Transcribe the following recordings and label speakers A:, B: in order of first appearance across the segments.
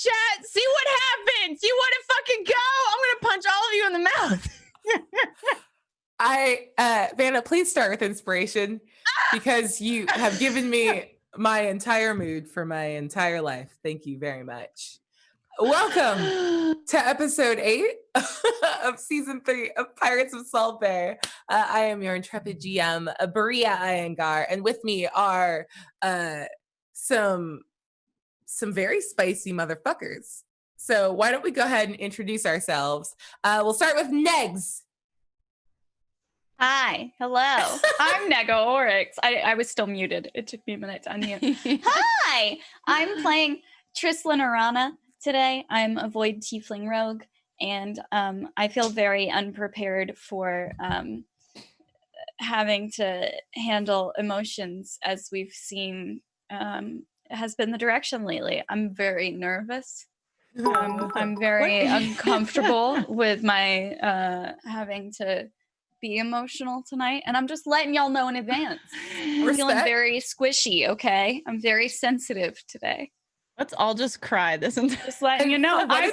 A: chat. See what happens. You want to fucking go? I'm going to punch all of you in the mouth.
B: Vanna, please start with inspiration because you have given me my entire mood for my entire life. Thank you very much. Welcome to episode 8 of season 3 of Pirates of Salt Bay. I am your intrepid GM, Berea Iyengar, and with me are some very spicy motherfuckers. So why don't we go ahead and introduce ourselves? We'll start with Negs.
C: Hi, hello. I'm Nego Oryx. I was still muted. It took me a minute to unmute. Hi, I'm playing Trislin Arana today. I'm a Void Tiefling Rogue, and I feel very unprepared for having to handle emotions, as we've seen has been the direction lately. I'm very nervous. I'm very uncomfortable with my having to be emotional tonight, and I'm just letting y'all know in advance. I'm feeling very squishy, okay? I'm very sensitive today.
A: Let's all just cry this entire.
C: Just letting you know. I'm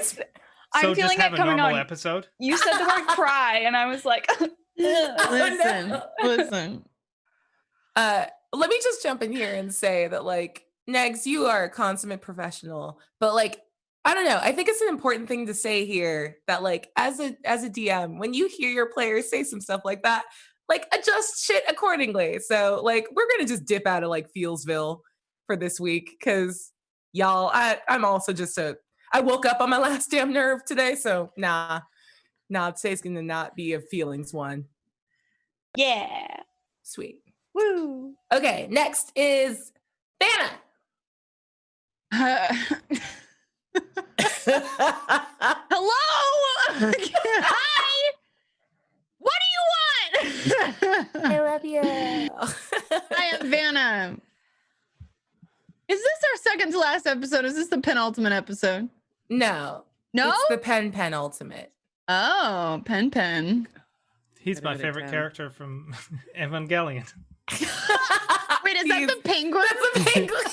C: feeling it coming on.
D: Episode?
C: You said the word cry, and I was like,
A: listen.
B: Let me just jump in here and say that, like, Negs, you are a consummate professional, but like, I don't know. I think it's an important thing to say here that, like, as a DM, when you hear your players say some stuff like that, like, adjust shit accordingly. So, like, we're gonna just dip out of like Feelsville for this week because y'all, I'm also just I woke up on my last damn nerve today, so nah, today's gonna not be a feelings one.
C: yeah,
B: Sweet,
C: woo.
B: Okay, next is Vanna.
A: Hello. Hi. What do you want?
B: I love you.
A: I am Vanna. Is this our second to last episode? Is this the penultimate episode?
B: No. It's the penultimate.
A: Oh, Pen.
D: He's my favorite character from Evangelion.
A: Wait, is that the penguin?
B: That's the penguin.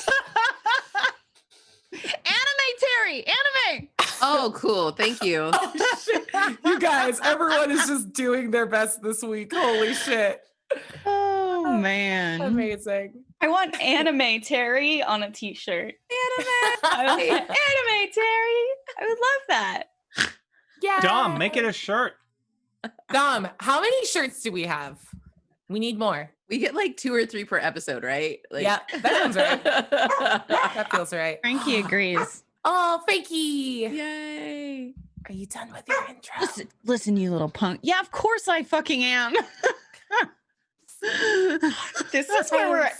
A: Terry, anime.
E: Oh, cool. Thank you.
B: You guys, everyone is just doing their best this week. Holy shit.
A: Oh, man.
B: Amazing.
C: I want anime Terry on a t-shirt. Anime Terry. I would love that.
B: Yeah.
D: Dom, make it a shirt.
B: Dom, how many shirts do we have? We need more.
E: We get like 2 or 3 per episode, right? Like...
B: Yeah, that sounds right. That feels right.
A: Frankie agrees.
B: Oh, Frankie.
E: Yay.
B: Are you done with your intro?
A: Listen, you little punk. Yeah, of course I fucking am.
C: This is where we're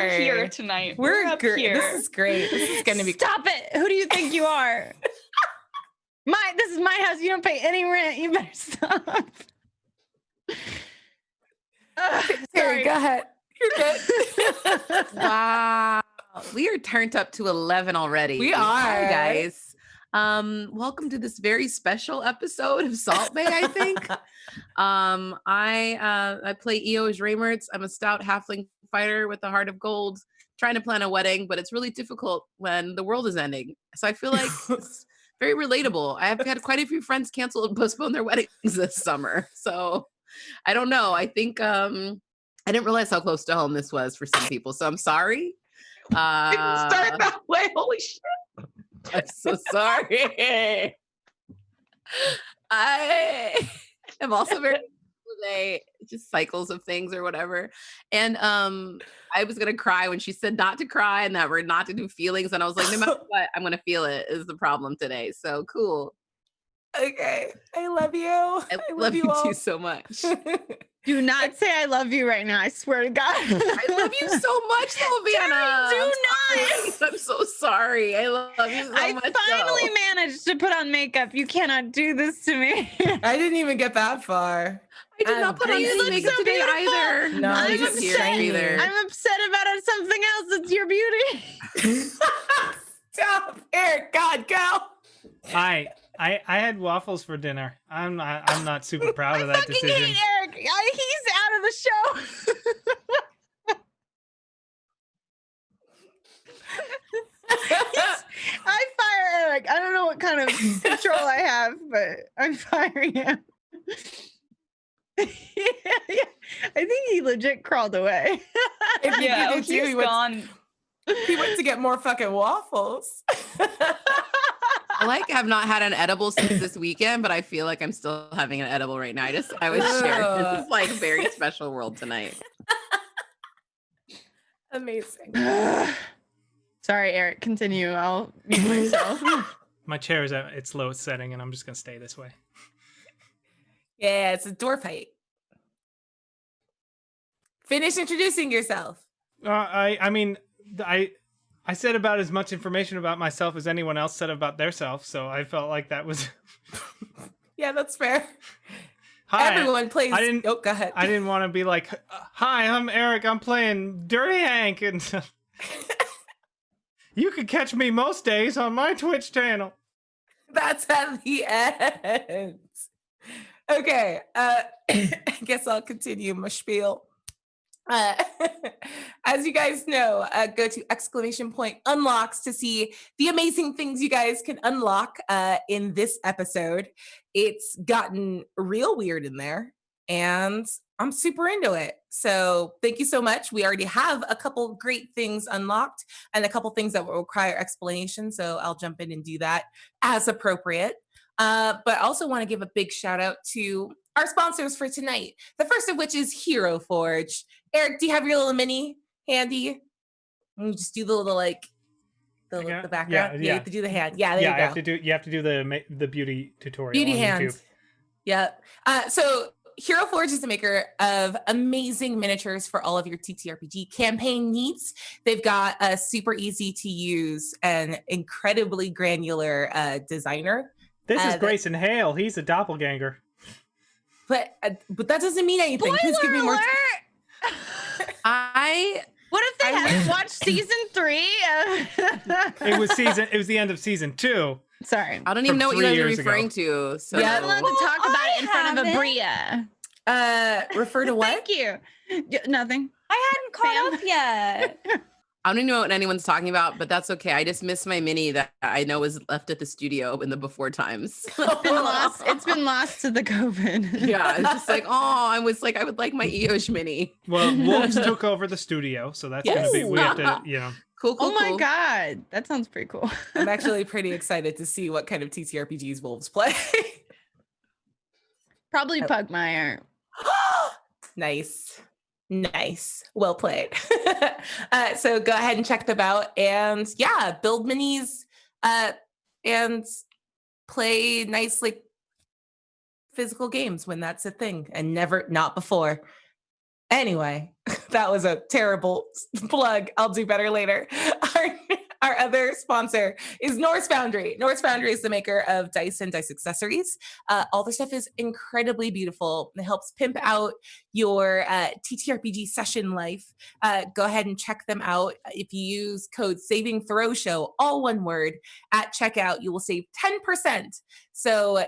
C: here tonight. We're up here.
B: This is great. This is going to be...
A: Stop it. Who do you think you are? This is my house. You don't pay any rent. You better stop.
B: Terry, go ahead. You're good.
E: Wow. We are turned up to 11 already.
B: We are.
E: Hi, guys. Welcome to this very special episode of Salt Bay, I think. I play Eos Reichert. I'm a stout halfling fighter with a heart of gold, trying to plan a wedding, but it's really difficult when the world is ending. So I feel like it's very relatable. I have had quite a few friends cancel and postpone their weddings this summer. So I don't know. I think I didn't realize how close to home this was for some people. So I'm sorry.
B: Didn't start that way. Holy shit.
E: I'm so sorry. I am also very today, just cycles of things or whatever. And I was gonna cry when she said not to cry and that we're not to do feelings. And I was like, no matter what, I'm gonna feel it is the problem today. So cool.
B: Okay. I love you.
E: I love you
B: all
E: too so much.
A: Do not say I love you right now. I swear to God.
E: I love you so much, Sylvana.
A: Do not.
E: I'm so sorry. I love you so much.
A: I finally managed to put on makeup. You cannot do this to me.
B: I didn't even get that far.
E: I did not put on any makeup
A: so
E: today
A: beautiful.
E: either.
B: No,
E: I'm
B: just
E: upset either.
A: I'm upset about something else. It's your beauty.
B: Stop, Eric. God, go.
D: I had waffles for dinner. I'm not super proud of that decision.
A: I fucking hate Eric. He's out of the show. I fire Eric. I don't kind of control I have, but I'm firing him. Yeah, I think he legit crawled away.
B: I think
C: Yeah,
B: he
C: oh,
B: did too.
C: he's gone.
B: He went to get more fucking waffles.
E: I have not had an edible since this weekend, but I feel like I'm still having an edible right now. I was shared. This is like a very special world tonight.
B: Amazing.
A: Sorry, Eric. Continue. I'll mute myself.
D: My chair is at its lowest setting, and I'm just gonna stay this way.
B: Yeah, it's a door fight. Finish introducing yourself.
D: I mean, I said about as much information about myself as anyone else said about their self, so I felt like that was.
B: Yeah, that's fair.
D: Hi,
B: Everyone plays.
D: I didn't.
B: Oh, go ahead.
D: I didn't want to be like, "Hi, I'm Eric. I'm playing Dirty Hank," and you can catch me most days on my Twitch channel.
B: That's at the end. Okay, I guess I'll continue my spiel. As you guys know, go to !unlocks to see the amazing things you guys can unlock in this episode. It's gotten real weird in there, and I'm super into it. So thank you so much. We already have a couple great things unlocked and a couple things that will require explanation. So I'll jump in and do that as appropriate. But I also want to give a big shout out to our sponsors for tonight. The first of which is Hero Forge. Eric, do you have your little mini handy? And you just do the little the background. Yeah, you have to do the hand. Yeah, there you go.
D: You have to do the beauty tutorial.
B: Beauty
D: on
B: hand.
D: YouTube.
B: Yeah. So Hero Forge is the maker of amazing miniatures for all of your TTRPG campaign needs. They've got a super easy to use and incredibly granular designer.
D: This is Grayson Hale. He's a doppelganger.
B: But that doesn't mean anything. Please give me more.
A: What if they hadn't watched season 3?
D: It was the end of season 2.
A: Sorry.
E: I don't even know what you guys are referring to. So
A: We're not allowed to talk about it in front of
C: haven't.
A: Abria.
B: Refer to what?
A: Thank you. Nothing.
C: I hadn't caught up yet.
E: I don't even know what anyone's talking about, but that's okay. I just missed my mini that I know was left at the studio in the before times.
A: It's been lost to the COVID.
E: Yeah, it's just like, I would like my Eosh mini.
D: Well, Wolves took over the studio, so that's gonna be. We have to,
E: Cool.
A: Oh my god, that sounds pretty cool.
B: I'm actually pretty excited to see what kind of TTRPGs Wolves play.
A: Probably Pugmire.
B: Nice. Well played. So go ahead and check them out, and build minis and play nice physical games when that's a thing, and not before. Anyway, that was a terrible plug. I'll do better later. Our other sponsor is Norse Foundry. Norse Foundry is the maker of dice and dice accessories. All the stuff is incredibly beautiful. It helps pimp out your TTRPG session life. Go ahead and check them out. If you use code SAVINGTHROWSHOW, all one word, at checkout, you will save 10%. So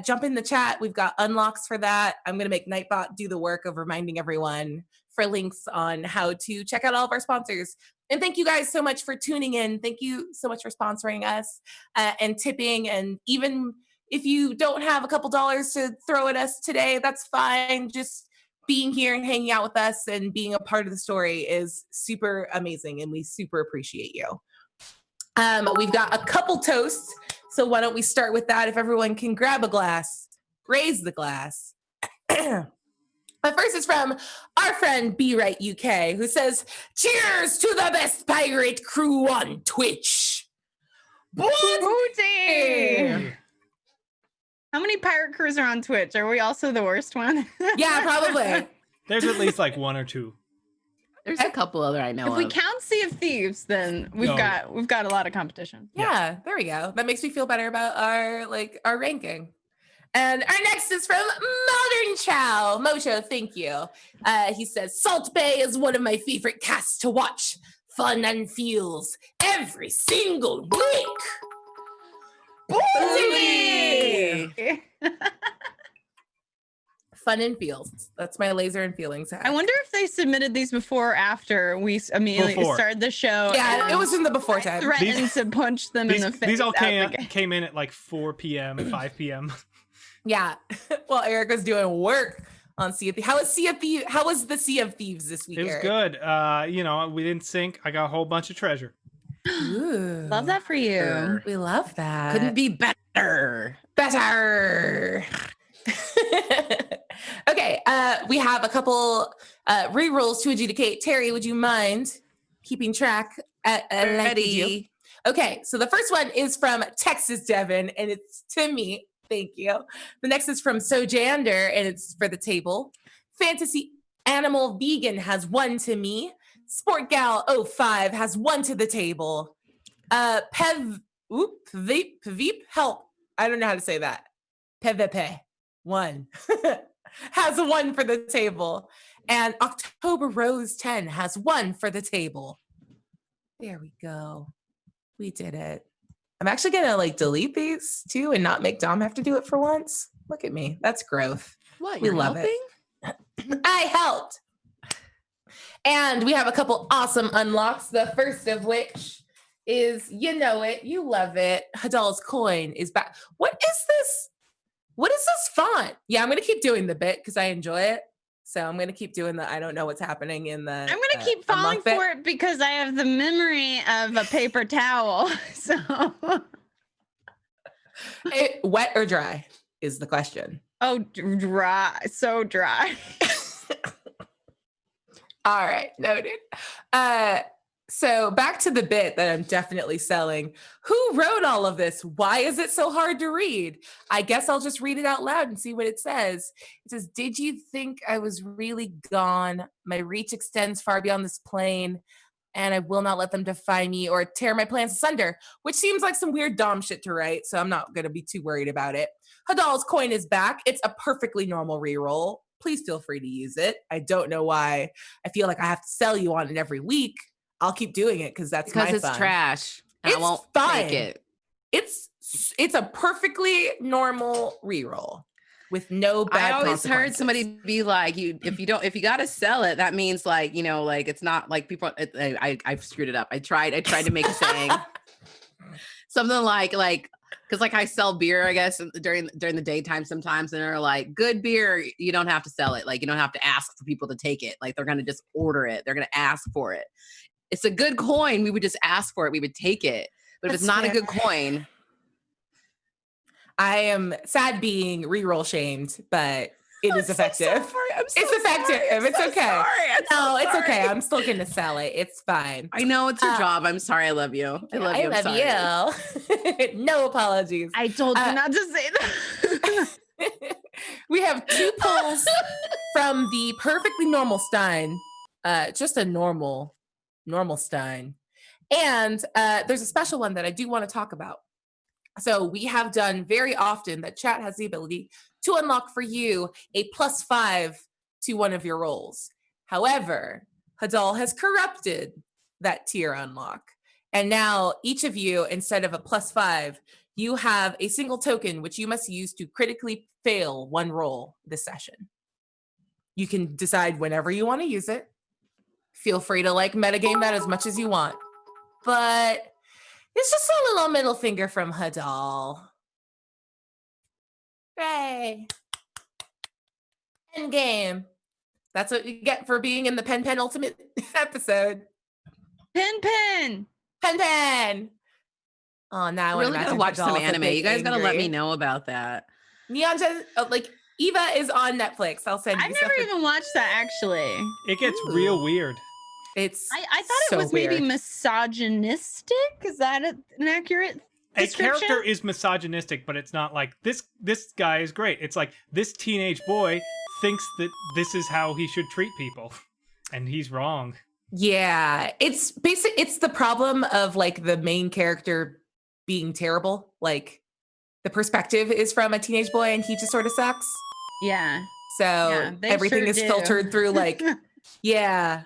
B: jump in the chat. We've got unlocks for that. I'm going to make Nightbot do the work of reminding everyone for links on how to check out all of our sponsors. And thank you guys so much for tuning in. Thank you so much for sponsoring us and tipping. And even if you don't have a couple dollars to throw at us today, that's fine. Just being here and hanging out with us and being a part of the story is super amazing. And we super appreciate you. We've got a couple toasts. So why don't we start with that? If everyone can grab a glass, raise the glass. But first is from our friend B Right UK, who says, "Cheers to the best pirate crew on Twitch."
A: Booty! How many pirate crews are on Twitch? Are we also the worst one?
B: Yeah, probably.
D: There's at least like one or two.
E: There's a couple other I know
A: If we
E: of.
A: count Sea of Thieves, then we've got a lot of competition.
B: Yeah, there we go. That makes me feel better about our ranking. And our next is from Modern Chow. Mojo, thank you. He says, "Salt Bay is one of my favorite casts to watch. Fun and feels every single week."
E: Booty!
B: fun and feels. That's my laser and feelings hack.
A: I wonder if they submitted these before or after we immediately started the show.
B: Yeah, it was in the before time.
A: Threatened to punch them in the face.
D: These all came in at like 4 p.m., 5 p.m.
B: Yeah. Well, Eric was doing work on Sea of Thieves. How was the Sea of Thieves this week,
D: It was
B: Eric?
D: good. We didn't sink. I got a whole bunch of treasure.
B: Ooh,
A: Love that for you.
B: we love that.
E: Couldn't be better.
B: Better. Okay, we have a couple re-rolls to adjudicate. Terry, would you mind keeping track?
E: Ready.
B: Okay, so the first one is from Texas Devon, and it's to me. Thank you. The next is from Sojander, and it's for the table. Fantasy Animal Vegan has 1 to me. Sport Gal 05 has 1 to the table. Veep, help. I don't know how to say that. PVP, 1. Has 1 for the table. And October Rose 10 has 1 for the table. There we go. We did it. I'm actually going to delete these too and not make Dom have to do it for once. Look at me. That's growth.
E: What?
B: We love it. I helped. And we have a couple awesome unlocks. The first of which is, you know it, you love it. Hadal's coin is back. What is this? What is this font? Yeah, I'm going to keep doing the bit because I enjoy it. So I'm going to keep doing I don't know what's happening in the
A: I'm going to keep falling for it because I have the memory of a paper towel. So
B: wet or dry is the question.
A: Oh, dry. So dry.
B: All right, noted. So back to the bit that I'm definitely selling. Who wrote all of this? Why is it so hard to read? I guess I'll just read it out loud and see what it says. It says, did you think I was really gone? My reach extends far beyond this plane, and I will not let them defy me or tear my plans asunder, which seems like some weird Dom shit to write, so I'm not going to be too worried about it. Hadal's coin is back. It's a perfectly normal reroll. Please feel free to use it. I don't know why I feel like I have to sell you on it every week. I'll keep doing it because that's my fun.
E: Because it's trash.
B: It's
E: I won't
B: fine.
E: take it.
B: It's a perfectly normal reroll with no bad
E: I always
B: consequences.
E: heard somebody be like, if you got to sell it, that means it's not like people. I've screwed it up. I tried to make a saying something like because I sell beer, I guess during the daytime sometimes, and they're like, good beer, you don't have to sell it. You don't have to ask for people to take it. They're gonna just order it. They're gonna ask for it. It's a good coin. We would just ask for it. We would take it. But if it's not a good coin.
B: I am sad being reroll shamed, but it is effective.
E: I'm so
B: it's effective.
E: Sorry.
B: It's okay. It's
E: sorry.
B: okay. I'm still going to sell it. It's fine.
E: I know it's your job. I'm sorry. I love you. I love you.
B: I love you. No apologies.
A: I told you not to say that.
B: We have 2 pulls from the perfectly normal Stein. Just a normal Stein. And there's a special one that I do want to talk about. So we have done very often that chat has the ability to unlock for you a +5 to one of your rolls. However, Hadal has corrupted that tier unlock. And now each of you, instead of a +5, you have a single token which you must use to critically fail 1 roll this session. You can decide whenever you want to use it. Feel free to metagame that as much as you want. But it's just a little middle finger from Hadal. Hey. End game. That's what you get for being in the Pen Ultimate episode.
A: Pen.
B: Oh, now I
E: really gotta watch some anime. You guys gotta let me know about that.
B: Neon says, Eva is on Netflix. I'll send you.
A: I've never even watched that actually.
D: It gets real weird.
A: I thought it was maybe misogynistic. Is that an accurate description?
D: A character is misogynistic, but it's not like this guy is great. It's like this teenage boy thinks that this is how he should treat people, and he's wrong.
B: Yeah, it's the problem of the main character being terrible. The perspective is from a teenage boy and he just sort of sucks.
A: Yeah.
B: So everything is filtered through yeah.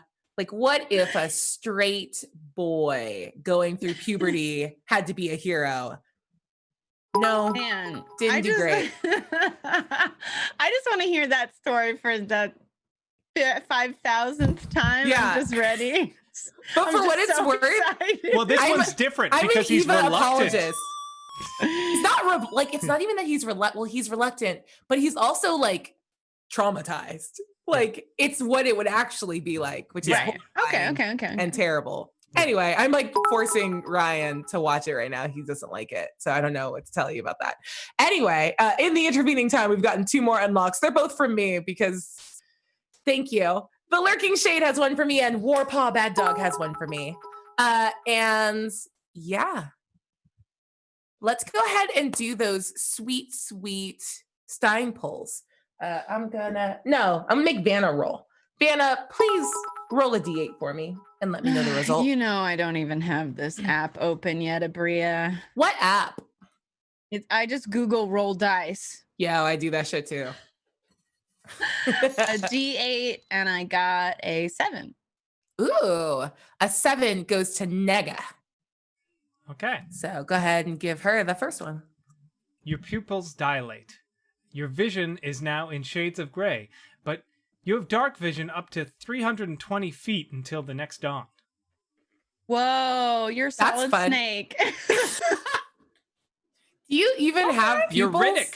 B: What if a straight boy going through puberty had to be a hero? No,
A: Man,
B: didn't do great.
A: I just want to hear that story for the 5,000th time.
B: Yeah.
A: I'm just ready.
B: But
A: I'm
B: for what
A: just
B: it's
A: so
B: worth,
A: excited.
D: Well, this
B: I'm
D: one's different
B: I'm
D: because
B: an
D: he's
B: Eva
D: reluctant.
B: apologist. He's not like it's not even that he's he's reluctant, but he's also like traumatized. Like it's what it would actually be like, which is
A: right.
B: horrifying
A: Okay.
B: and terrible. Anyway, I'm like forcing Ryan to watch it right now. He doesn't like it. So I don't know what to tell you about that. Anyway, in the intervening time, we've gotten 2 more unlocks. They're both from me because thank you. The Lurking Shade has one for me and Warpaw Bad Dog has one for me. And yeah, let's go ahead and do those sweet, sweet Stein pulls. I'm gonna make Vanna roll. Vanna, please roll a D8 for me and let me know the result.
A: You know, I don't even have this app open yet, Abria.
B: What app?
A: I just Google roll dice.
B: Yeah, I do that shit too.
A: A D8 and I got a 7.
B: Ooh, a 7 goes to Nega.
D: Okay.
B: So go ahead and give her the first one.
D: Your pupils dilate. Your vision is now in shades of gray, but you have dark vision up to 320 feet until the next dawn.
A: Whoa, you're
B: That's
A: Solid
B: fun.
A: Snake.
B: Do you even have
D: You're
B: pupils?
D: Riddick.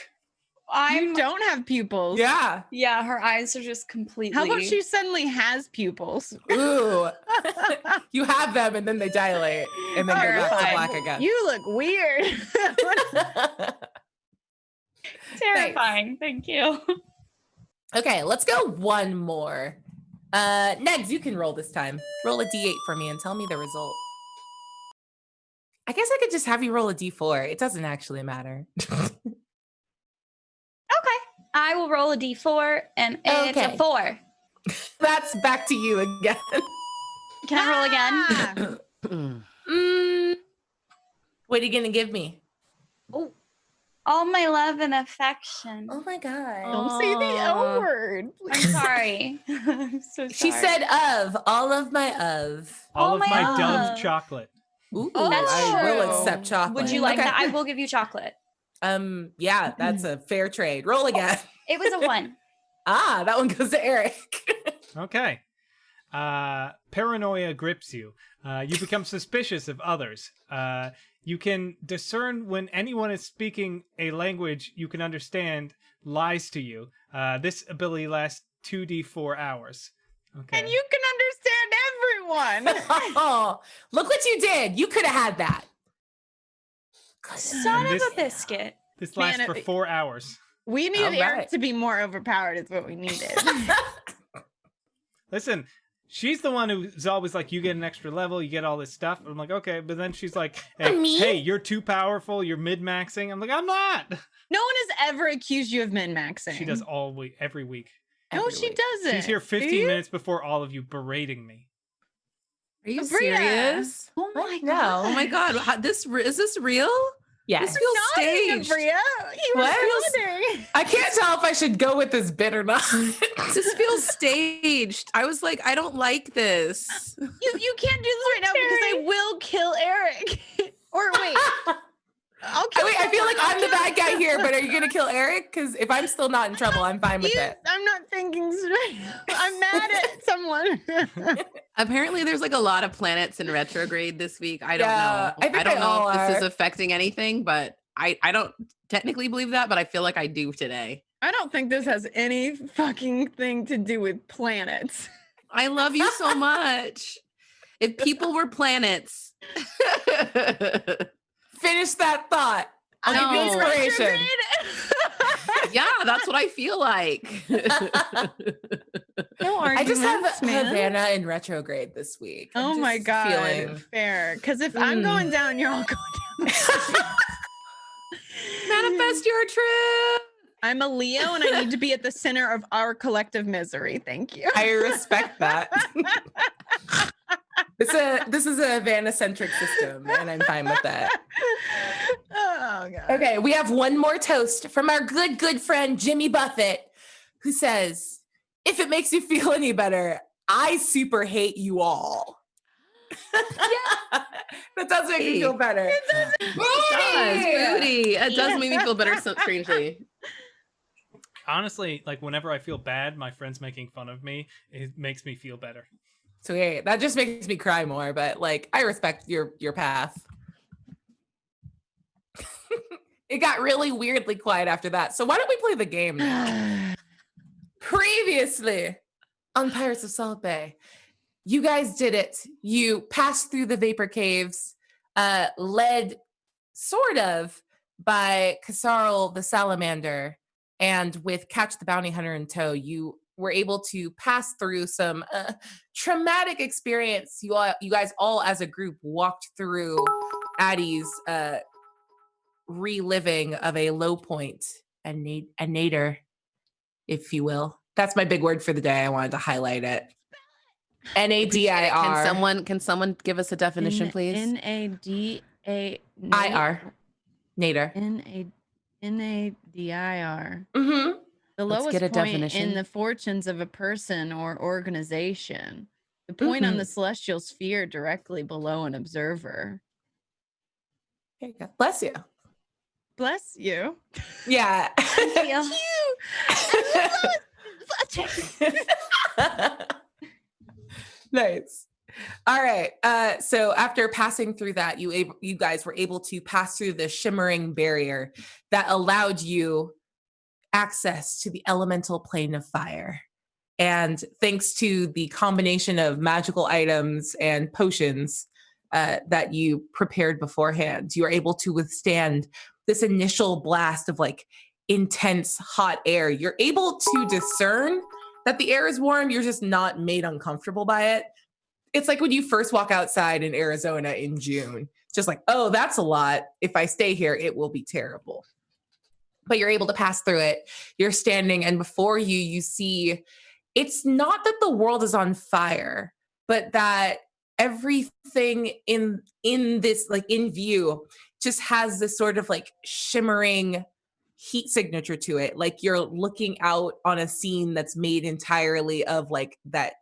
A: You don't have pupils.
B: Yeah.
C: Yeah, her eyes are just completely.
A: How about she suddenly has pupils?
B: Ooh. You have them and then they dilate and then go back to
C: Terrifying.
B: black again.
A: You look weird.
C: terrifying? Thank you.
B: Okay, let's go one more. Negs, you can roll this time. Roll a D8 for me and tell me the result. I guess I could just have you roll a D4. It doesn't actually matter.
C: Okay, I will roll a d4, and it's
B: Okay.
C: a 4.
B: That's back to you again.
C: Can I roll again?
B: What are you gonna give me?
C: Oh, all my love and affection.
B: Oh my god.
A: Don't say the
B: Aw.
A: O word.
C: I'm sorry. I'm so sorry.
B: She said all of my of.
D: All
C: Oh
D: of
C: my
D: my
C: God.
D: Dove chocolate.
B: Ooh,
C: That's
B: I will
A: true.
B: accept chocolate.
C: Would you like
B: Okay.
C: that? I will give you chocolate.
B: Yeah, that's a fair trade. Roll again.
C: It was a 1.
B: That one goes to Eric.
D: Okay. Paranoia grips you. You become suspicious of others. You can discern when anyone is speaking a language you can understand lies to you. This ability lasts 2d4 hours. Okay.
A: And you can understand everyone.
B: Oh, look what you did. You could have had that.
C: Son
D: And
C: of a biscuit.
D: This lasts
A: Man,
D: for 4 hours.
A: We needed
B: All
A: Eric
B: right.
A: to be more overpowered is what we needed.
D: Listen, she's the one who's always like, you get an extra level, you get all this stuff. I'm like, okay, but then she's like,
B: Me?
D: hey, you're too powerful, you're mid-maxing. I'm like, I'm not.
A: No one has ever accused you of min-maxing.
D: She does all week, every week.
A: No,
B: Every
A: she
B: week.
A: doesn't.
D: She's here
A: Do
D: 15
A: you?
D: minutes before all of you berating me.
E: Are you
A: Bria.
E: serious?
C: Oh my
B: No.
C: god.
E: Oh my god, is this real?
B: Yes.
E: This feels
A: Nodding,
E: staged.
A: Abria. You were
B: What?
A: nodding.
B: I can't tell if I should go with this bit or not.
E: This feels staged. I was like, I don't like this.
A: You can't do this right now because I will kill Eric. Or wait, I'll kill.
B: Wait, I feel like
A: someone.
B: I'm the bad guy here, but are you gonna kill Eric? Because if I'm still not in trouble, I'm fine with it.
A: I'm not thinking straight. I'm mad at someone.
E: Apparently, there's like a lot of planets in retrograde this week. I don't
B: Yeah,
E: know.
B: I think
E: I don't
B: they
E: know
B: all
E: if this is
B: are.
E: affecting anything, but I don't technically believe that, but I feel like I do today.
A: I don't think this has any fucking thing to do with planets.
E: I love you so much. If people were planets,
B: Finish that thought. I'll give you
E: No.
B: inspiration.
E: yeah, that's what I feel like.
A: No
B: I just have
A: arguments, man.
B: Havana in retrograde this week. I'm
A: Oh my
B: just
A: god,
B: feeling-
A: fair. Because if I'm going down, you're all going down.
E: Manifest your trip.
A: I'm a Leo, and I need to be at the center of our collective misery. Thank you.
B: I respect that. This is a Havana-centric system, and I'm fine with that.
A: Oh god.
B: Okay, we have one more toast from our good friend Jimmy Buffett, who says, "If it makes you feel any better, I super hate you all." Yeah, that's does make me feel better.
E: It does, Booty. It does make me feel better strangely.
D: Honestly, like whenever I feel bad, my friends making fun of me, it makes me feel better.
B: Sweet. That just makes me cry more, but like I respect your path. It got really weirdly quiet after that. So why don't we play the game now? Previously on Pirates of Salt Bay, you guys did it. You passed through the vapor caves, led sort of by Kasarl the salamander, and with Catch the Bounty Hunter in tow, you were able to pass through some traumatic experience. You guys all as a group walked through Addie's reliving of a low point, a nadir, if you will. That's my big word for the day. I wanted to highlight it. NADIR.
E: Can someone give us a definition, please?
A: NADIR.
B: Nadir.
A: NADIR.
B: Mm-hmm.
A: The
E: Let's
A: lowest
E: get a
A: point
E: definition.
A: in the fortunes of a person or organization. The point on the celestial sphere directly below an observer.
B: There you go. Bless you.
A: Bless you.
B: Yeah.
C: Thank you.
B: Nice. All right. So after passing through that, you guys were able to pass through the shimmering barrier that allowed you access to the elemental plane of fire. And thanks to the combination of magical items and potions that you prepared beforehand, you were able to withstand this initial blast of like intense hot air. You're able to discern that the air is warm. You're just not made uncomfortable by it. It's like when you first walk outside in Arizona in June, just like, oh, that's a lot. If I stay here, it will be terrible. But you're able to pass through it. You're standing, and before you, you see, it's not that the world is on fire, but that everything in this, like in view, just has this sort of like shimmering heat signature to it. Like you're looking out on a scene that's made entirely of like that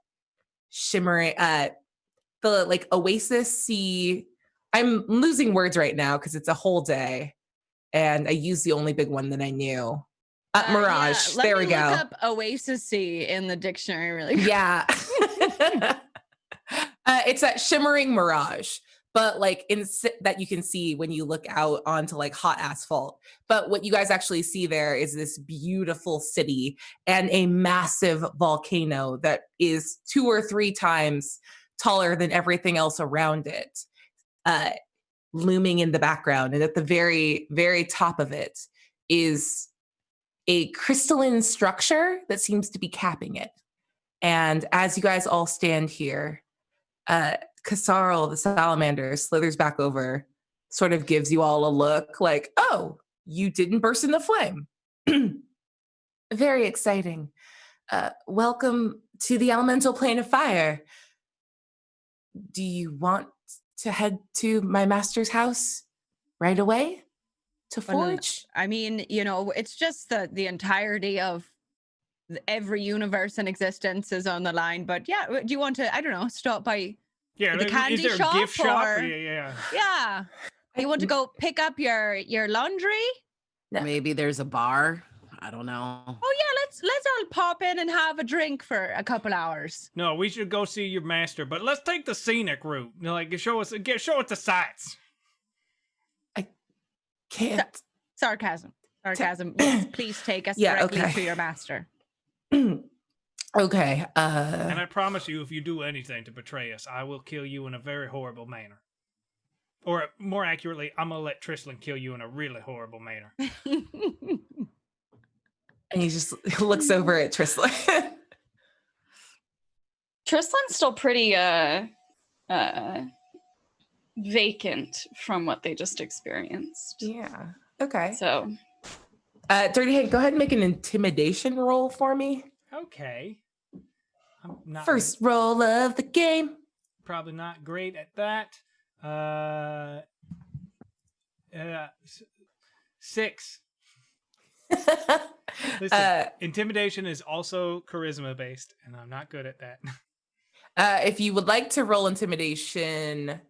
B: shimmering, the like oasis sea. I'm losing words right now because it's a whole day, and I used the only big one that I knew. Mirage.
A: Yeah.
B: There we go.
A: Let me look up oasis in the dictionary really quick.
B: Yeah. It's that shimmering mirage, but like that you can see when you look out onto like hot asphalt. But what you guys actually see there is this beautiful city and a massive volcano that is 2 or 3 times taller than everything else around it, looming in the background. And at the very, very top of it is a crystalline structure that seems to be capping it. And as you guys all stand here, Kasarl, the salamander, slithers back over, sort of gives you all a look like, oh, you didn't burst into flame. Very exciting. Welcome to the elemental plane of fire. Do you want to head to my master's house right away to forge?
A: I mean, it's just the entirety of every universe in existence is on the line. But yeah, do you want to, I don't know, stop by the candy
D: is there
A: shop?
D: A gift shop?
A: Or, yeah. You want to go pick up your laundry?
B: No.
E: Maybe there's a bar. I don't know.
A: Oh yeah, let's all pop in and have a drink for a couple hours.
D: No, we should go see your master, but let's take the scenic route. Like show us the sights.
B: I can't.
A: Sarcasm. Yes, please take us directly to your master.
B: Okay.
D: And I promise you, if you do anything to betray us, I will kill you in a very horrible manner. Or more accurately, I'm gonna let Tristan kill you in a really horrible manner.
B: And he just looks over at Tristan.
C: Tristan's still pretty vacant from what they just experienced.
B: Yeah. Okay.
C: So
B: Dirty Hank, go ahead and make an intimidation roll for me.
D: Okay. I'm not
B: First roll of the game.
D: Probably not great at that. 6. Listen, intimidation is also charisma based, and I'm not good at that.
B: If you would like to roll intimidation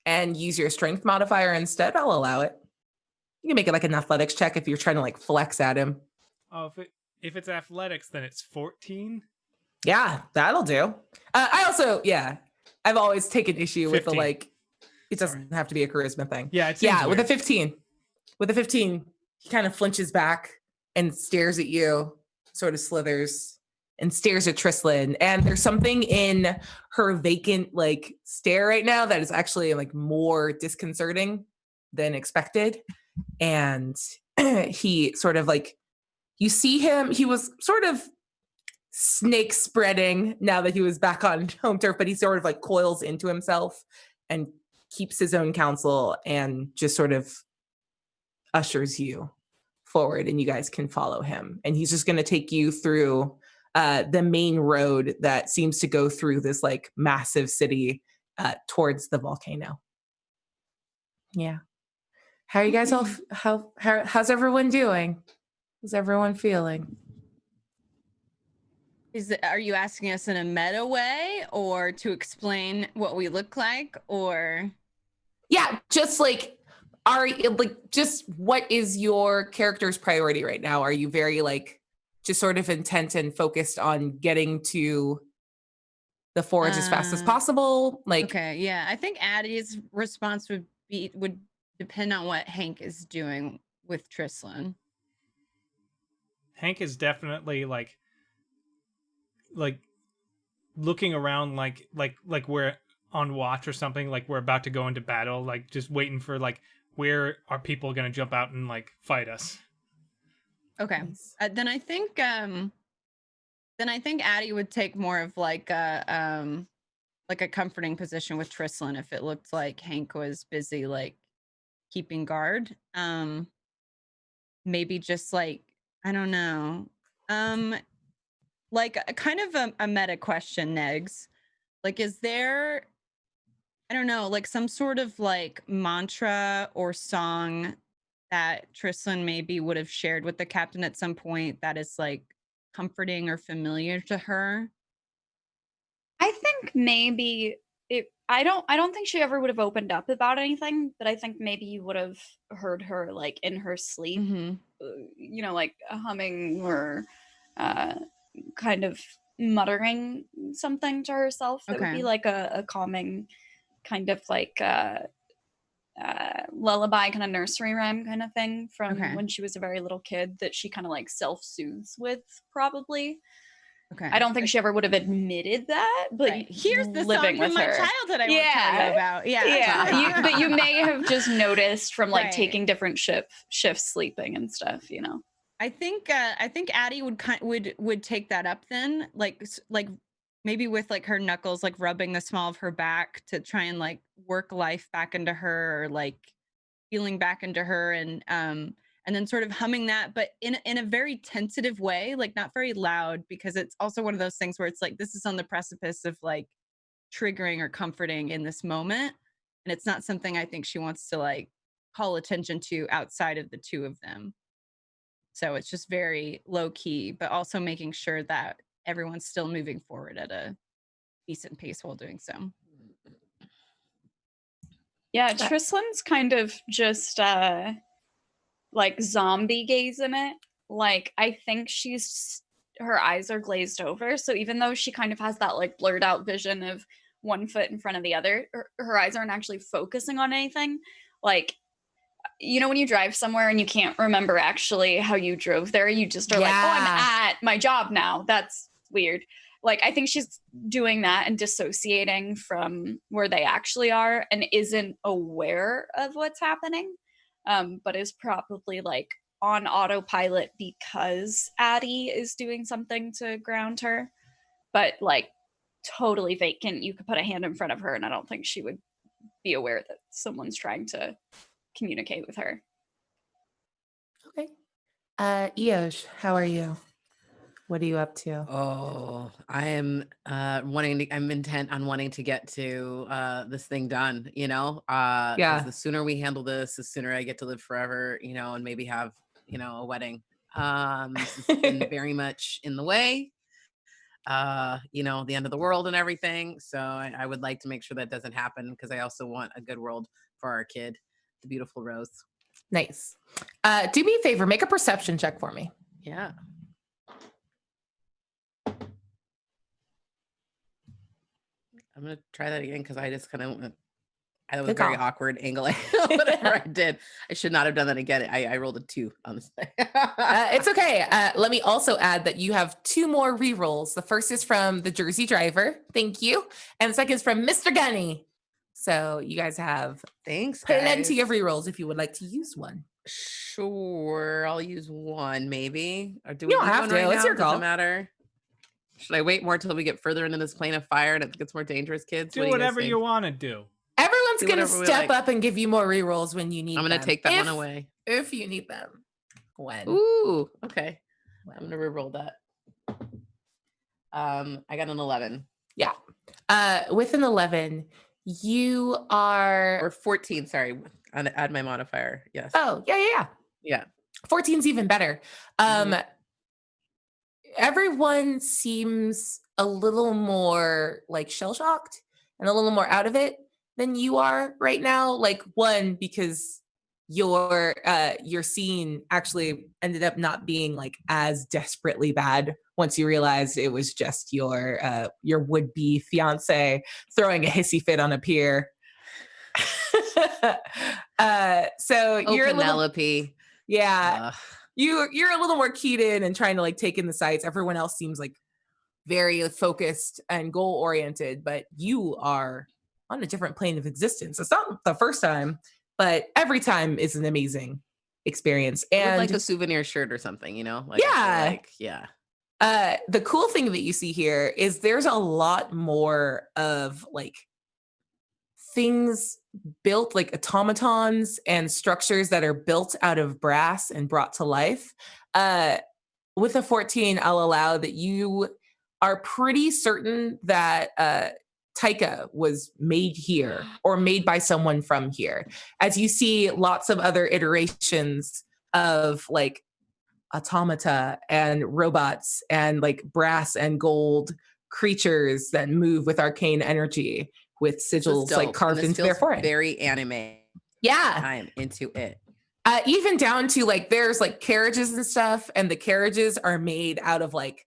B: and use your strength modifier instead, I'll allow it. You can make it like an athletics check if you're trying to like flex at him.
D: Oh, if it's athletics, then it's 14.
B: Yeah, that'll do. I also, I've always taken issue with the
D: 15.
B: like, it doesn't have to be a charisma thing.
D: Yeah, it seems
B: with
D: weird.
B: a 15. With a 15, he kind of flinches back and stares at you, sort of slithers and stares at Trislin. And there's something in her vacant like stare right now that is actually like more disconcerting than expected. And he sort of like, you see him, he was sort of snake spreading now that he was back on home turf, but he sort of like coils into himself and keeps his own counsel and just sort of ushers you forward, and you guys can follow him. And he's just going to take you through the main road that seems to go through this like massive city towards the volcano. Yeah. How are you guys all? How's everyone doing? How's everyone feeling?
A: Are you asking us in a meta way, or to explain what we look like, or?
B: Yeah, just like, just what is your character's priority right now? Are you very like just sort of intent and focused on getting to the forge as fast as possible? Like,
A: okay, yeah, I think Addie's response would depend on what Hank is doing with Trislin.
D: Hank is definitely like looking around like we're on watch or something, like we're about to go into battle, like just waiting for like where are people gonna jump out and like fight us.
A: Okay.
B: Nice.
A: Then I think Addie would take more of like a comforting position with Trislin if it looked like Hank was busy like keeping guard. Maybe just like, I don't know. Like a kind of a meta question, Negs. Like, is there, I don't know, like some sort of like mantra or song that Trislin maybe would have shared with the captain at some point that is like comforting or familiar to her?
C: I think maybe I don't think she ever would have opened up about anything, but I think maybe you would have heard her like in her sleep, you know, like humming or kind of muttering something to herself that would be like a calming kind of like lullaby, kind of nursery rhyme kind of thing from when she was a very little kid that she kind of like self-soothes with, probably.
A: Okay.
C: I don't think she ever would have admitted that, but
A: here's the
C: living
A: song from
C: with
A: my
C: her.
A: childhood I will tell you about.
C: Yeah. But you may have just noticed from like taking different shifts sleeping and stuff, you know.
A: I think Addie would take that up then, like maybe with like her knuckles like rubbing the small of her back to try and like work life back into her, or like feeling back into her, and then sort of humming that, but in a very tentative way, like not very loud, because it's also one of those things where it's like this is on the precipice of like triggering or comforting in this moment, and it's not something I think she wants to like call attention to outside of the two of them. So it's just very low key, but also making sure that everyone's still moving forward at a decent pace while doing so.
C: Yeah, Trislin's kind of just like zombie gazing it. Like, I think her eyes are glazed over. So even though she kind of has that like blurred out vision of one foot in front of the other, her eyes aren't actually focusing on anything. Like, you know, when you drive somewhere and you can't remember actually how you drove there, you just are like, oh, I'm at my job now. That's weird. Like, I think she's doing that and dissociating from where they actually are and isn't aware of what's happening, but is probably like on autopilot because Addie is doing something to ground her. But like totally vacant. You could put a hand in front of her and I don't think she would be aware that someone's trying to communicate with her.
B: Okay. Eosh, how are you? What are you up to?
E: Oh, I am I'm intent on wanting to get to this thing done, you know? 'Cause the sooner we handle this, the sooner I get to live forever, you know, and maybe have, you know, a wedding. This has been very much in the way. the end of the world and everything. So I would like to make sure that doesn't happen, because I also want a good world for our kid, the beautiful Rose.
B: Nice. Do me a favor, make a perception check for me.
E: Yeah. I'm going to try that again, because I just kind of went. That was a
B: Good
E: very
B: call.
E: awkward angle. Whatever I did, I should not have done that again. I rolled a 2 on this.
B: It's okay. Let me also add that you have 2 more rerolls. The first is from the Jersey Driver. Thank you. And the second is from Mr. Gunny. So you guys have
E: Thanks, guys.
B: plenty of rerolls if you would like to use one.
E: Sure, I'll use one maybe. Or do
B: You
E: we
B: don't
E: need
B: have
E: one
B: to.
E: right
B: It's
E: now?
B: your
E: Does
B: call.
E: it matter? Should I wait more till we get further into this plane of fire and it gets more dangerous, kids?
D: Do
E: What you guys
D: whatever
E: think?
D: you want to do.
B: Everyone's
E: Do
B: going to
E: whatever we
B: step
E: like.
B: up and give you more rerolls when you need them.
E: I'm gonna take that one away.
B: If you need them. When?
E: Ooh, okay. I'm gonna reroll that. I got an 11.
B: Yeah. With an 11, you are...
E: Or 14, sorry. Add my modifier. Yes.
B: Oh, yeah.
E: Yeah.
B: 14's even better. Everyone seems a little more like shell-shocked and a little more out of it than you are right now. Like, one, because your scene actually ended up not being like as desperately bad once you realized it was just your would-be fiance throwing a hissy fit on a pier. So you're
E: Penelope.
B: Yeah. You're a little more keyed in and trying to like take in the sights. Everyone else seems like very focused and goal oriented, but you are on a different plane of existence. It's not the first time, but every time is an amazing experience. And
E: with like a souvenir shirt or something, Like,
B: yeah. The cool thing that you see here is there's a lot more of like things built, like automatons and structures that are built out of brass and brought to life. With a 14, I'll allow that you are pretty certain that Taika was made here or made by someone from here. As you see lots of other iterations of like automata and robots and like brass and gold creatures that move with arcane energy with sigils like carved into their forehead.
E: Very anime.
B: Yeah.
E: I'm into it.
B: Even down to like there's like carriages and stuff, and the carriages are made out of like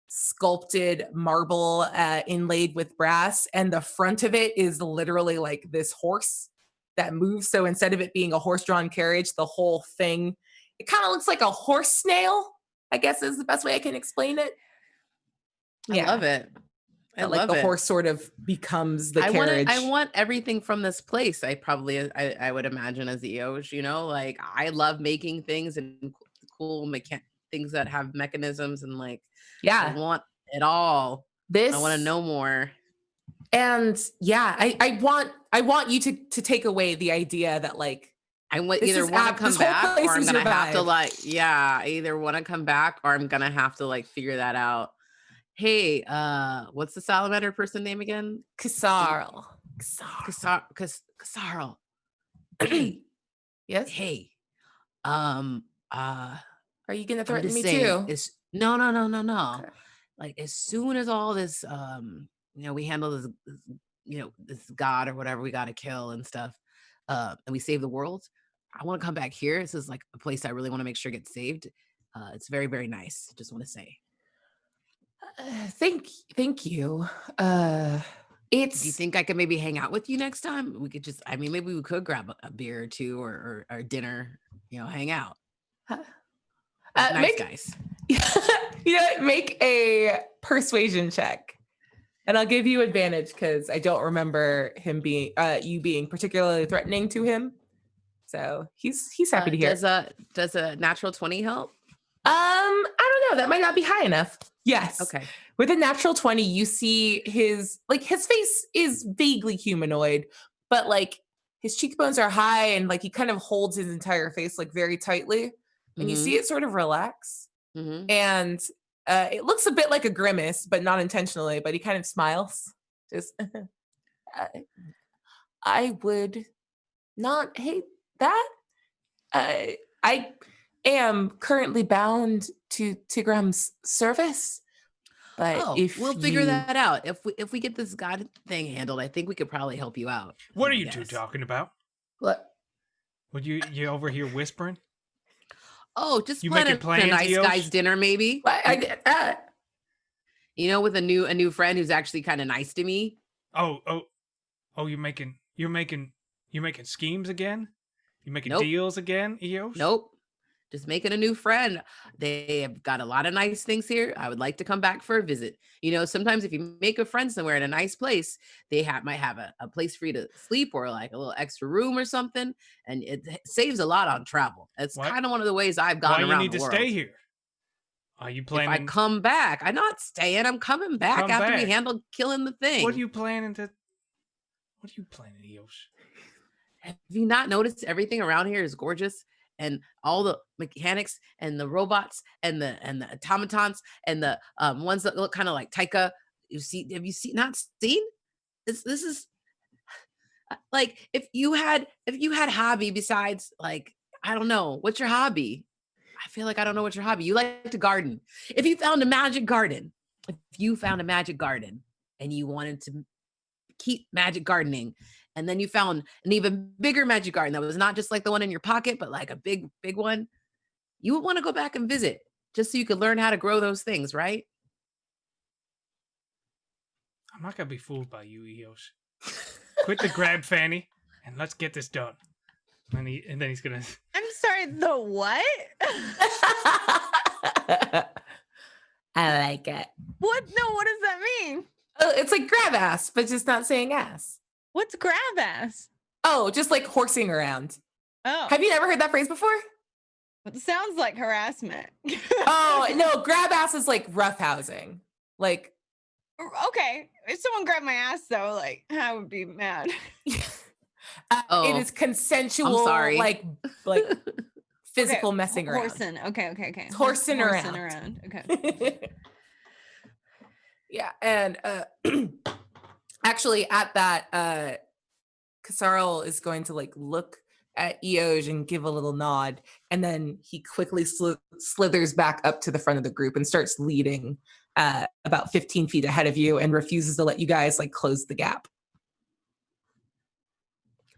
B: sculpted marble inlaid with brass, and the front of it is literally like this horse that moves. So instead of it being a horse-drawn carriage, the whole thing, it kind of looks like a horse snail, I guess is the best way I can explain it.
E: I love it.
B: Like the horse sort of becomes the carriage.
E: I want everything from this place. I would imagine as EOs, like I love making things and cool things that have mechanisms and like, I want it all. I want to know more.
B: And I want you to take away the idea that like,
E: I either want to come back or I'm going to have to I either want to come back or I'm going to have to like figure that out. Hey, what's the salamander person name again?
B: Kasarl.
E: Hey.
B: Yes.
E: Hey.
B: Are you gonna threaten me too?
E: No. Okay. Like as soon as all this we handle this this god or whatever we gotta kill and stuff, and we save the world, I want to come back here. This is like a place I really want to make sure gets saved. It's very, very nice. Just want to say.
B: Thank you.
E: Do you think I could maybe hang out with you next time? We could just, maybe we could grab a beer or two or dinner, hang out. Nice guys.
B: Make a persuasion check. And I'll give you advantage because I don't remember him being, you being particularly threatening to him. So he's happy to hear.
E: Does a natural 20 help?
B: I don't know. That might not be high enough. Yes.
E: Okay.
B: With a natural 20, you see his face is vaguely humanoid, but like his cheekbones are high and like he kind of holds his entire face like very tightly. And you see it sort of relax.
E: Mm-hmm.
B: And it looks a bit like a grimace, but not intentionally, but he kind of smiles. Just, I would not hate that. I am currently bound to Tigram's service. But if
E: we'll figure
B: you
E: that out. If we get this God thing handled, I think we could probably help you out.
D: What are
E: I
D: you two
E: guess.
D: talking about?
B: what
D: Would you over here whispering?
E: Oh, just
D: You making
E: planning a
D: plans,
E: nice
D: Eos?
E: guys dinner, maybe.
B: I did that.
E: You know, with a new friend who's actually kind of nice to me.
D: Oh, you're making schemes again? You making
E: Nope.
D: deals again, Eos?
E: Nope. Just making a new friend. They have got a lot of nice things here. I would like to come back for a visit. You know, sometimes if you make a friend somewhere in a nice place, they might have a place for you to sleep or like a little extra room or something. And it saves a lot on travel. It's
D: What?
E: kind of one of the ways I've gone
D: Why you
E: around
D: need
E: the
D: to
E: world.
D: stay here? Are you
E: If
D: planning?
E: I come back, I'm not staying. I'm coming back
D: Come
E: after we
D: back.
E: handle killing the thing.
D: What are you planning, Eos?
E: Have you not noticed everything around here is gorgeous? And all the mechanics and the robots and the automatons and the ones that look kind of like Taika. Have you not seen? This is like if you had hobby besides like, I don't know, what's your hobby? I feel like I don't know what your hobby. You like to garden. If you found a magic garden and you wanted to keep magic gardening, and then you found an even bigger magic garden that was not just like the one in your pocket, but like a big one, you would want to go back and visit just so you could learn how to grow those things, right?
D: I'm not gonna be fooled by you, Eos. Quit the grab fanny and let's get this done. And then he's gonna.
A: I'm sorry, the what?
B: I like it.
A: What? No, what does that mean?
B: Oh, it's like grab ass, but just not saying ass.
A: What's grab ass?
B: Oh, just like horsing around.
A: Oh,
B: Have you never heard that phrase before?
A: it sounds like harassment.
B: Oh, no, grab ass is like roughhousing. Like,
A: Okay, if someone grabbed my ass though, like I would be mad.
B: it is consensual,
E: I'm sorry.
B: like physical messing around.
A: Horsing. Okay.
B: It's horsing around.
A: Okay.
B: Yeah, and actually at that, Kasarl is going to like look at Eoj and give a little nod, and then he quickly slithers back up to the front of the group and starts leading about 15 feet ahead of you and refuses to let you guys like close the gap.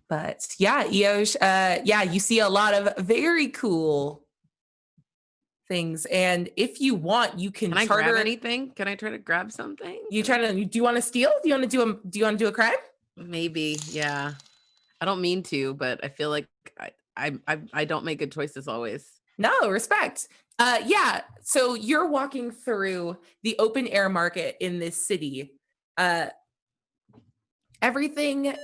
B: But yeah, Eoj, you see a lot of very cool things, and if you want, you can
E: Can I
B: charter
E: grab anything? Can I try to grab something?
B: Do you want to steal? Do you want to do a crime?
E: Maybe, yeah. I don't mean to, but I feel like I don't make good choices always.
B: No, respect. So you're walking through the open air market in this city. Everything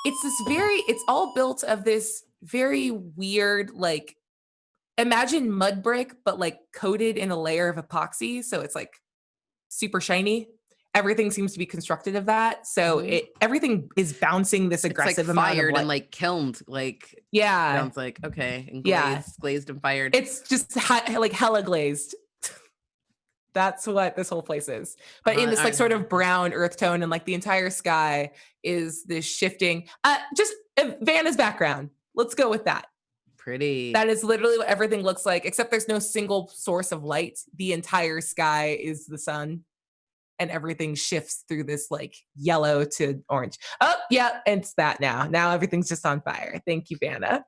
B: it's all built of this very weird, like, imagine mud brick, but like coated in a layer of epoxy. So it's like super shiny. Everything seems to be constructed of that. So everything is bouncing this aggressive
E: it's like
B: amount
E: fired
B: of light.
E: and like kilned, like
B: Yeah.
E: sounds like okay, and
B: Yeah.
E: glazed and fired.
B: It's just like hella glazed. That's what this whole place is. But in this like sort of brown earth tone, and like the entire sky is this shifting. Just Vanna's background. Let's go with that.
E: Pretty.
B: That is literally what everything looks like, except there's no single source of light. The entire sky is the sun, and everything shifts through this like yellow to orange. Oh, yeah, it's that now. Now everything's just on fire. Thank you, Vanna.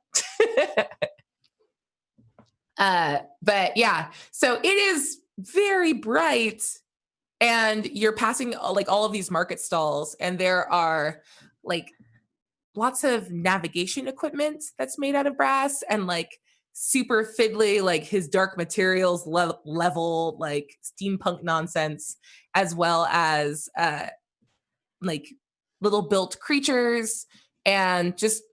B: But yeah, so it is very bright, and you're passing like all of these market stalls, and there are like lots of navigation equipment that's made out of brass, and like super fiddly, like his dark materials level, like steampunk nonsense, as well as like little built creatures and just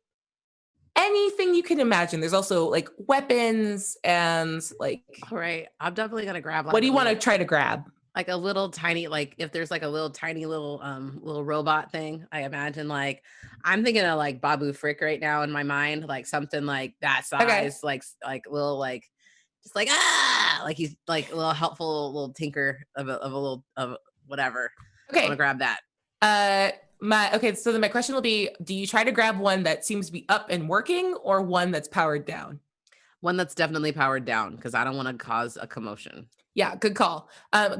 B: anything you can imagine. There's also like weapons and like.
E: All right, I'm definitely gonna grab. Like,
B: what do you want to try to grab?
E: Like a little tiny, like if there's like a little tiny little robot thing, I imagine like I'm thinking of like Babu Frick right now in my mind, like something like that size, like little like just like like he's like a little helpful little tinker of a little of whatever.
B: Okay,
E: I want to grab that.
B: So then my question will be: do you try to grab one that seems to be up and working, or one that's powered down?
E: One that's definitely powered down, because I don't want to cause a commotion.
B: Yeah, good call.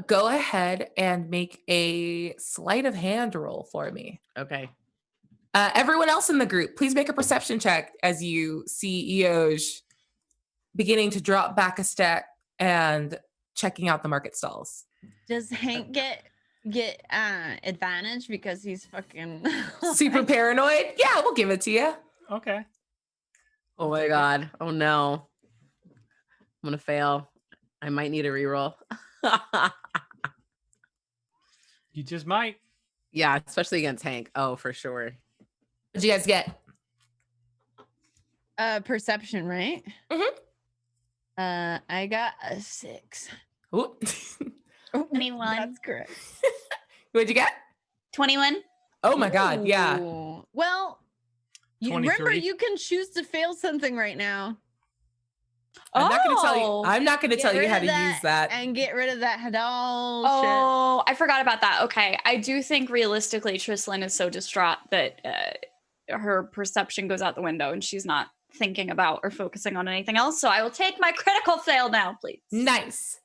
B: Go ahead and make a sleight of hand roll for me.
E: Okay.
B: Everyone else in the group, please make a perception check as you see Eoj beginning to drop back a step and checking out the market stalls.
A: Does Hank get advantage because he's fucking
B: Super paranoid? Yeah, we'll give it to you.
D: Okay.
E: Oh my god. Oh no. I'm gonna fail. I might need a reroll.
D: You just might.
E: Yeah, especially against Hank. Oh, for sure.
B: What'd you guys get?
A: perception, right?
B: Mm-hmm.
A: I got a 6.
B: Ooh.
A: Oh,
C: 21.
A: That's correct.
B: What'd you get?
C: 21.
B: Oh my God. Yeah.
A: Ooh. Well, you
D: 23.
A: remember you can choose to fail something right now.
B: I'm not gonna tell you.
C: Oh.
B: I'm not gonna
A: Get
B: tell you
A: rid
B: how
A: of
B: to use that.
A: and get rid of that Hadal
C: Oh, I forgot about that. Okay. I do think realistically, Trislin is so distraught that her perception goes out the window and she's not thinking about or focusing on anything else. So I will take my critical fail now, please.
B: Nice.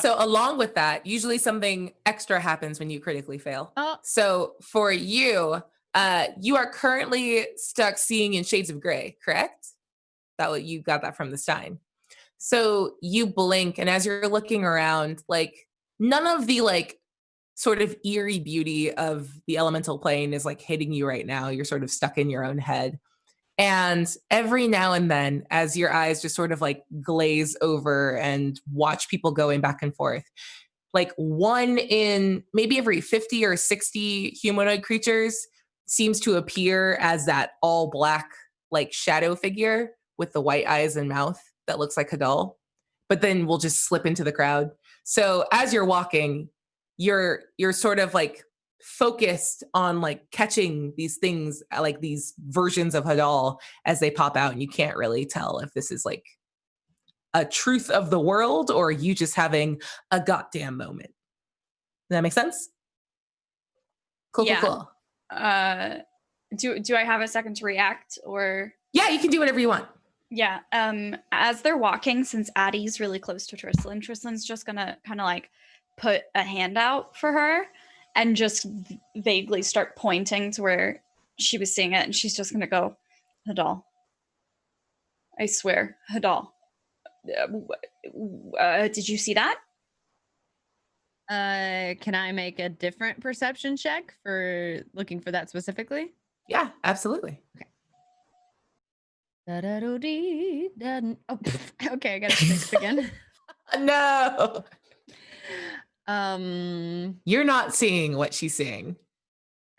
B: So along with that, usually something extra happens when you critically fail.
A: Oh.
B: So for you, you are currently stuck seeing in shades of gray, correct? That what you got that from the Stein. So you blink, and as you're looking around, like none of the like sort of eerie beauty of the elemental plane is like hitting you right now. You're sort of stuck in your own head. And every now and then, as your eyes just sort of like glaze over and watch people going back and forth, like one in maybe every 50 or 60 humanoid creatures seems to appear as that all black, like shadow figure with the white eyes and mouth that looks like Hadal, but then we'll just slip into the crowd. So as you're walking, you're sort of like focused on like catching these things, like these versions of Hadal as they pop out, and you can't really tell if this is like a truth of the world or you just having a goddamn moment. Does that make sense? Cool,
C: Yeah.
B: cool, cool.
C: Do I have a second to react or?
B: Yeah, you can do whatever you want.
C: Yeah. As they're walking, since Addie's really close to Trislin, Trislin's just gonna kind of like put a hand out for her and just vaguely start pointing to where she was seeing it, and she's just gonna go, Hadal. I swear, Hadal. Did you see that?
A: Can I make a different perception check for looking for that specifically?
B: Yeah, absolutely.
A: Da-da-do-dee, da-dun- Oh, okay, I got a 6 again.
B: No,
A: Um,
B: you're not seeing what she's seeing.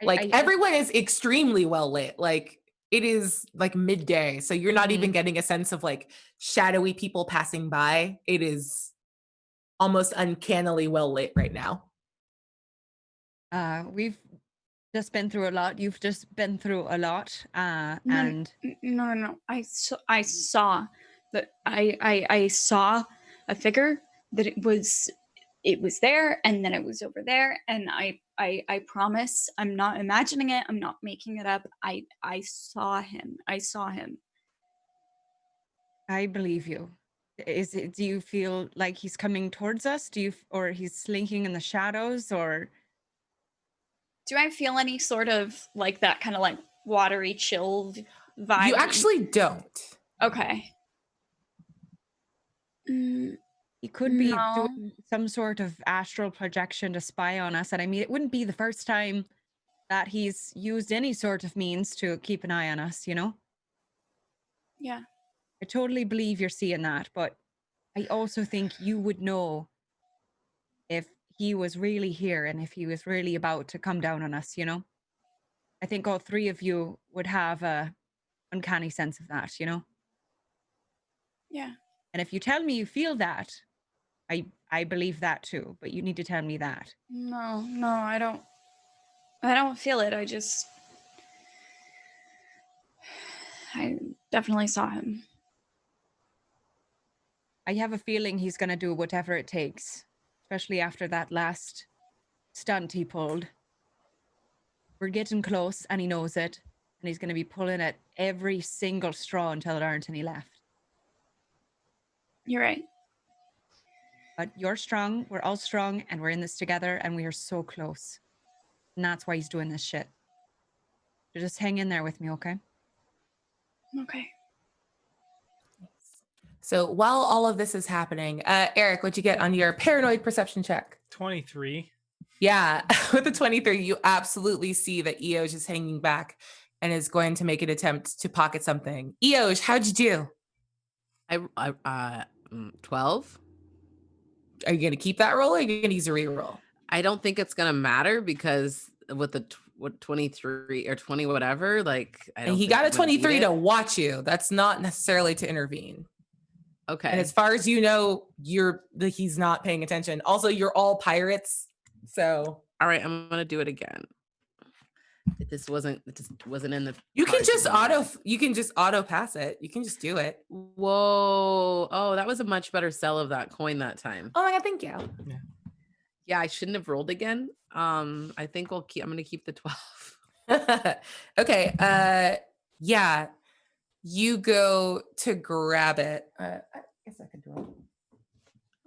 B: Like everyone is extremely well lit. Like it is like midday, so you're not even getting a sense of like shadowy people passing by. It is almost uncannily well lit right now.
A: We've just been through a lot. You've just been through a lot.
C: No. I saw that. I saw a figure that it was there, and then it was over there, and I promise I'm not imagining it. I'm not making it up. I saw him. I saw him.
A: I believe you. Do you feel like he's coming towards us? Or he's slinking in the shadows, or
C: Do I feel any sort of like that kind of like watery chill vibe?
B: You actually don't.
C: Okay.
A: he could be
C: No.
A: doing some sort of astral projection to spy on us? And I mean, it wouldn't be the first time that he's used any sort of means to keep an eye on us, you know?
C: Yeah.
A: I totally believe you're seeing that, but I also think you would know if he was really here and if he was really about to come down on us, you know? I think all three of you would have a uncanny sense of that, you know?
C: Yeah.
A: And if you tell me you feel that, I believe that too, but you need to tell me that.
C: No, I don't feel it. I definitely saw him.
A: I have a feeling he's going to do whatever it takes, especially after that last stunt he pulled. We're getting close and he knows it, and he's going to be pulling at every single straw until there aren't any left.
C: You're right.
A: But you're strong, we're all strong, and we're in this together, and we are so close. And that's why he's doing this shit. So just hang in there with me, okay?
C: Okay.
B: So while all of this is happening, Eric, what'd you get on your paranoid perception check?
D: 23.
B: Yeah, with the 23, you absolutely see that Eoj is hanging back and is going to make an attempt to pocket something. Eoj, how'd you do?
E: 12.
B: Are you going to keep that roll or are you going to use a reroll?
E: I don't think it's gonna matter because with the 23 or 20 whatever, like I don't.
B: And he
E: think
B: got a
E: I'm gonna beat
B: 23
E: it.
B: to watch you. That's not necessarily to intervene.
E: Okay.
B: And as far as you know, he's not paying attention. Also, you're all pirates, so
E: All right, I'm gonna do it again. It just wasn't in the.
B: you can
E: cards
B: just
E: anymore.
B: auto pass it. You can just do it.
E: Whoa! Oh, that was a much better sell of that coin that time.
B: Oh my god, thank you.
E: Yeah, I shouldn't have rolled again. I think I'm gonna keep the 12.
B: Okay. Yeah. You go to grab it. I guess I could do it.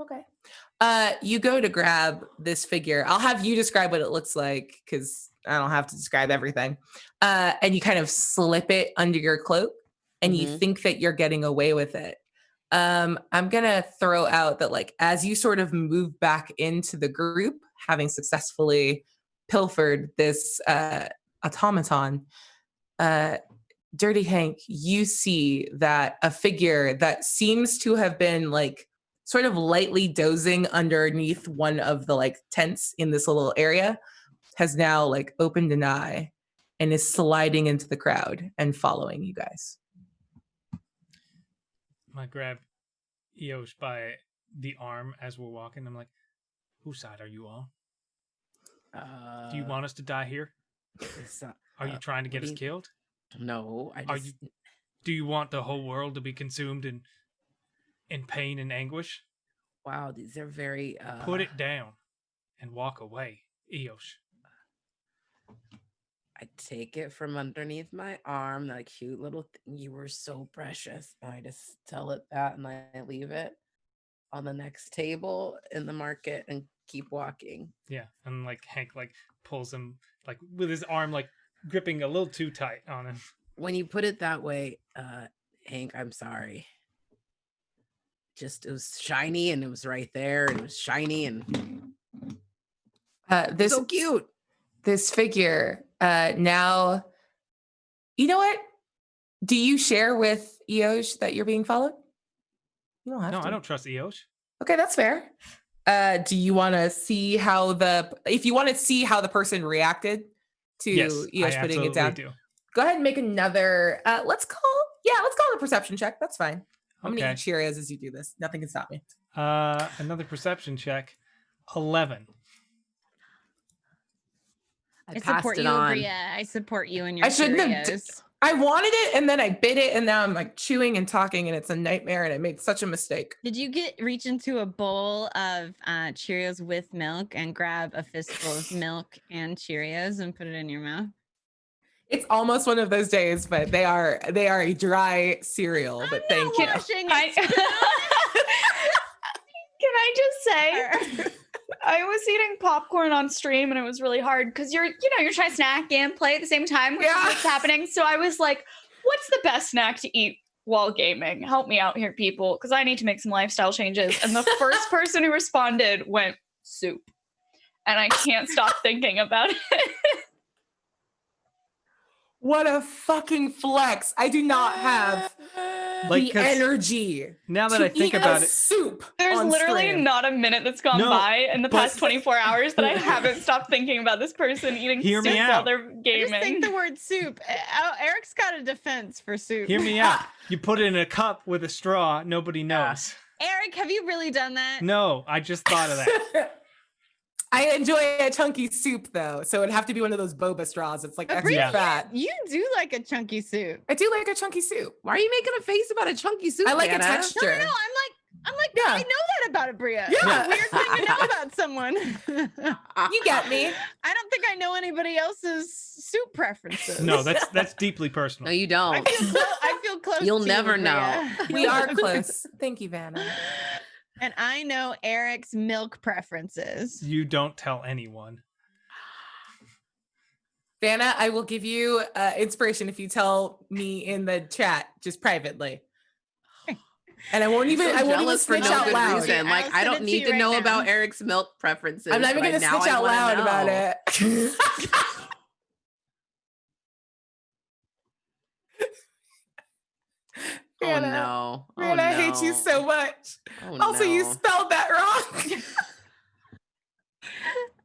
B: Okay. You go to grab this figure. I'll have you describe what it looks like because I don't have to describe everything. And you kind of slip it under your cloak and you think that you're getting away with it. I'm gonna throw out that like as you sort of move back into the group, having successfully pilfered this automaton, Dirty Hank, you see that a figure that seems to have been like sort of lightly dozing underneath one of the like tents in this little area has now like opened an eye and is sliding into the crowd and following you guys.
D: I grab Eoj by the arm as we're walking. I'm like, whose side are you on? Do you want us to die here? Are you trying to get us killed?
E: No,
D: Do you want the whole world to be consumed in pain and anguish?
E: Wow, these are very.
D: Put it down and walk away, Eoj.
E: I take it from underneath my arm, that cute little thing. You were so precious. And I just tell it that, and I leave it on the next table in the market and keep walking.
D: Yeah, and like Hank like pulls him like with his arm like gripping a little too tight on him.
E: When you put it that way, Hank, I'm sorry. Just it was shiny and it was right there and it was shiny and
B: This
E: so cute.
B: This figure now, you know what? Do you share with Eoj that you're being followed? You don't have to.
D: No, I don't trust Eoj.
B: Okay, that's fair. Do you want to see how if you want to see how the person reacted to Eoj putting it down?
D: Do.
B: Go ahead and make another. Let's call it a perception check. That's fine. I'm gonna eat Cheerios as you do this. Nothing can stop me.
D: Another perception check. 11.
A: I support you, Bria. I support you and your
B: I shouldn't
A: Cheerios.
B: have. I wanted it, and then I bit it, and now I'm like chewing and talking, and it's a nightmare, and I made such a mistake.
A: Did you reach into a bowl of Cheerios with milk and grab a fistful of milk and Cheerios and put it in your mouth?
B: It's almost one of those days, but they are a dry cereal. But thank you.
C: Can I just say, I was eating popcorn on stream and it was really hard because you're trying to snack and play at the same time, which is what's happening. So I was like, what's the best snack to eat while gaming? Help me out here, people, because I need to make some lifestyle changes. And the first person who responded went soup. And I can't stop thinking about it.
B: What a fucking flex. I do not have the energy.
D: Now that I think about it,
B: soup.
C: There's literally not a minute that's gone by in the past 24 hours that I haven't stopped thinking about this person eating soup while they're gaming.
A: I just think the word soup. Eric's got a defense for soup.
D: Hear me out. You put it in a cup with a straw. Nobody knows.
A: Eric, have you really done that?
D: No, I just thought of that.
B: I enjoy a chunky soup though, so it'd have to be one of those boba straws. It's like extra fat.
A: You do like a chunky soup.
B: I do like a chunky soup.
E: Why are you making a face about a chunky soup?
B: I like a
E: Anna?
B: texture.
A: No, I'm like, I know that about it, Bria.
B: Yeah.
A: It's a weird thing to know about someone.
B: You get me.
A: I don't think I know anybody else's soup preferences.
D: No, that's deeply personal.
E: No, you don't.
A: I feel close.
E: You'll
A: to
E: never
A: you,
E: know.
A: Bria.
B: We are close. Thank you, Vanna.
A: And I know Eric's milk preferences.
D: You don't tell anyone.
B: Vanna, I will give you inspiration if you tell me in the chat, just privately. And I won't even
E: For
B: snitch
E: no
B: out
E: good
B: loud.
E: reason. Like,
A: I'll
E: I
A: send
E: don't
A: it to
E: need
A: you
E: to
A: right
E: know
A: now.
E: about Eric's milk preferences.
B: I'm not even
E: but
B: going to
E: now
B: snitch
E: I
B: out
E: wanna
B: loud about
E: know.
B: it.
E: Oh
B: Vanna,
E: no. Oh
B: Vanna,
E: no.
B: I hate you so much.
E: Oh,
B: Also, you
E: no.
B: spelled that wrong.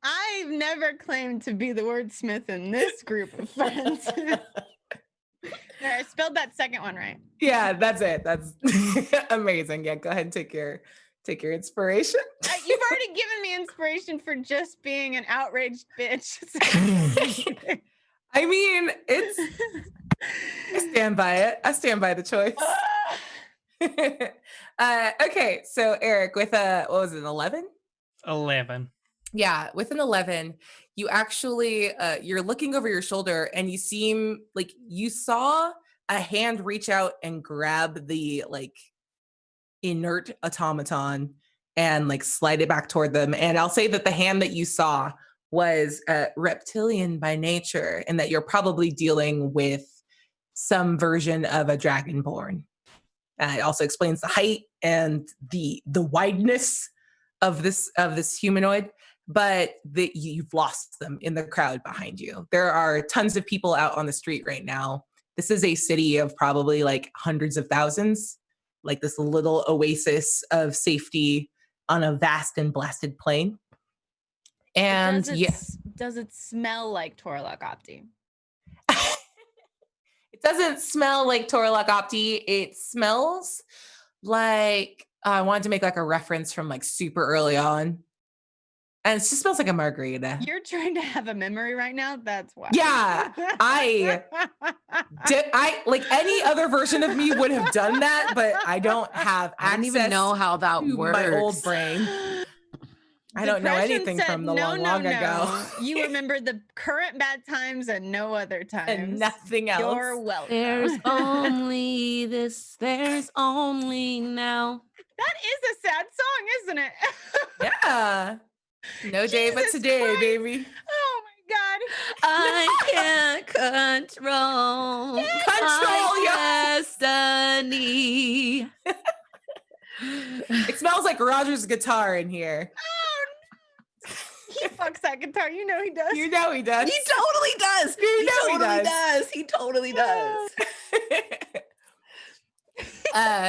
A: I've never claimed to be the wordsmith in this group of friends. There, I spelled that second one right.
B: Yeah, that's it. That's amazing. Yeah, go ahead and take your inspiration.
A: You've already given me inspiration for just being an outraged bitch.
B: I mean, I stand by it. I stand by the choice. Okay, so Eric, with what was it, an 11?
D: 11.
B: Yeah, with an 11, you actually you're looking over your shoulder and you seem like you saw a hand reach out and grab the like inert automaton and like slide it back toward them. And I'll say that the hand that you saw was reptilian by nature, and that you're probably dealing with some version of a dragonborn. It also explains the height and the wideness of this humanoid, but you've lost them in the crowd behind you. There are tons of people out on the street right now. This is a city of probably like hundreds of thousands, like this little oasis of safety on a vast and blasted plain. And
A: does it smell like Torlok Opti?
B: It doesn't smell like Torlok Opti. It smells like I wanted to make like a reference from like super early on. And it just smells like a margarita.
A: You're trying to have a memory right now? That's why.
B: Yeah. I like any other version of me would have done that, but I don't have
E: I don't even know how that works.
B: my old brain. I don't know
A: Depression
B: anything
A: said,
B: from the long ago.
A: You remember the current bad times and no other times.
B: And nothing else.
A: You're welcome.
E: There's only this, there's only now.
A: That is a sad song, isn't it?
B: Yeah. No day but
A: Jesus
B: today,
A: Christ.
B: baby.
A: Oh my God.
E: I can't control my destiny.
B: It smells like Roger's guitar in here.
A: Oh, no. He fucks that guitar. You know he does.
B: You know he does.
E: He totally does.
B: You know he does.
E: He totally does.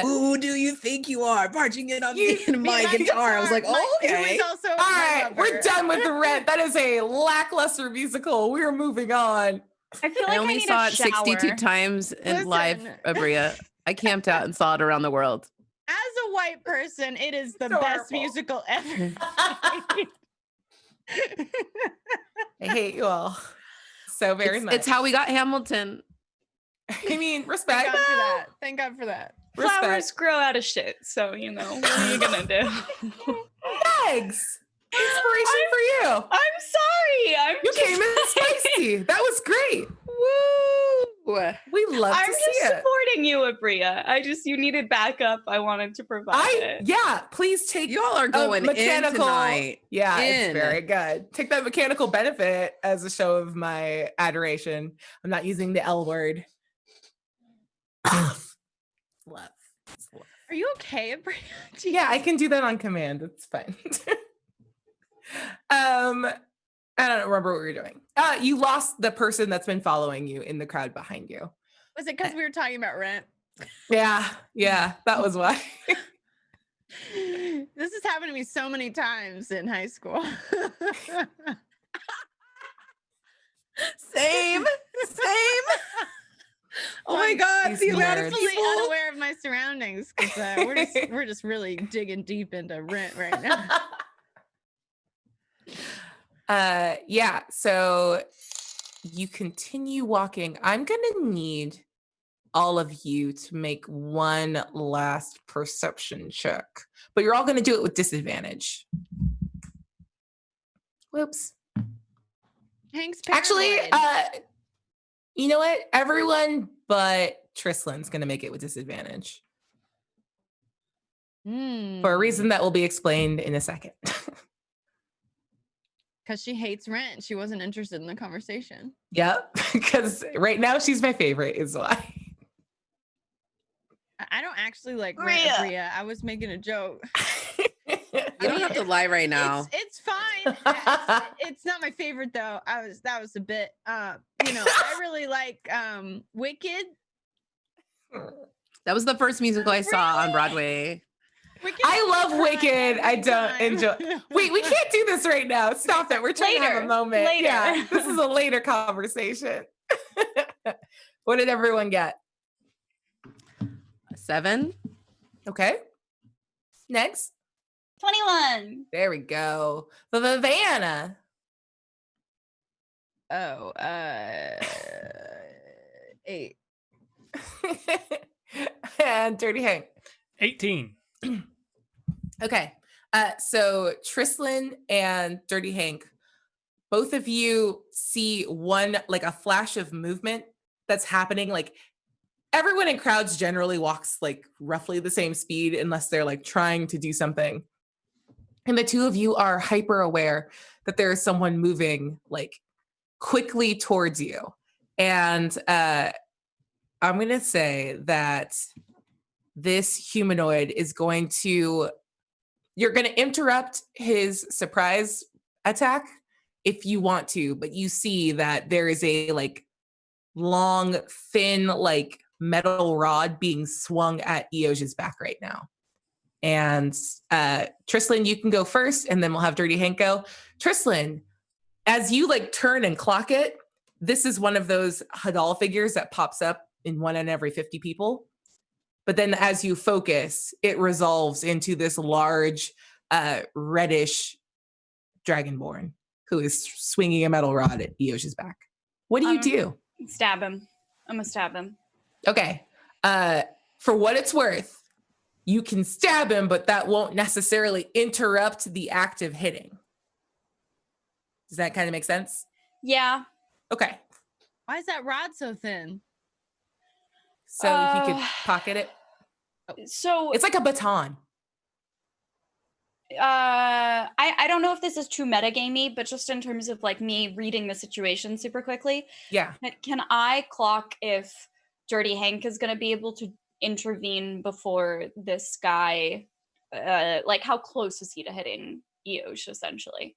E: Who do you think you are barging in on me and my guitar? I was like, oh, okay.
A: Also
B: all right, we're done with the Rent. That is a lackluster musical. We're moving on.
C: I feel like
E: I only
C: need
E: saw
C: a
E: it 62
C: shower.
E: times in
A: Listen.
E: live, Abria. I camped out and saw it around the world.
A: As a white person, it is the
B: It's
A: best
B: adorable.
A: musical ever.
B: I hate you all so very much.
E: It's how we got Hamilton.
B: I mean,
A: Thank
B: respect.
A: God for that. Thank God for that.
C: Flowers
B: Respect.
C: grow out of shit, so you know what are you gonna do?
B: Thanks. Inspiration for you.
C: I'm sorry.
B: You came in spicy. That was great.
E: Woo!
B: We love
C: I'm
B: to
C: just
B: see it.
C: supporting you, Abria. You needed backup. I wanted to provide it.
B: Yeah, please take
E: Y'all are going
B: mechanical.
E: in tonight.
B: Yeah,
E: In.
B: it's very good. Take that mechanical benefit as a show of my adoration. I'm not using the L word. Love.
A: Are you okay, Abria?
B: Yeah, I can do that on command. It's fine. I don't remember what we were doing. You lost the person that's been following you in the crowd behind you.
A: Was it because we were talking about Rent?
B: Yeah, that was why.
A: This has happened to me so many times in high school.
E: Same. Oh my God,
B: These
E: the amount of
B: nerds.
A: Fully
E: people.
A: unaware of my surroundings because we're just really digging deep into Rent right now.
B: Yeah, so you continue walking. I'm gonna need all of you to make one last perception check, but you're all gonna do it with disadvantage. Whoops.
A: Hank's
B: Actually,
A: paranoid.
B: you know what? Everyone but Trislan's gonna make it with disadvantage. for a reason that will be explained in a second.
A: Because she hates rent. She wasn't interested in the conversation.
B: Yep, because right now she's my favorite is why.
A: I don't actually like
C: Bria.
A: Bria. I was making a joke.
E: You don't have to lie right now.
A: It's fine. It's not my favorite though. That was a bit I really like Wicked.
E: That was the first musical I saw on Broadway.
A: Wicked
B: I love
A: cry
B: Wicked. I
A: every
B: don't
A: time.
B: enjoy. Wait, we can't do this right now. Stop it. We're trying to have a
C: Later.
B: moment.
C: Later.
B: Yeah, this is a later conversation. What did everyone get?
E: 7.
B: Okay. Next.
C: 21.
B: There we go. Viviana.
A: Oh, 8.
B: And Dirty Hank.
D: 18.
B: Okay. So Trislin and Dirty Hank, both of you see like a flash of movement that's happening. Like everyone in crowds generally walks like roughly the same speed unless they're like trying to do something. And the two of you are hyper aware that there is someone moving like quickly towards you. And I'm going to say that this humanoid is you're going to interrupt his surprise attack if you want to, but you see that there is a like long, thin, like metal rod being swung at Eoj's back right now. And Trislin, you can go first, and then we'll have Dirty Hank go. Trislin, as you like turn and clock it, this is one of those Hadal figures that pops up in one in every 50 people. But then as you focus, it resolves into this large, reddish dragonborn who is swinging a metal rod at Eoj's back. What do you do?
C: Stab him. I'm going to stab him.
B: Okay. For what it's worth, you can stab him, but that won't necessarily interrupt the act of hitting. Does that kind of make sense?
C: Yeah.
B: Okay.
A: Why is that rod so thin?
B: So he could pocket it.
C: So
B: It's like a baton.
C: I don't know if this is too metagamey, but just in terms of like me reading the situation super quickly.
B: Yeah.
C: Can I clock if Dirty Hank is going to be able to intervene before this guy? Like how close is he to hitting Eoj essentially?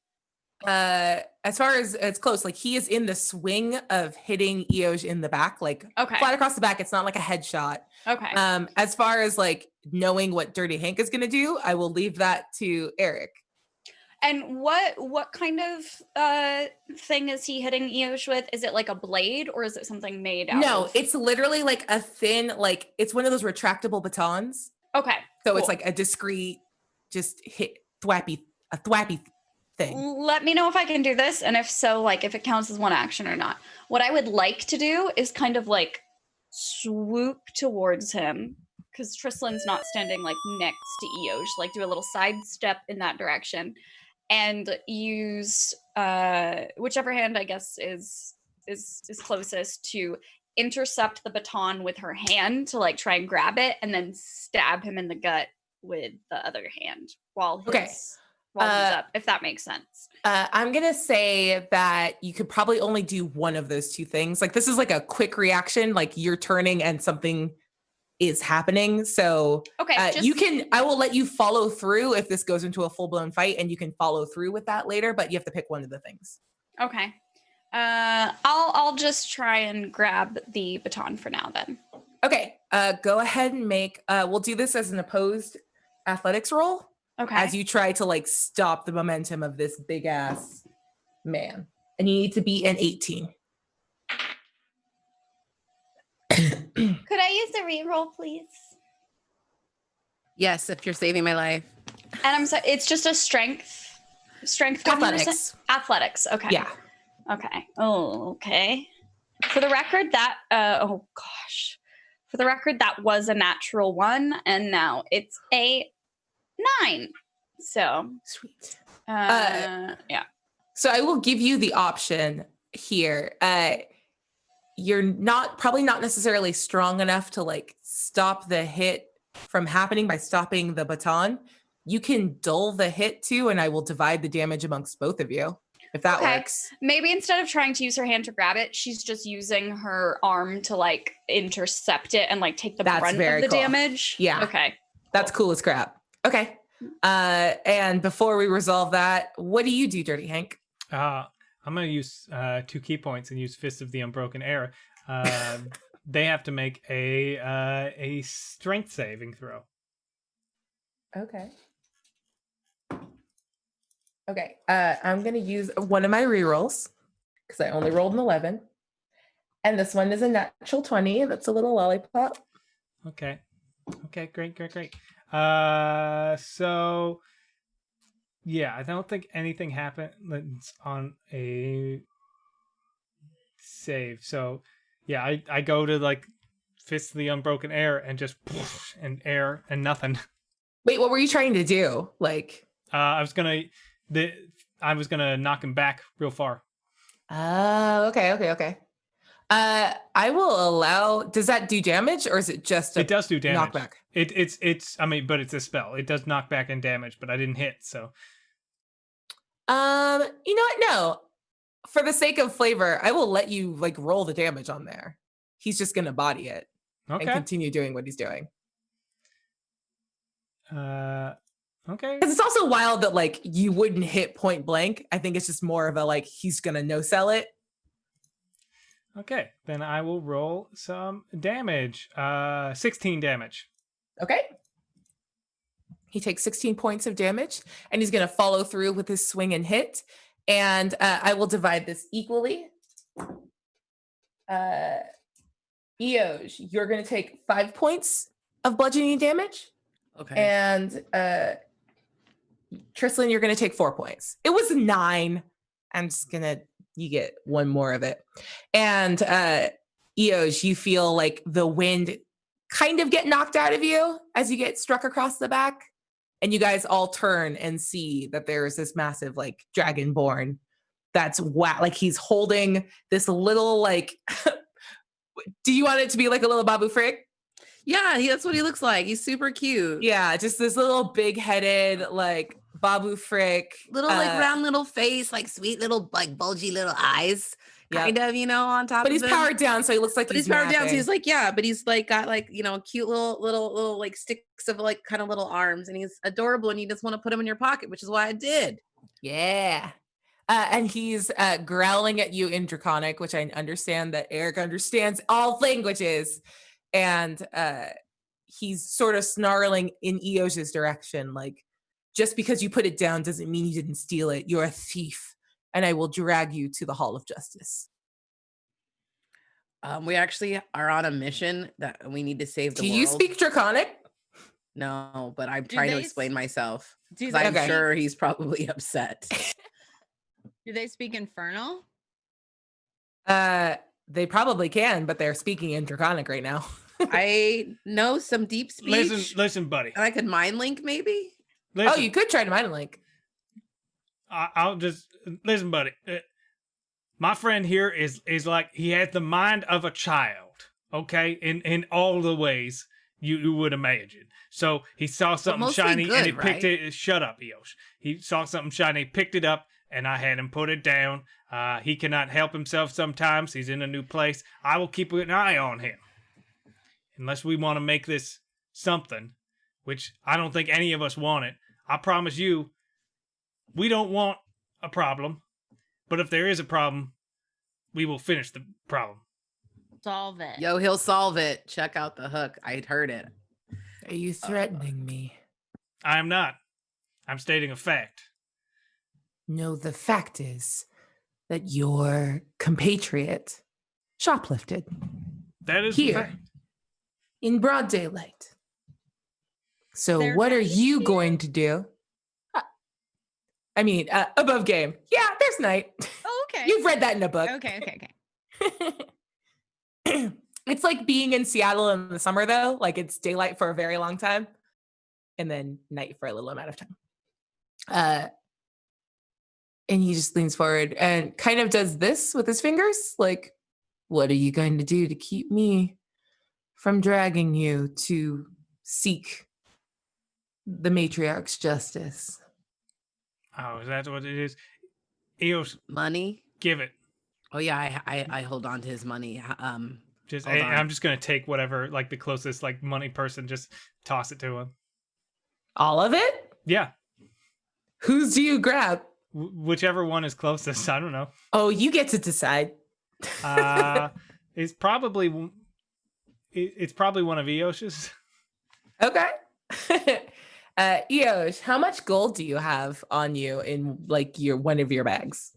B: As far as it's close, like he is in the swing of hitting Eoj in the back, like flat across the back. It's not like a headshot.
C: Okay.
B: As far as like knowing what Dirty Hank is going to do, I will leave that to Eric.
C: And what kind of thing is he hitting Eoj with? Is it like a blade or is it something made out
B: No,
C: of?
B: it's literally like a thin, like it's one of those retractable batons.
C: Okay.
B: So
C: cool.
B: it's like a discreet, just hit thwappy thing.
C: Let me know if I can do this, and if so, like if it counts as one action or not. What I would like to do is kind of like swoop towards him, because Trislin's not standing like next to Eoj. Like do a little side step in that direction, and use whichever hand I guess is closest to intercept the baton with her hand to like try and grab it, and then stab him in the gut with the other hand while he's up, if that makes sense.
B: I'm going to say that you could probably only do one of those two things. Like this is like a quick reaction, like you're turning and something is happening. So I will let you follow through if this goes into a full-blown fight, and you can follow through with that later, but you have to pick one of the things.
C: Okay. I'll just try and grab the baton for now then.
B: Okay. Go ahead and we'll do this as an opposed athletics roll.
C: Okay.
B: As you try to like stop the momentum of this big ass man. And you need to be an 18.
C: Could I use the reroll, please?
E: Yes, if you're saving my life.
C: And I'm sorry, it's just a strength.
B: Athletics.
C: Athletics. Okay.
B: Yeah.
C: Okay. Oh, okay. For the record, that For the record, that was a natural 1, and now it's a 9. So
B: sweet.
C: Yeah.
B: So I will give you the option here. You're probably not necessarily strong enough to like stop the hit from happening by stopping the baton, you can dull the hit too, and I will divide the damage amongst both of you, if that
C: Okay.
B: works.
C: Maybe instead of trying to use her hand to grab it, she's just using her arm to like intercept it and like take the
B: That's
C: brunt
B: very
C: of the
B: cool.
C: damage.
B: Yeah.
C: Okay.
B: That's cool as crap. Okay. And before we resolve that, what do you do, Dirty Hank?
D: I'm going to use 2 key points and use Fist of the Unbroken Air. They have to make a strength saving throw.
B: Okay. Okay. I'm going to use one of my rerolls because I only rolled an 11. And this one is a natural 20. That's a little lollipop.
D: Okay. Okay, great. So yeah, I don't think anything happens on a save. So yeah, I go to like Fist of the Unbroken Air and just and air and nothing.
B: Wait, what were you trying to do? Like,
D: I was gonna knock him back real far.
B: oh, okay. I will allow. Does that do damage, or is it just
D: It does do damage.
B: knockback?
D: It's. I mean, but it's a spell. It does knockback and damage, but I didn't hit. So,
B: You know what? No, for the sake of flavor, I will let you like roll the damage on there. He's just gonna body it and
D: okay.
B: continue doing what he's doing.
D: Okay.
B: Because it's also wild that like you wouldn't hit point blank. I think it's just more of a like he's gonna no sell it.
D: Okay, then I will roll some damage. 16 damage.
B: Okay. He takes 16 points of damage, and he's going to follow through with his swing and hit. And I will divide this equally. Eoj, you're going to take 5 points of bludgeoning damage.
E: Okay.
B: And Tristan, you're going to take 4 points. It was 9. I'm just going to, you get 1 more of it. And Eoj, you feel like the wind kind of get knocked out of you as you get struck across the back. And you guys all turn and see that there's this massive like dragonborn that's like he's holding this little like, do you want it to be like a little Babu Frick?
E: Yeah, that's what he looks like. He's super cute.
B: Yeah, just this little big-headed like Babu Frick.
E: Little like round little face, like sweet little like bulgy little eyes. Kind of, on top
B: but
E: of
B: he's
E: him.
B: Powered down, so he looks like
E: he's powered down, so he's like, yeah, but he's like got like, cute little like sticks of like kind of little arms, and he's adorable, and you just want to put him in your pocket, which is why I did.
B: Yeah. And he's growling at you in Draconic, which I understand that Eric understands all languages. And he's sort of snarling in Eoj's direction, like, just because you put it down doesn't mean you didn't steal it. You're a thief, and I will drag you to the Hall of Justice.
E: We actually are on a mission that we need to save the world.
B: Do you speak Draconic?
E: No, but I'm trying to explain myself.
A: I'm
E: sure he's probably upset.
A: Do they speak Infernal?
B: They probably can, but they're speaking in Draconic right now.
E: I know some deep speech.
D: Listen, buddy.
E: And I could mind link maybe.
D: Listen,
B: oh, you could try to mind link.
D: I'll just listen, buddy. My friend here is like he has the mind of a child. Okay, in all the ways you would imagine. So he saw something shiny and he picked it. Shut up, Eoj. He saw something shiny, picked it up, and I had him put it down. He cannot help himself sometimes. He's in a new place. I will keep an eye on him. Unless we want to make this something, which I don't think any of us want it. I promise you, we don't want a problem. But if there is a problem, we will finish the problem.
A: Solve it.
E: Yo, he'll solve it. Check out the hook. I'd heard it.
B: Are you threatening me?
D: I am not. I'm stating a fact.
B: No, the fact is that your compatriot shoplifted.
D: That is
B: here.
D: the fact.
B: In broad daylight. So what are you going to do? I mean, above game. Yeah, there's night.
A: Oh, okay.
B: You've read that in a book.
A: Okay.
B: It's like being in Seattle in the summer, though. Like it's daylight for a very long time and then night for a little amount of time. And he just leans forward and kind of does this with his fingers. Like, what are you going to do to keep me from dragging you to seek the matriarch's justice.
D: Oh, is that what it is? Eos,
E: Money.
D: give it.
E: Oh yeah, I hold on to his money.
D: Just
E: Hold on.
D: I'm just gonna take whatever, like the closest like money person, just toss it to him.
B: All of it?
D: Yeah,
B: Whose do you grab?
D: whichever one is closest. I don't know.
B: Oh, you get to decide.
D: It's probably one of Eos's.
B: Okay. Eosh, how much gold do you have on you in like one of your bags?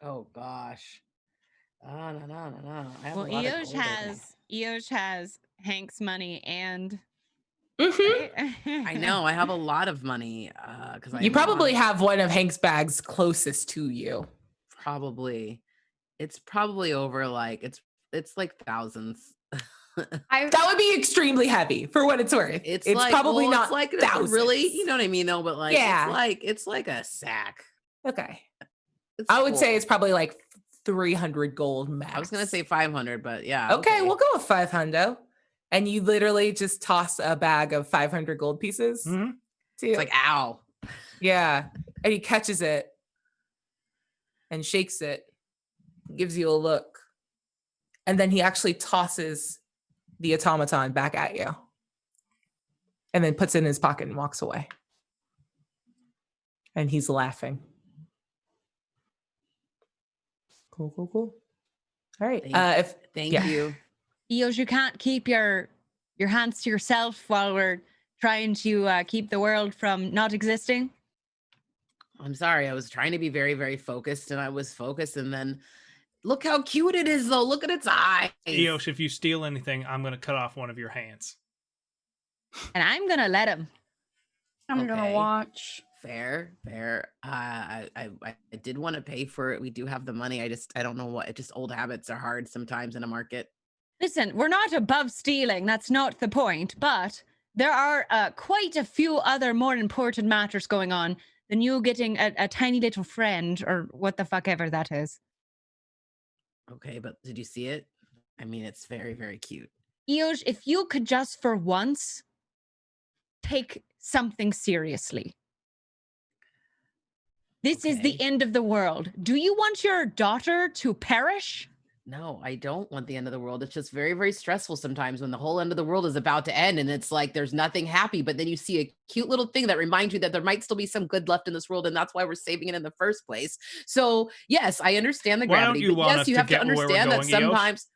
E: Oh gosh. No. I have
A: Well,
E: a lot of gold in there.
A: Eosh has Hank's money and
B: Mm-hmm.
E: I know. I have a lot of money because
B: You probably have one of Hank's bags closest to you.
E: probably. It's probably over like it's like thousands.
B: That would be extremely heavy for what it's worth.
E: It's
B: It's
E: like,
B: probably
E: well,
B: not
E: it's like
B: thousands.
E: really, you know what I mean though, but like
B: Yeah.
E: it's like a sack.
B: Okay.
E: It's
B: I would say
E: cool.
B: it's probably like 300 gold max.
E: I was gonna say 500, but yeah.
B: Okay, we'll go with 500. And you literally just toss a bag of 500 gold pieces.
D: Mm-hmm.
B: To
E: It's like ow.
B: yeah. And he catches it and shakes it, gives you a look. And then he actually tosses the automaton back at you. And then puts it in his pocket and walks away. And he's laughing. Cool. All right.
E: Thank
B: yeah.
E: you.
A: Eosh, you can't keep your hands to yourself while we're trying to keep the world from not existing.
E: I'm sorry. I was trying to be very, very focused, and I was focused, and then look how cute it is, though. Look at its eyes.
D: Eosh, if you steal anything, I'm gonna cut off one of your hands.
A: And I'm gonna let him.
C: I'm gonna
E: Okay.
C: watch.
E: Fair. I did want to pay for it. We do have the money. I don't know what. Just old habits are hard sometimes in a market.
A: Listen, we're not above stealing. That's not the point. But there are quite a few other more important matters going on than you getting a tiny little friend or what the fuck ever that is.
E: Okay, but did you see it? I mean, it's very, very cute.
A: Eosh, if you could just for once take something seriously. This is the
E: Okay.
A: end of the world. Do you want your daughter to perish?
E: No, I don't want the end of the world. It's just very, very stressful sometimes when the whole end of the world is about to end and it's like there's nothing happy, but then you see a cute little thing that reminds you that there might still be some good left in this world, and that's why we're saving it in the first place. So, yes, I understand the
D: Why don't
E: gravity,
D: you
E: but
D: want
E: yes,
D: us
E: you
D: to
E: have to
D: get where we're
E: understand that
D: going, Eosh?
E: sometimes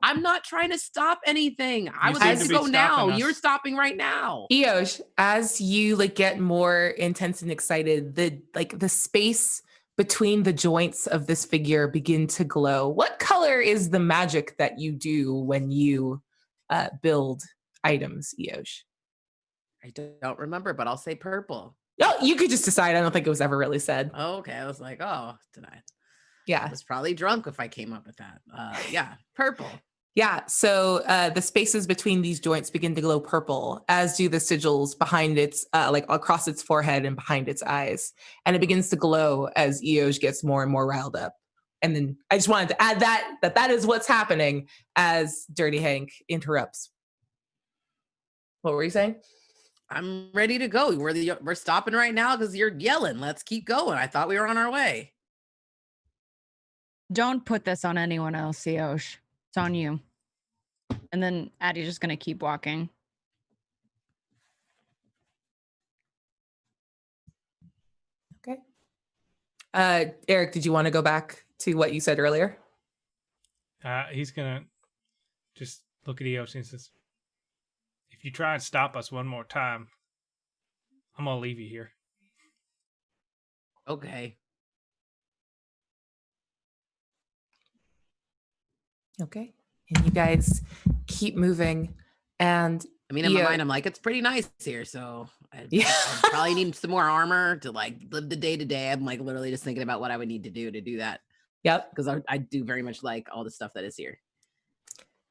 E: I'm not trying to stop anything. I
D: You
E: would
D: seem
E: like
D: to
E: to
D: be
E: go now.
D: stopping us.
E: You're stopping right now.
B: Eosh, as you like get more intense and excited, the space between the joints of this figure begin to glow. What color is the magic that you do when you build items, Eosh?
E: I don't remember, but I'll say purple.
B: No, you could just decide. I don't think it was ever really said.
E: Oh, okay. I was like, oh, did I
B: Yeah.
E: was probably drunk if I came up with that. Yeah, purple.
B: Yeah, so the spaces between these joints begin to glow purple, as do the sigils behind its, like across its forehead and behind its eyes. And it begins to glow as Eosh gets more and more riled up. And then I just wanted to add that is what's happening as Dirty Hank interrupts. What were you saying?
E: I'm ready to go. We're stopping right now because you're yelling. Let's keep going. I thought we were on our way.
A: Don't put this on anyone else, Eosh. It's on you. And then Addie's just going to keep walking.
B: Okay. Eric, did you want to go back to what you said earlier?
D: He's gonna just look at Eosh and says, "If you try and stop us one more time, I'm gonna leave you here."
E: Okay.
B: Okay. And you guys keep moving. And
E: I mean, in my mind, I'm like, it's pretty nice here. So I probably need some more armor to like live the day to day. I'm like literally just thinking about what I would need to do that.
B: Yep.
E: Because I do very much like all the stuff that is here.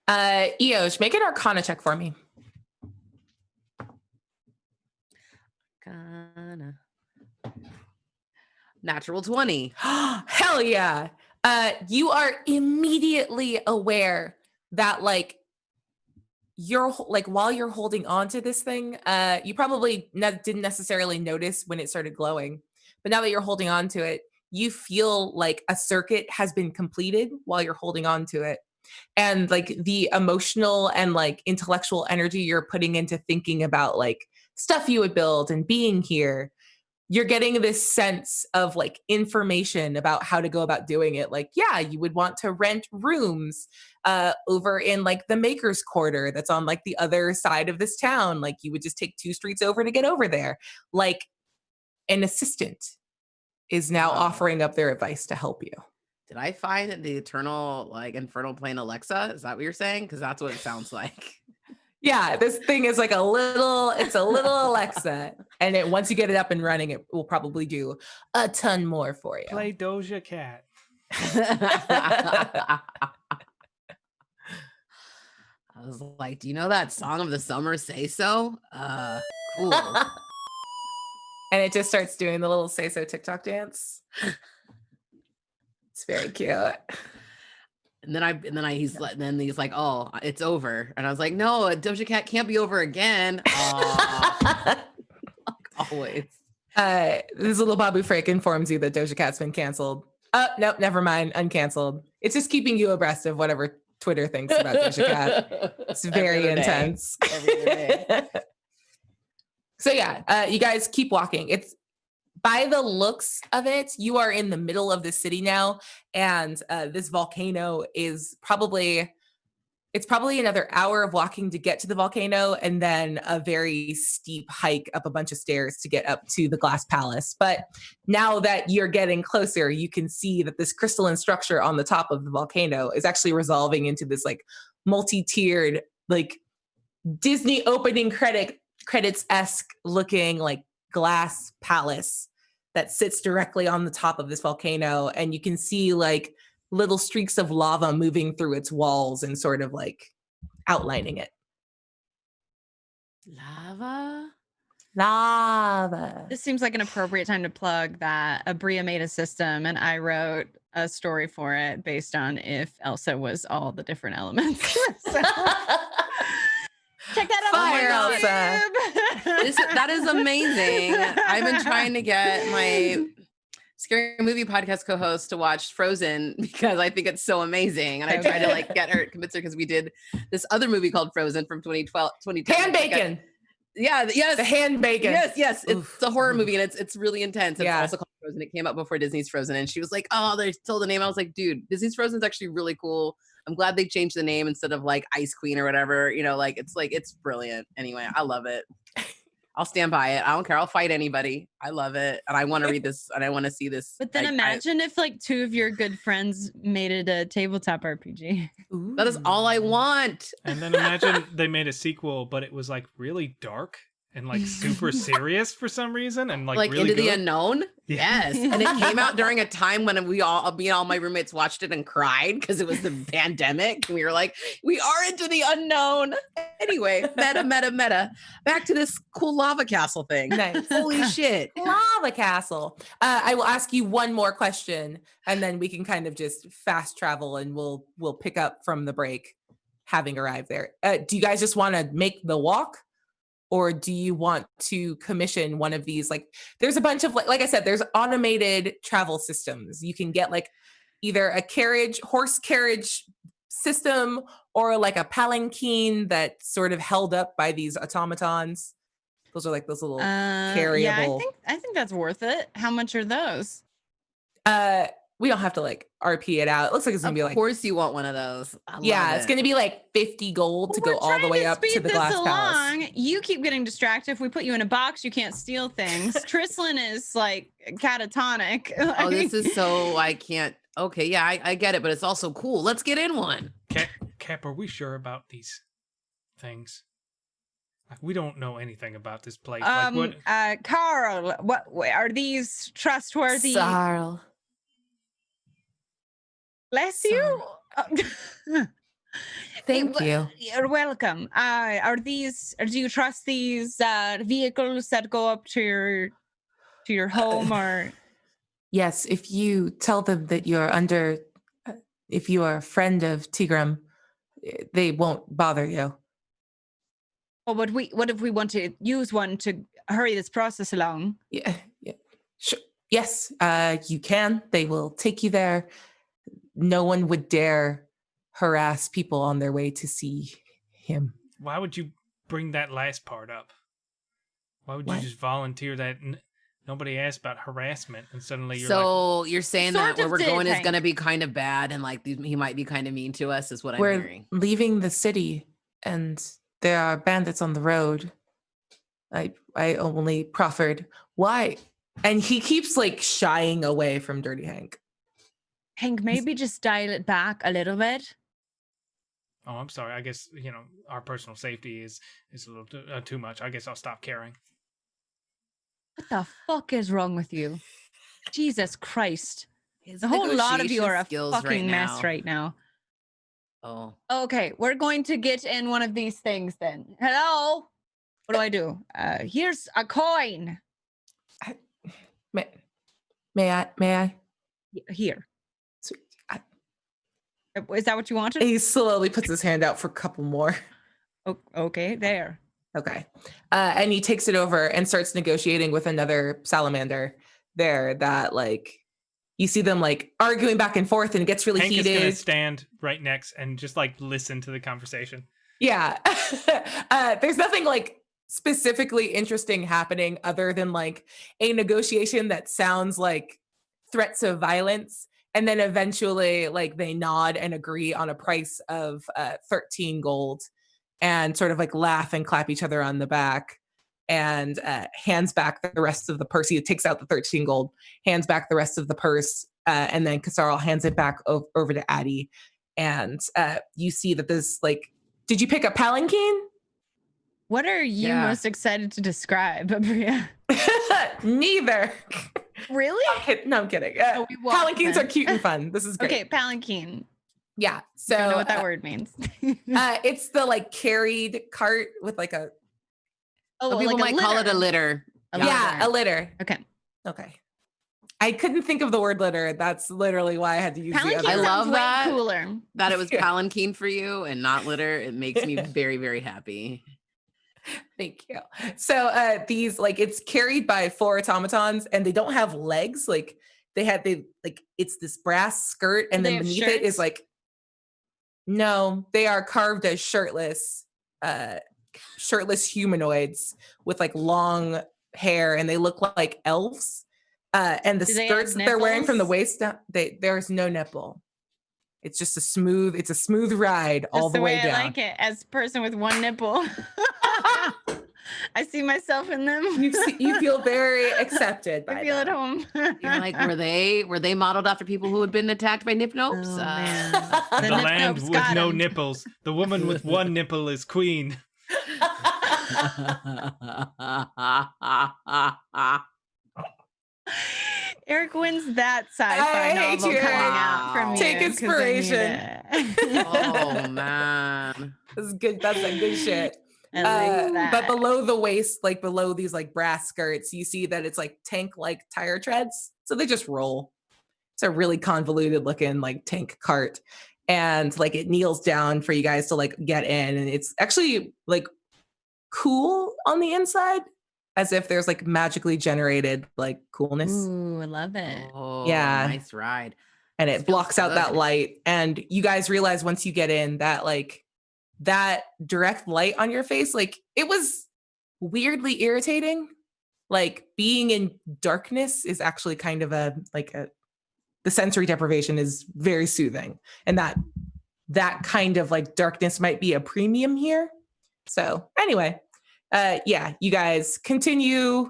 B: Eosh, make an Arcana check for me.
E: Natural 20.
B: Hell yeah. You are immediately aware that like you're like, while you're holding on to this thing, you probably didn't necessarily notice when it started glowing, but now that you're holding on to it, you feel like a circuit has been completed while you're holding on to it. And like the emotional and like intellectual energy you're putting into thinking about like stuff you would build and being here, you're getting this sense of like information about how to go about doing it. Like, yeah, you would want to rent rooms over in like the Maker's Quarter that's on like the other side of this town. Like, you would just take 2 streets over to get over there. Like, an assistant is now offering up their advice to help you.
E: Did I find the eternal, like, infernal plane Alexa? Is that what you're saying? Because that's what it sounds like.
B: Yeah, this thing is like it's a little Alexa. And once you get it up and running, it will probably do a ton more for you.
D: Play Doja Cat.
E: I was like, do you know that song of the summer, Say So? Cool.
B: And it just starts doing the little Say So TikTok dance. It's very cute.
E: And then he's like, oh, it's over. And I was like, no, Doja Cat can't be over again. Always.
B: This little Babu Freak informs you that Doja Cat's been canceled. Oh, nope, never mind. Uncanceled. It's just keeping you abreast of whatever Twitter thinks about Doja Cat. It's very intense.
E: Every other day.
B: So yeah, you guys keep walking. It's by the looks of it, you are in the middle of the city now, and this volcano is probably another hour of walking to get to the volcano, and then a very steep hike up a bunch of stairs to get up to the glass palace. But now that you're getting closer, you can see that this crystalline structure on the top of the volcano is actually resolving into this like multi-tiered, like Disney opening credits-esque looking like glass palace that sits directly on the top of this volcano. And you can see like little streaks of lava moving through its walls and sort of like outlining it. Lava.
A: This seems like an appropriate time to plug that Abria made a system and I wrote a story for it based on if Elsa was all the different elements. So, check that out.
B: Fire,
A: on
B: Elsa.
A: YouTube.
E: That is amazing. I've been trying to get my Scary Movie podcast co-host to watch Frozen because I think it's so amazing. And I tried to like convince her because we did this other movie called Frozen from 2010.
B: Hand bacon.
E: Yes.
B: The hand bacon.
E: Yes. It's a horror movie and it's really intense. It's
B: Yeah.
E: also called Frozen. It came out before Disney's Frozen. And she was like, oh, they stole the name. I was like, dude, Disney's Frozen is actually really cool. I'm glad they changed the name instead of like Ice Queen or whatever. You know, it's brilliant. Anyway, I love it. I'll stand by it. I don't care. I'll fight anybody. I love it. And I want to read this and I want to see this.
A: But then imagine if like 2 of your good friends made it a tabletop RPG.
E: That is all I want.
D: And then imagine they made a sequel, but it was like really dark and like super serious for some reason, and like really
E: Into the
D: good.
E: Unknown.
D: Yeah.
E: Yes, and it came out during a time when me and all my roommates watched it and cried because it was the pandemic, and we were like, we are into the unknown. Anyway, meta. Back to this cool lava castle thing.
B: Nice.
E: Holy shit.
B: Lava castle. I will ask you one more question, and then we can kind of just fast travel, and we'll pick up from the break, having arrived there. Do you guys just want to make the walk? Or do you want to commission one of these? Like, there's a bunch of, like I said, there's automated travel systems. You can get like either a horse carriage system, or like a palanquin that's sort of held up by these automatons. Those are like those little carryable.
A: Yeah, I think that's worth it. How much are those?
B: We don't have to like RP it out. It looks like it's gonna be like,
E: Of course you want one of those.
B: it's gonna be like 50 gold to go all the way up to the glass palace.
A: You keep getting distracted. If we put you in a box, you can't steal things. Trislin is like catatonic.
E: Oh, this is so I can't. Okay, yeah, I get it, but it's also cool. Let's get in one.
D: Cap, are we sure about these things? Like, we don't know anything about this place. Like, what?
A: Carl, what are these trustworthy?
B: Sarl.
A: Bless you.
B: Thank you.
A: You're welcome. Do you trust these vehicles that go up to your home, or?
B: Yes, if you tell them that if you are a friend of Tigrum, they won't bother you.
A: Oh, but what if we want to use one to hurry this process along?
B: Yeah. Sure. Yes, you can. They will take you there. No one would dare harass people on their way to see him.
D: Why would you bring that last part up? Why would you
B: What?
D: just volunteer that? Nobody asked about harassment, and suddenly you're
E: So you're saying
A: Sort
E: that where
A: of
E: we're
A: did,
E: going is
A: Hank.
E: going to be kind of bad, and like he might be kind of mean to us, is what I'm
B: We're
E: hearing.
B: leaving the city, and there are bandits on the road. I only proffered. Why? And he keeps like shying away from Dirty Hank.
A: Hank, maybe just dial it back a little bit.
D: oh, I'm sorry. I guess our personal safety is a little too much. I guess I'll stop caring.
A: What the fuck is wrong with you? Jesus Christ.
E: His
A: The whole lot of you are a
E: negotiation skills
A: fucking mess right now.
E: Oh,
A: Okay, we're going to get in one of these things then. Hello? What do I do? Here's a coin.
B: May I?
A: Here.
B: Sweet.
A: Is that what you wanted?
B: He slowly puts his hand out for a couple more.
A: Okay, there.
B: Okay. And he takes it over and starts negotiating with another salamander there that like you see them like arguing back and forth and it gets really
D: Hank is
B: heated.
D: gonna stand right next and just like listen to the conversation.
B: Yeah. There's nothing like specifically interesting happening other than like a negotiation that sounds like threats of violence. And then eventually like they nod and agree on a price of 13 gold and sort of like laugh and clap each other on the back and hands back the rest of the purse. He takes out the 13 gold, hands back the rest of the purse. And then Kasarl hands it back over to Addie. And you see that this like, did you pick up Palanquin?
A: What are you
E: Yeah.
A: most excited to describe, Abria?
B: Neither.
A: Really?
B: No, I'm kidding.
A: Oh, we walk
B: Palanquins
A: then.
B: are cute and fun. This is great.
A: Okay, palanquin.
B: Yeah. So
A: Don't know what that word means.
B: it's the like carried cart with like a
A: Oh,
E: some people
A: like
E: might call it a litter.
B: a litter.
A: Okay.
B: Okay. I couldn't think of the word litter. That's literally why I had to use the
A: Palanquin
B: other.
E: I
A: sounds
E: love
A: way
E: that.
A: cooler.
E: That it was
B: Yeah.
E: palanquin for you and not litter. It makes me very, very happy.
B: Thank you. So these like it's carried by 4 automatons and they don't have legs. Like they like it's this brass skirt and
A: Do they
B: then
A: have
B: beneath it is
A: shirts?
B: like no, they are carved as shirtless humanoids with like long hair and they look like elves. And the
A: Do they have
B: skirts that they're wearing from the
A: nipples?
B: waist down, there's no nipple. It's just a smooth ride all
A: Just
B: the
A: the
B: way
A: way I
B: down.
A: like it, as a person with one nipple. I see myself in them.
B: You feel very accepted by
A: I feel at
B: them.
A: home.
E: You're like, were they modeled after people who had been attacked by nipnopes?
A: Oh, man.
D: The
A: The
D: land
A: nip-nopes
D: with
A: got
D: no
A: him.
D: nipples. The woman with one nipple is queen.
A: Eric wins that sci-fi
B: I hate
A: novel
B: you,
A: coming
B: Eric.
A: out from you.
B: Take
A: 'cause I need
B: inspiration.
A: it.
E: Oh man.
B: That's good. That's that good shit.
A: I like that.
B: But below the waist, like below these like brass skirts, you see that it's like tank like tire treads. So they just roll. It's a really convoluted looking like tank cart. And like it kneels down for you guys to like get in. And it's actually like cool on the inside, as if there's like magically generated like coolness.
A: Ooh, I love it.
E: Oh,
B: Yeah.
E: nice ride.
B: And
E: This
B: it blocks
E: feels
B: out that
E: good.
B: light. And you guys realize once you get in that like that direct light on your face, like it was weirdly irritating. Like being in darkness is actually kind of the sensory deprivation is very soothing. And that kind of like darkness might be a premium here. So anyway, yeah, you guys continue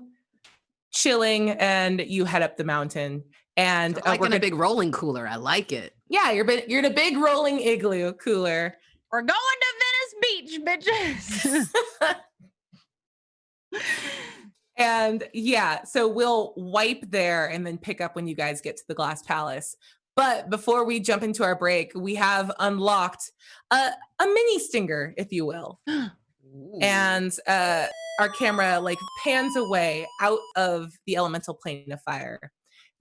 B: chilling and you head up the mountain. And
E: I like
B: we're
E: in a
B: gonna-
E: big rolling cooler. I like it.
B: yeah, you're in a big rolling igloo cooler.
A: We're going to Venice Beach, bitches.
B: And yeah, so we'll wipe there and then pick up when you guys get to the Glass Palace. But before we jump into our break, we have unlocked a mini stinger, if you will.
E: Ooh.
B: And our camera like pans away out of the elemental plane of fire.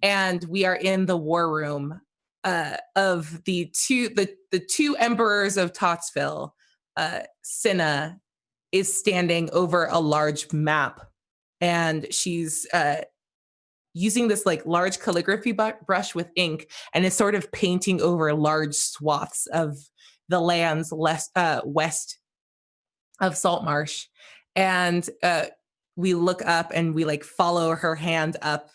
B: And we are in the war room of the two emperors of Tottsville, Cinna is standing over a large map, and she's using this like large calligraphy brush with ink, and is sort of painting over large swaths of the lands west of Saltmarsh. And we look up and we like follow her hand up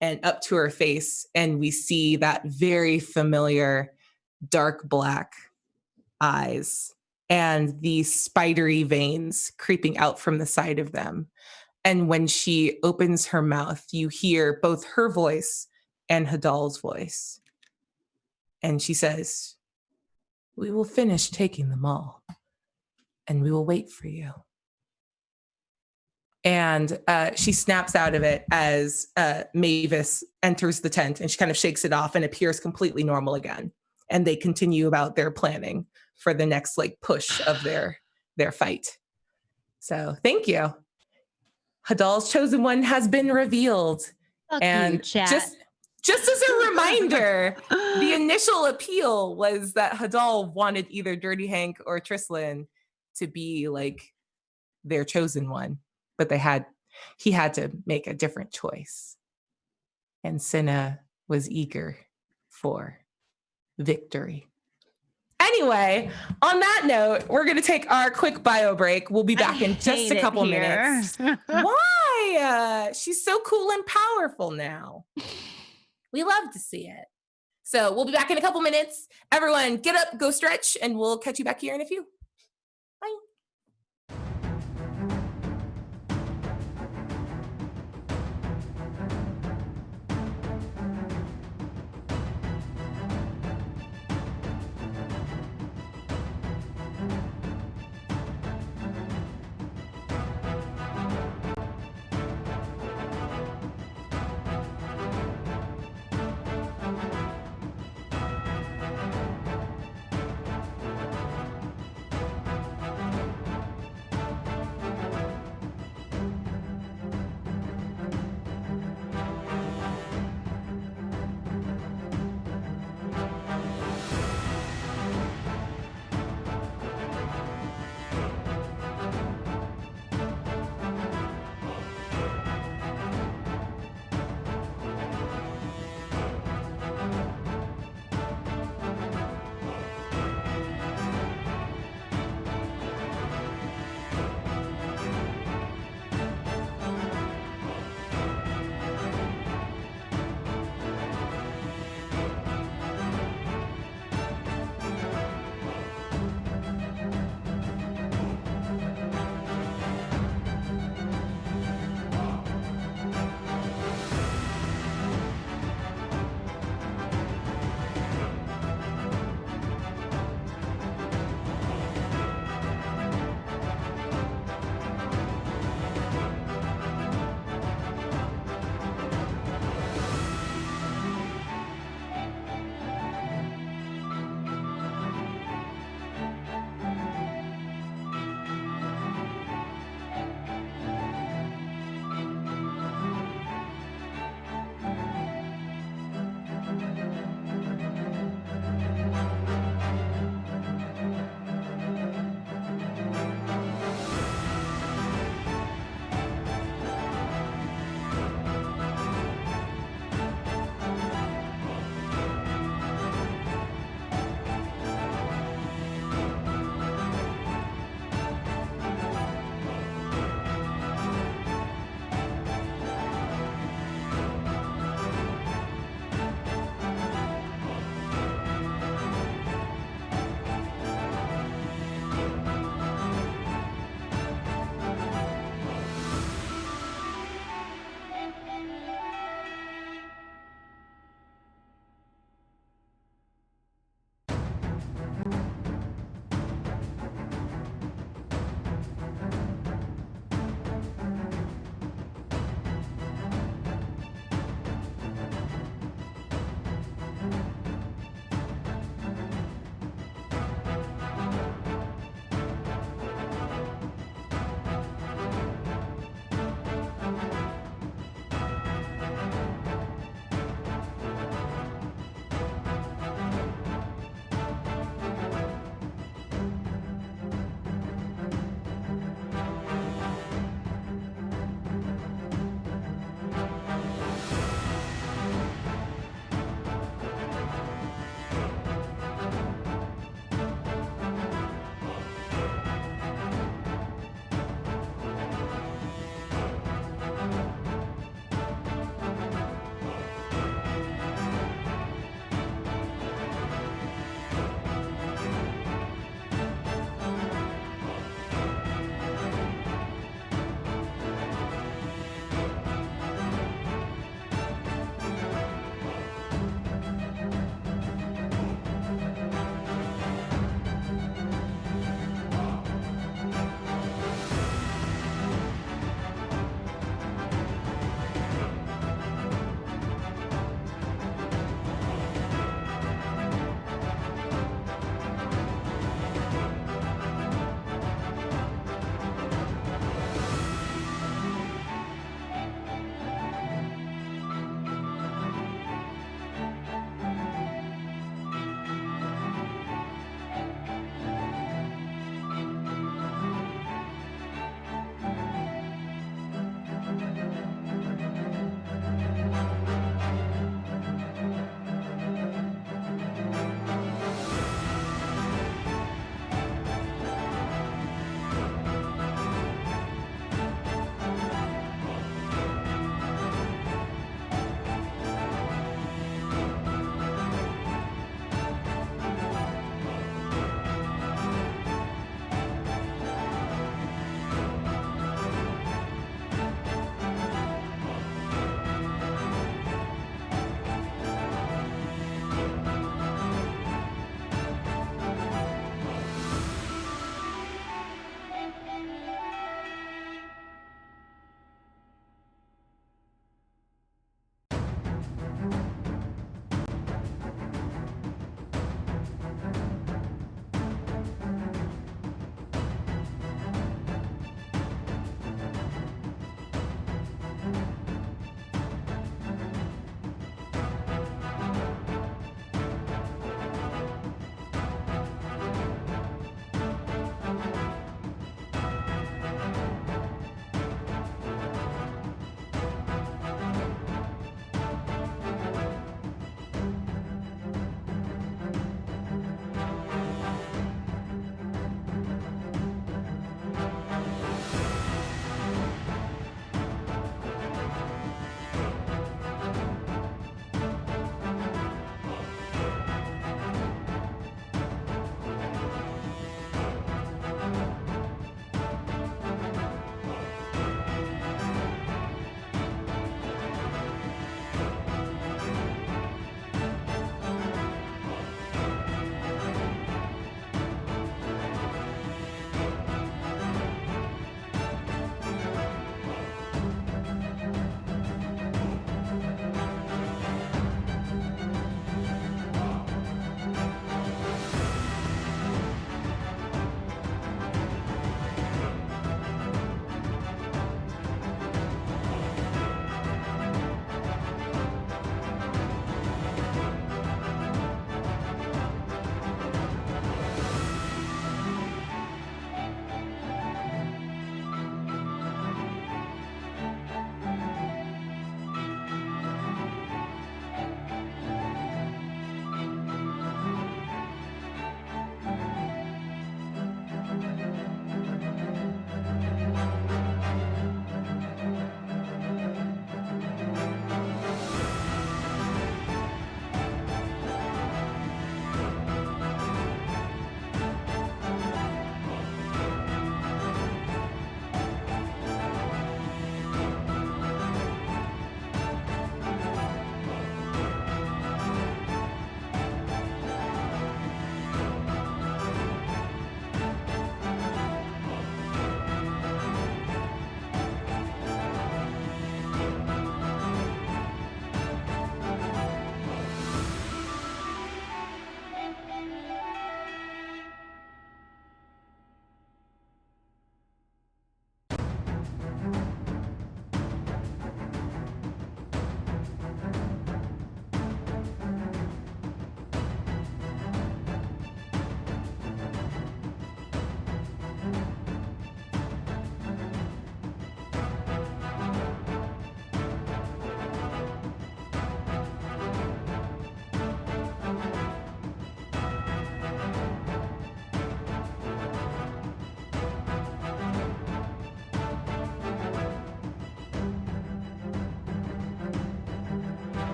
B: and up to her face, and we see that very familiar dark black eyes and the spidery veins creeping out from the side of them. And when she opens her mouth, you hear both her voice and Hadal's voice. And she says, "We will finish taking them all, and we will wait for you." And she snaps out of it as Mavis enters the tent, and she kind of shakes it off and appears completely normal again. And they continue about their planning for the next like push of their fight. So thank you. Hadal's chosen one has been revealed.
A: Fuck
B: and
A: you, chat.
B: just as a reminder, the initial appeal was that Hadal wanted either Dirty Hank or Trislin to be like their chosen one, but he had to make a different choice. And Cinna was eager for victory. Anyway, on that note, we're going to take our quick bio break. We'll be back in just a couple minutes. Why? She's so cool and powerful now. We love to see it. So we'll be back in a couple minutes. Everyone, get up, go stretch, and we'll catch you back here in a few. Bye.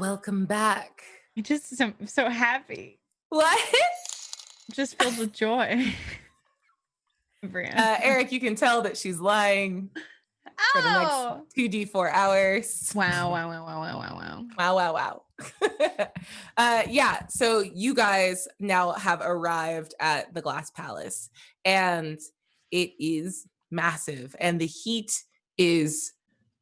B: welcome back.
A: I just so happy.
B: What?
A: Just filled with joy. Brianna.
B: Eric, you can tell that she's lying for the next
A: Oh!
B: 2d4 hours.
A: Wow, wow, wow, wow, wow, wow, wow.
B: Wow. Yeah, so you guys now have arrived at the Glass Palace, and it is massive, and the heat is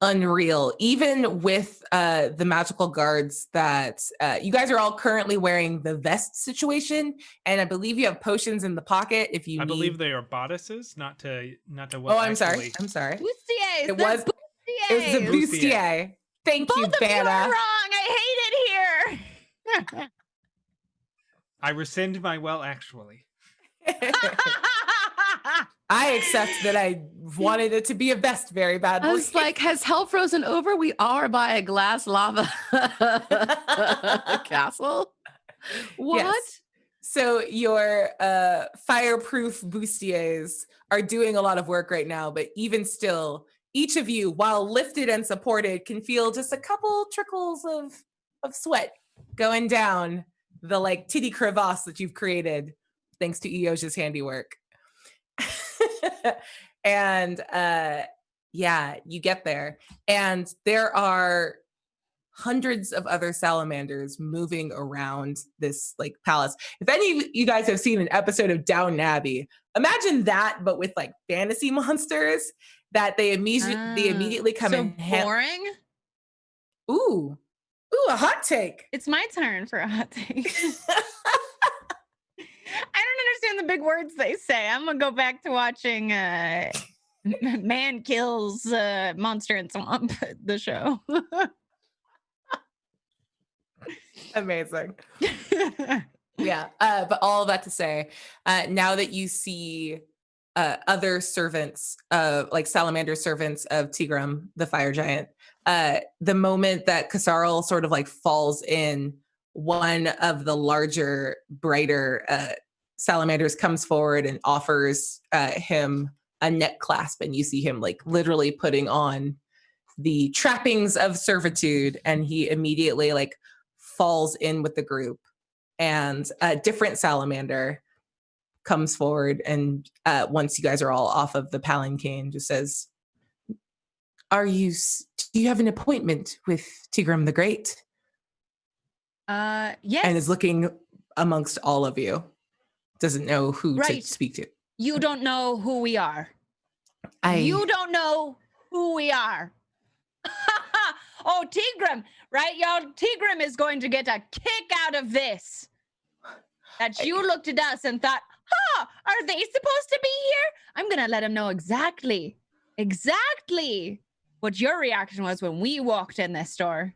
B: unreal, even with the magical guards that you guys are all currently wearing the vest situation, and I believe you have potions in the pocket if you
D: I
B: need.
D: believe they are bodices, not to
B: Oh, I'm sorry.
A: Bustiers.
B: It was a
A: bustiers.
B: bustier. Thank you,
A: Both of you are
B: Vanna.
A: wrong. I hate it here.
D: I rescind my well, actually.
B: I accept that I wanted it to be a vest very badly.
E: I was like, has hell frozen over? We are by a glass lava castle. What?
B: Yes. So your fireproof bustiers are doing a lot of work right now, but even still, each of you, while lifted and supported, can feel just a couple trickles of sweat going down the like titty crevasse that you've created thanks to Eosha's handiwork. And yeah, you get there, and there are hundreds of other salamanders moving around this like palace. If any of you guys have seen an episode of Downton Abbey, imagine that, but with like fantasy monsters that they immediately come
A: so
B: in.
A: boring.
B: Ooh, a hot take.
A: It's my turn for a hot take. I don't understand the big words they say. I'm gonna go back to watching Man Kills Monster and Swamp, the show.
B: Amazing. Yeah, but all of that to say, now that you see other servants, like salamander servants of Tigrum, the fire giant, the moment that Kasarl sort of like falls in, one of the larger, brighter salamanders comes forward and offers him a neck clasp, and you see him like literally putting on the trappings of servitude, and he immediately like falls in with the group. And a different salamander comes forward, and once you guys are all off of the palanquin, just says, do you have an appointment with Tigrum the Great?
A: Yes.
B: And is looking amongst all of you. Doesn't know who to speak to.
A: You don't know who we are. You don't know who we are. Oh, Tigrum, right, y'all? Tigrum is going to get a kick out of this. That you looked at us and thought, are they supposed to be here? I'm going to let him know exactly what your reaction was when we walked in this door.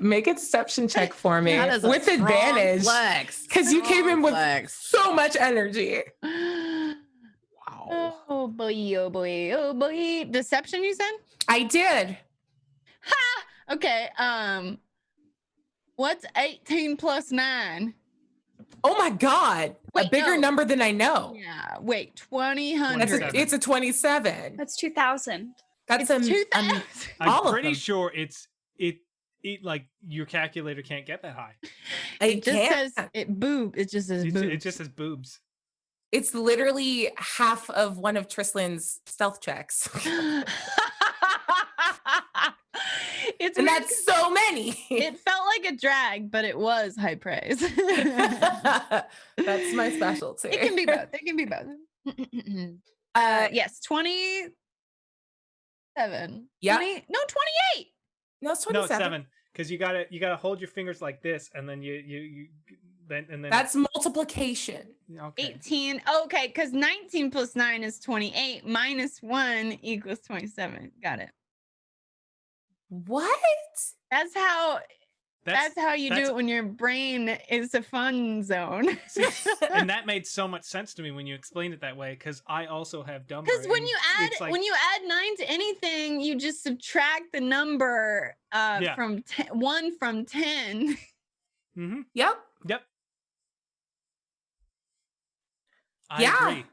B: Make a deception check for me
E: That is a
B: with
E: strong
B: advantage.
E: flex.
B: Because you came in with
E: Flex.
B: so much energy.
E: Wow.
A: Oh boy, oh boy, oh boy. Deception, you said?
B: I did.
A: Ha! Okay, what's 18 plus 9?
B: Oh my God.
A: Wait,
B: a bigger
A: no.
B: number than I know.
A: Yeah, wait, 20,
B: It's a 27.
C: That's 2,000.
B: That's
A: It's 2,000.
B: all
D: I'm
B: of
D: pretty
B: them.
D: sure it like your calculator can't get that high.
A: It just says it just says boobs.
D: It just says boobs.
B: It's literally half of one of Trislan's stealth checks.
A: It's
B: And
A: weird
B: that's so many.
A: it felt like a drag, but it was high praise.
B: That's my specialty.
A: It can be both. It can be both. Yes, 27.
B: Yeah.
A: 28.
B: No, it's 27.
D: No, it's 7. Because you gotta hold your fingers like this, and then you then
B: That's multiplication.
D: okay.
A: 18. Okay, because 19 plus 9 is 28. Minus 1 equals 27. Got it.
B: What?
A: That's how you do
D: that's-
A: it when your brain is a fun zone.
D: See, and that made so much sense to me when you explained it that way, because I also have dumb
A: Because when
D: brain.
A: you add
D: It's like-
A: when you add 9 to anything, you just subtract the number from 1 from 10.
D: Mm-hmm.
B: Yep.
D: I
B: Yeah.
D: agree.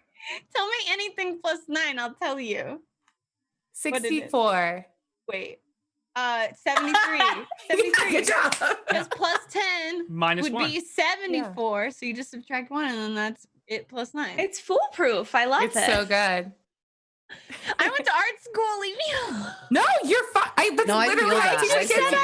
A: Tell me anything plus 9, I'll tell you. What is it?
B: 64.
A: Wait. 73. 73.
B: Good job.
A: Because plus 10
D: Minus
A: would
D: 1.
A: be 74. So you just subtract 1 and then that's it plus 9.
C: It's foolproof. I love
B: It's
C: it.
B: so good.
A: I went to art school. Leave me alone.
B: No, you're fine. That's
E: No, I
B: literally
E: feel
B: how I
E: that.
B: teach
E: I
B: my
E: feel
B: kids.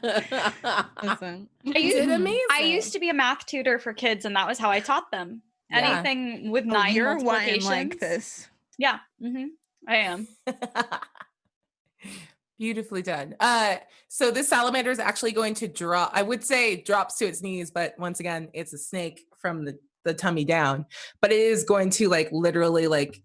C: I loved it.
A: Listen.
B: You did amazing.
C: I used to be a math tutor for kids, and that was how I taught them.
B: Yeah.
C: Anything with
A: Oh,
C: 9
A: you're why I'm
C: multiplications.
A: like this.
C: Yeah, I am.
B: Beautifully done. So this salamander is actually going to drop. I would say drops to its knees, but once again, it's a snake from the tummy down. But it is going to like literally like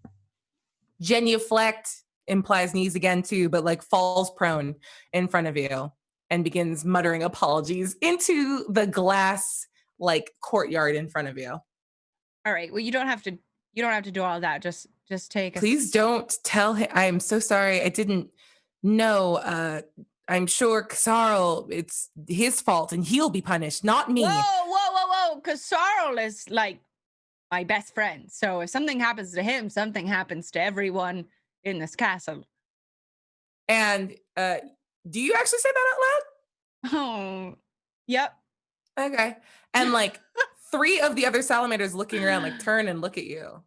B: genuflect, implies knees again too, but like falls prone in front of you and begins muttering apologies into the glass like courtyard in front of you.
A: All right. Well, you don't have to do all that. Just take
B: Please don't tell him. I'm so sorry. I didn't know. I'm sure Carl, it's his fault and he'll be punished, not me.
A: Whoa. Because Sarl is like my best friend. So if something happens to him, something happens to everyone in this castle.
B: And do you actually say that
A: Oh, yep.
B: out loud? Okay. And like 3 of the other salamanders looking around, like turn and look at you.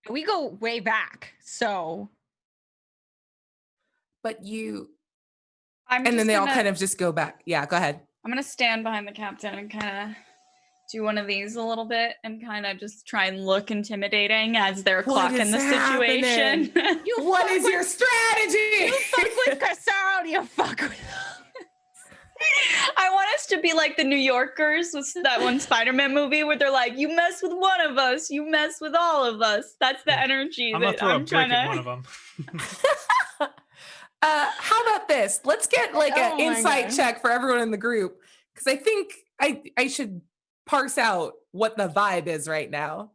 A: We go way back. So
B: But you,
C: I'm
B: and then they all
C: gonna,
B: kind of just go back. Yeah, go ahead.
C: I'm gonna stand behind the captain and kind of do one of these a little bit and kind of just try and look intimidating as they're
B: What
C: clocking
B: is
C: the situation.
B: What is your strategy?
A: you fuck with Sarl, you fuck with.
C: I want us to be like the New Yorkers with that one Spider-Man movie where they're like, you mess with one of us, you mess with all of us. That's the energy
D: I'm gonna
C: that
D: throw a
C: I'm
D: brick
C: trying
D: at
C: to.
D: one of them.
B: How about this? Let's get like
A: Oh
B: an
A: my
B: insight
A: God.
B: check for everyone in the group. Because I think I should parse out what the vibe is right now.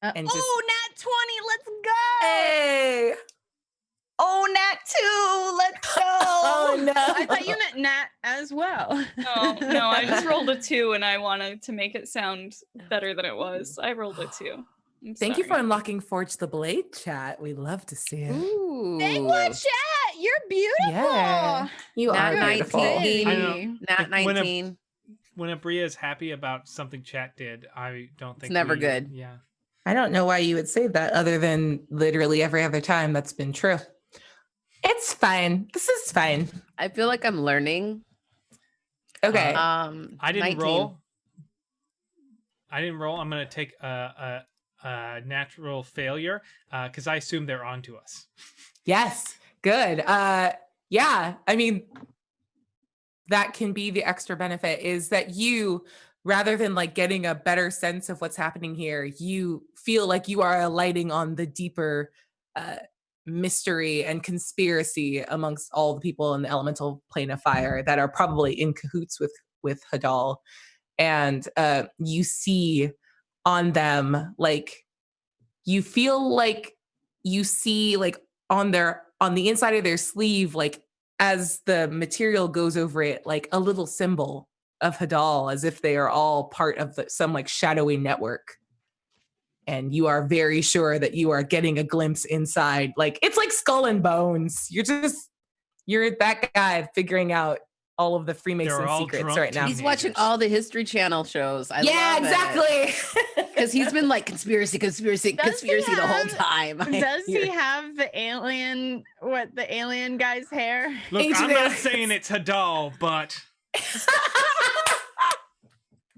B: And just-
A: nat 20. Let's go.
B: Hey!
C: Oh, Nat 2, let's go.
B: Oh no!
A: I thought you meant Nat as well.
C: No, I just rolled a 2 and I wanted to make it sound better than it was. I rolled a 2. I'm
B: Thank you for
C: sorry.
B: unlocking Forge the Blade chat. We love to see it.
E: Ooh.
A: Thank you, chat. You're beautiful.
B: Yeah. You
E: Nat
B: are beautiful.
E: 19.
D: I know.
E: Nat 19.
D: When Abria is happy about something chat did, I don't think
E: It's never
D: we-
E: good.
D: Yeah.
B: I don't know why you would say that other than literally every other time that's been true. It's fine. This is fine.
E: I feel like I'm learning.
B: Okay.
D: I didn't
E: 19.
D: roll. I'm gonna take a natural failure because I assume they're on to us.
B: Yes. Good. Yeah. I mean, that can be the extra benefit is that you, rather than like getting a better sense of what's happening here, you feel like you are alighting on the deeper mystery and conspiracy amongst all the people in the elemental plane of fire that are probably in cahoots with Hadal. And you see on them, like, you feel like you see like on the inside of their sleeve, like as the material goes over it, like a little symbol of Hadal, as if they are all part of some like shadowy network. And you are very sure that you are getting a glimpse inside. Like, it's like Skull and Bones. You're that guy figuring out all of the Freemason
D: all
B: secrets
D: drunk
B: right now.
E: He's watching
D: Teenagers.
E: all the History Channel shows. I
B: Yeah,
E: love
B: exactly.
E: Because he's been like conspiracy
A: Does he
E: the whole
A: have-
E: time.
A: Does he have the alien guy's hair?
D: Look,
B: Ancient
D: I'm not
B: aliens.
D: saying it's Hadal, but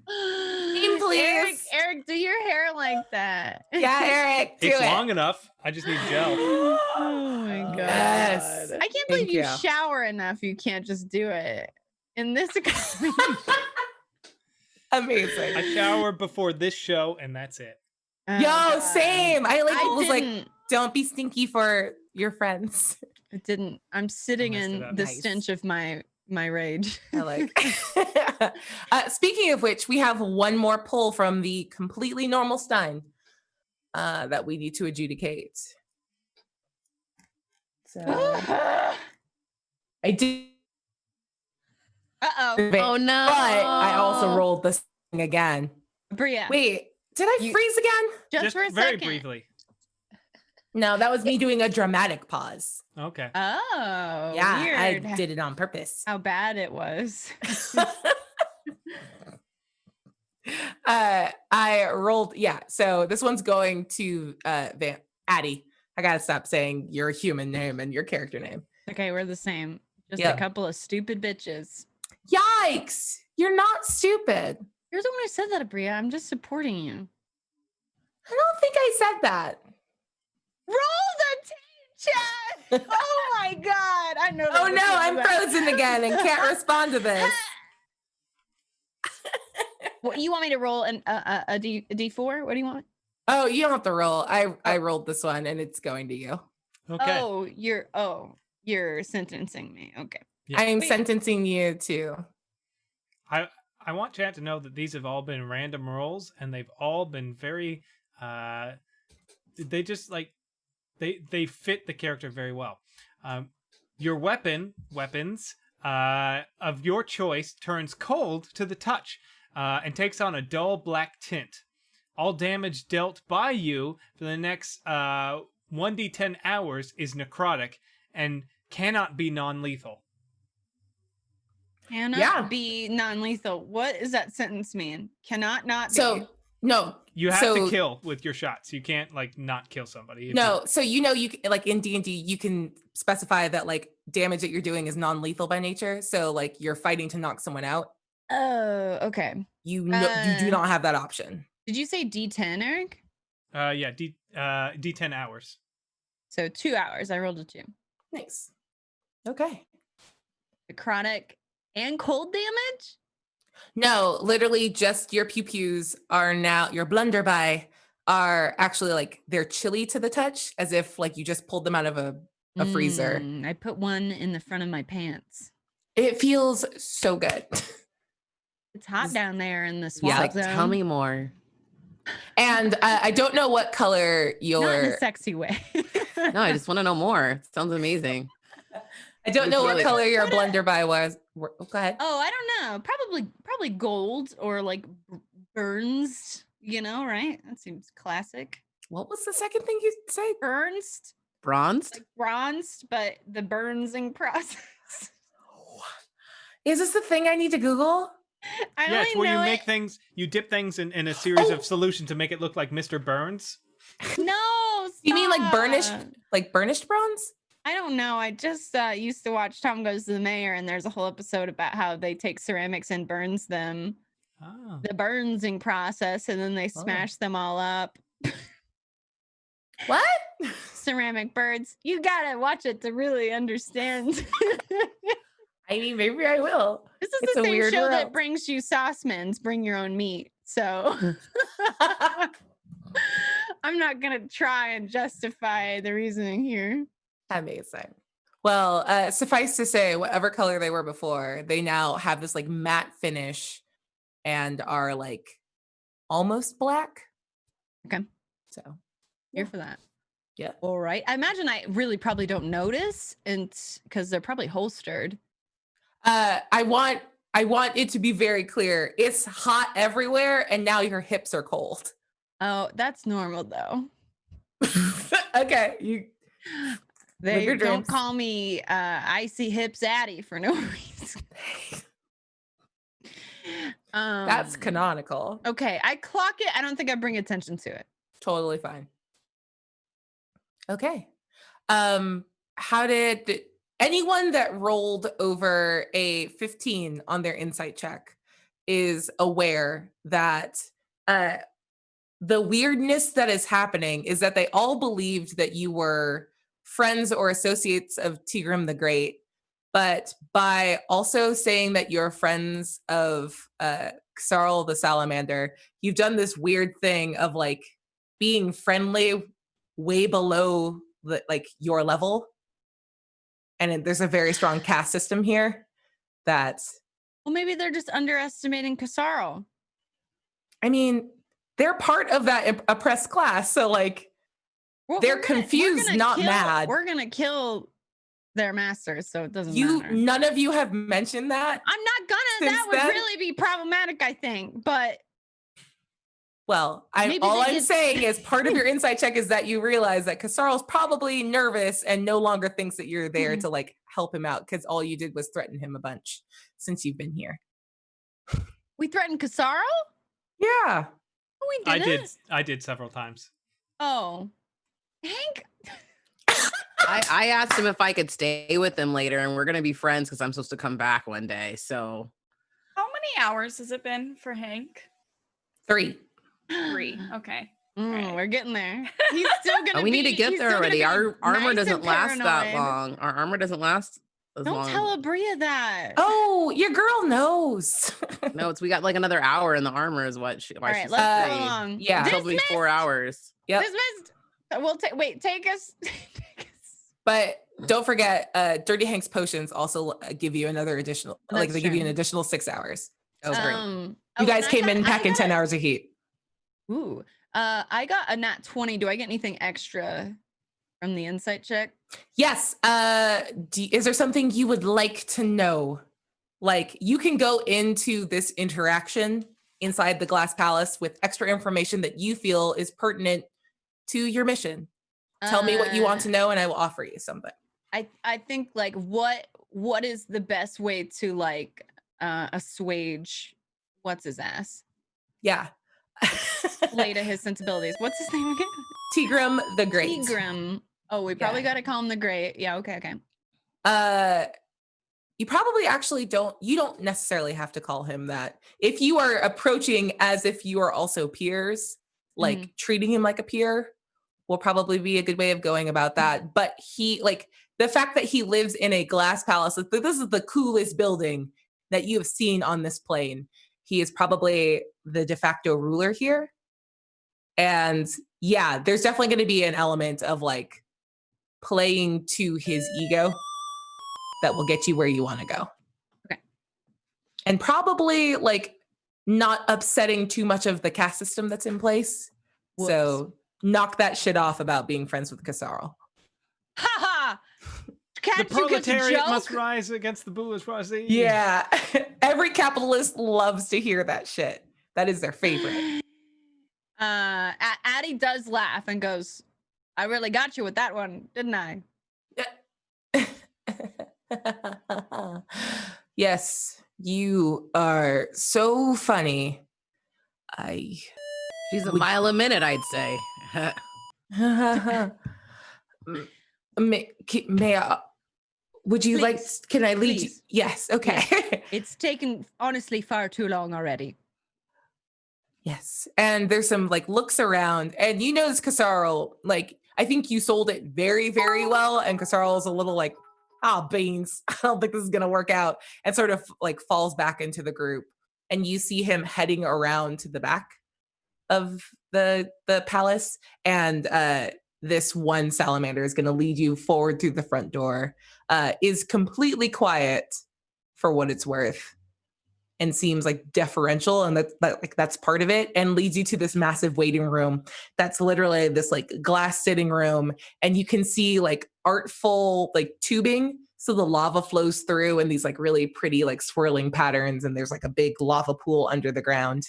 B: please.
A: Eric, do your hair like that.
B: Yeah, Eric, do
D: it's
B: it.
D: long enough. I just need gel.
A: Oh my god.
B: Yes.
A: I can't believe
B: Thank
A: you
B: you.
A: shower enough. You can't just do it. In this economy.
B: Amazing.
D: I shower before this show, and that's it.
A: Oh,
B: Yo,
A: God.
B: same. I was like,
A: didn't.
B: don't be stinky for your friends.
A: I didn't. I'm sitting
D: messed it
A: in
D: up.
A: the
B: Nice.
A: stench of my rage.
B: I like. Speaking of which, we have one more pull from the completely normal Stein that we need to adjudicate. So I did,
A: Uh-oh.
E: Oh no.
B: but I also rolled this thing again.
A: Bria.
B: Wait, did I freeze again?
A: just for a
D: very
A: second.
D: briefly.
B: No, that was me doing a dramatic pause.
D: Okay.
A: Oh,
B: Yeah,
A: weird.
B: I did it on purpose.
A: How bad it was.
B: I rolled, yeah. So this one's going to Addie. I gotta stop saying your human name and your character name.
A: Okay, we're the same. Just
B: Yeah.
A: a couple of stupid bitches.
B: Yikes! You're not stupid.
A: You're the one who said that, Bria. I'm just supporting you.
B: I don't think I said that.
A: Roll the tape, chat. Oh my god! I know.
B: Oh no, I'm frozen again and can't respond to this.
A: What you want me to roll a D4? What do you want?
B: Oh, you don't have to roll. I rolled this one and it's going to you.
D: Okay.
A: You're sentencing me. Okay.
D: Yeah.
B: I am
A: Wait.
B: sentencing you to.
D: I want chat to know that these have all been random rolls, and they've all been very they just like they fit the character very well. Your weapons of your choice turns cold to the touch and takes on a dull black tint. All damage dealt by you for the next 1d10 hours is necrotic and cannot be non-lethal.
A: Cannot be non-lethal. What does that sentence mean? Cannot not be.
B: So no,
D: You have
B: so,
D: to kill with your shots. You can't like not kill somebody. if
B: No, so you can, like in D&D, you can specify that like damage that you're doing is non-lethal by nature. So like you're fighting to knock someone out.
A: Oh, okay.
B: You do not have that option.
A: Did you say D10, Eric?
D: Yeah, D10 hours.
A: So 2 hours. I rolled a 2.
B: Nice. Okay.
A: Necrotic and cold damage?
B: No, literally just your pew-pews are now, your blunderby are actually like, they're chilly to the touch, as if like you just pulled them out of a freezer.
A: I put one in the front of my pants.
B: It feels so good.
A: It's hot down there in the swamp
E: Yeah, like,
A: zone.
E: tell me more.
B: And I don't know what color
A: Not in
B: your,
A: a sexy way.
E: No, I just want to know more. It sounds amazing.
B: I don't know what
E: Really-
B: color your blunderby was. Go ahead.
A: Oh, I don't know. Probably gold or like burns, right? That seems classic.
B: What was the second thing you said?
A: Burns,
E: Bronzed?
A: like bronzed, but the burnsing process.
B: Is this the thing I need to Google?
A: I
D: Yeah, it's
A: only
D: where you
A: know
D: make things, you dip things in a series of solutions to make it look like Mr. Burns.
A: No,
B: You mean like
A: stop.
B: burnished bronze?
A: I don't know. I just used to watch Tom Goes to the Mayor, and there's a whole episode about how they take ceramics and burns them,
D: Oh.
A: the burnsing process, and then they smash them all up.
B: What?
A: Ceramic birds. You gotta watch it to really understand.
B: I mean, maybe I will.
A: This is
B: It's
A: the
B: a
A: same
B: weird
A: show that
B: world.
A: brings you Sauceman's Bring Your Own Meat. So I'm not gonna try and justify the reasoning here.
B: Amazing. Well, suffice to say, whatever color they were before, they now have this like matte finish and are like almost black.
A: Okay.
B: So
A: Here for that.
B: yeah.
A: All right. I imagine I really probably don't notice, and because they're probably holstered.
B: I want it to be very clear. It's hot everywhere, and now your hips are cold.
A: Oh, that's normal though.
B: Okay, you.
A: They
B: your
A: don't
B: dreams.
A: call me icy hips Addie for no reason.
B: That's canonical.
A: Okay, I clock it. I don't think I bring attention to it.
B: Totally fine. Okay. How did anyone that rolled over a 15 on their insight check is aware that the weirdness that is happening is that they all believed that you were friends or associates of Tigrim the Great, but by also saying that you're friends of Xarl the Salamander, you've done this weird thing of like being friendly way below like your level. And there's a very strong caste system here that,
A: Well, maybe they're just underestimating Kasarl.
B: I mean, they're part of that oppressed class. So like,
A: Well,
B: they're
A: we're gonna
B: confused, not mad.
A: We're gonna kill their masters, so it doesn't matter.
B: None of you have mentioned that.
A: I'm not gonna.
B: Since
A: That would
B: then?
A: really be problematic, I think. But
B: Well,
A: Maybe
B: all
A: they
B: I'm
A: get-
B: saying is part of your insight check is that you realize that Kasarl's probably nervous and no longer thinks that you're there to like help him out because all you did was threaten him a bunch since you've been here.
A: We threatened Kasarl?
B: Yeah.
A: No, we didn't.
D: I did several times.
A: Oh. Hank?
E: I asked him if I could stay with him later, and we're gonna be friends because I'm supposed to come back one day. So
C: How many hours has it been for Hank?
B: 3.
C: 3. Okay. Right.
A: We're getting there. He's still gonna
E: we need to
A: he's
E: get
A: still
E: there
A: gonna
E: already.
A: be
E: Our armor
A: nice
E: doesn't
A: and
E: last that
A: paranoid.
E: long. Our armor doesn't last as
A: Don't
E: long.
A: tell Abria that.
B: Oh, your girl knows.
E: No, we got like another hour in the armor is why
A: All
E: she's
A: right, let's go
E: free.
A: along.
B: Yeah.
E: It took me 4 hours.
B: Yep.
A: Dismissed. We'll take us.
B: But don't forget, Dirty Hank's potions also give you another additional, like
A: That's
B: they give you
A: true.
B: an additional 6 hours.
E: Oh, great.
B: You guys came in packing 10 hours of heat.
A: Ooh. I got a nat 20. Do I get anything extra from the insight check?
B: Yes. Is there something you would like to know? Like you can go into this interaction inside the Glass Palace with extra information that you feel is pertinent to your mission. Tell me what you want to know and I will offer you something.
A: I think like what is the best way to like assuage what's his ass?
B: Yeah.
A: Play to his sensibilities. What's his name again?
B: Tigrum the Great.
A: Tigrum. Oh, we probably got to call him the Great. Yeah, okay.
B: You probably actually don't necessarily have to call him that. If you are approaching as if you are also peers, like treating him like a peer will probably be a good way of going about that. But he, like, the fact that he lives in a glass palace, like, this is the coolest building that you have seen on this plane. He is probably the de facto ruler here. And yeah, there's definitely going to be an element of like playing to his ego that will get you where you want to go.
A: Okay.
B: And probably like not upsetting too much of the caste system that's in place.
A: Whoops.
B: So knock that shit off about being friends with Kasarl.
A: Ha ha!
D: The proletariat must rise against the bourgeoisie.
B: Yeah. Every capitalist loves to hear that shit. That is their favorite.
A: Addie does laugh and goes, I really got you with that one, didn't I?
B: Yes, you are so funny.
E: She's a mile a minute, I'd say.
B: May I, would you like, can I lead you?
A: Please.
B: Yes, okay.
A: Yes. It's taken honestly far too long already.
B: Yes. And there's some like looks around and you notice Kasarl, like, I think you sold it very, very well. And Kasarl is a little like, beans. I don't think this is going to work out. And sort of like falls back into the group. And you see him heading around to the back of the palace. And this one salamander is going to lead you forward through the front door, is completely quiet for what it's worth. And seems like deferential, and that's part of it, and leads you to this massive waiting room that's literally this like glass sitting room, and you can see like artful like tubing, so the lava flows through in these like really pretty like swirling patterns, and there's like a big lava pool under the ground,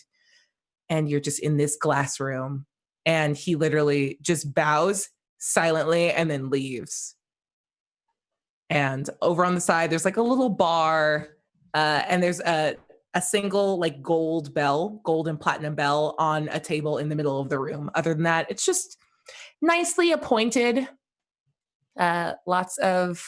B: and you're just in this glass room, and he literally just bows silently and then leaves. And over on the side, there's like a little bar, and there's a single like gold and platinum bell on a table in the middle of the room. Other than that, it's just nicely appointed. Lots of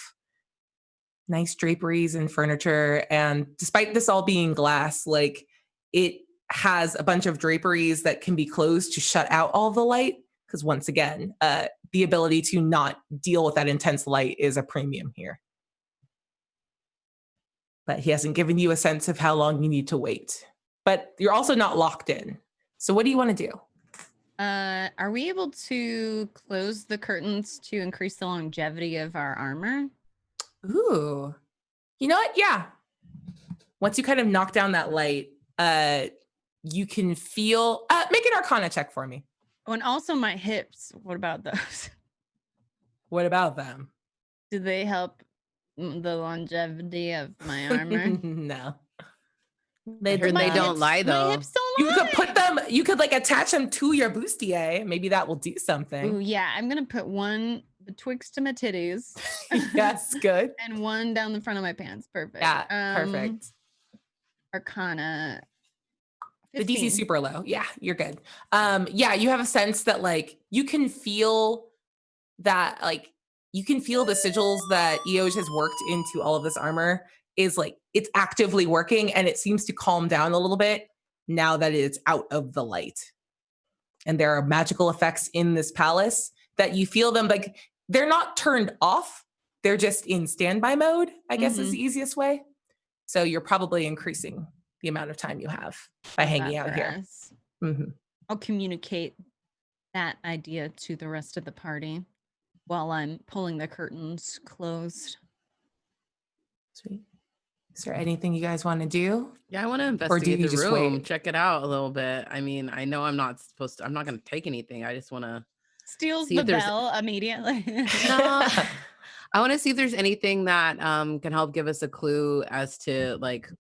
B: nice draperies and furniture. And despite this all being glass, like it has a bunch of draperies that can be closed to shut out all the light. Because once again, the ability to not deal with that intense light is a premium here. But he hasn't given you a sense of how long you need to wait. But you're also not locked in. So what do you want to do?
A: Are we able to close the curtains to increase the longevity of our armor?
B: Ooh. You know what? Yeah. Once you kind of knock down that light, you can feel... make an Arcana check for me.
A: Oh, and also my hips. What about those?
B: What about them?
A: Do they help the longevity of my armor?
B: No. They do
E: They
B: not.
E: don't lie
A: My
E: though.
A: hips don't
B: You
A: lie.
B: could put them, you could like attach them to your bustier. Maybe that will do something.
A: Ooh, yeah, I'm gonna put one betwixt my titties.
B: Yes, good.
A: And one down the front of my pants. Perfect.
B: Yeah, perfect.
A: Arcana.
B: The DC
A: 15.
B: super low. Yeah, you're good. Yeah, you have a sense that like you can feel that like you can feel the sigils that Eoj has worked into all of this armor is like it's actively working, and it seems to calm down a little bit now that it's out of the light. And there are magical effects in this palace that you feel them like they're not turned off. They're just in standby mode, I guess is the easiest way. So you're probably increasing the amount of time you have by hanging out here.
A: I'll communicate that idea to the rest of the party while I'm pulling the curtains closed.
B: Sweet. Is there anything you guys want to do?
E: Yeah, I want to investigate
B: you
E: the
B: just
E: room,
B: wait?
E: check it out a little bit. I mean, I know I'm not going to take anything. I just want to
A: Steals
E: see
A: the
E: if there's
A: bell immediately.
E: no. I want to see if there's anything that can help give us a clue as to like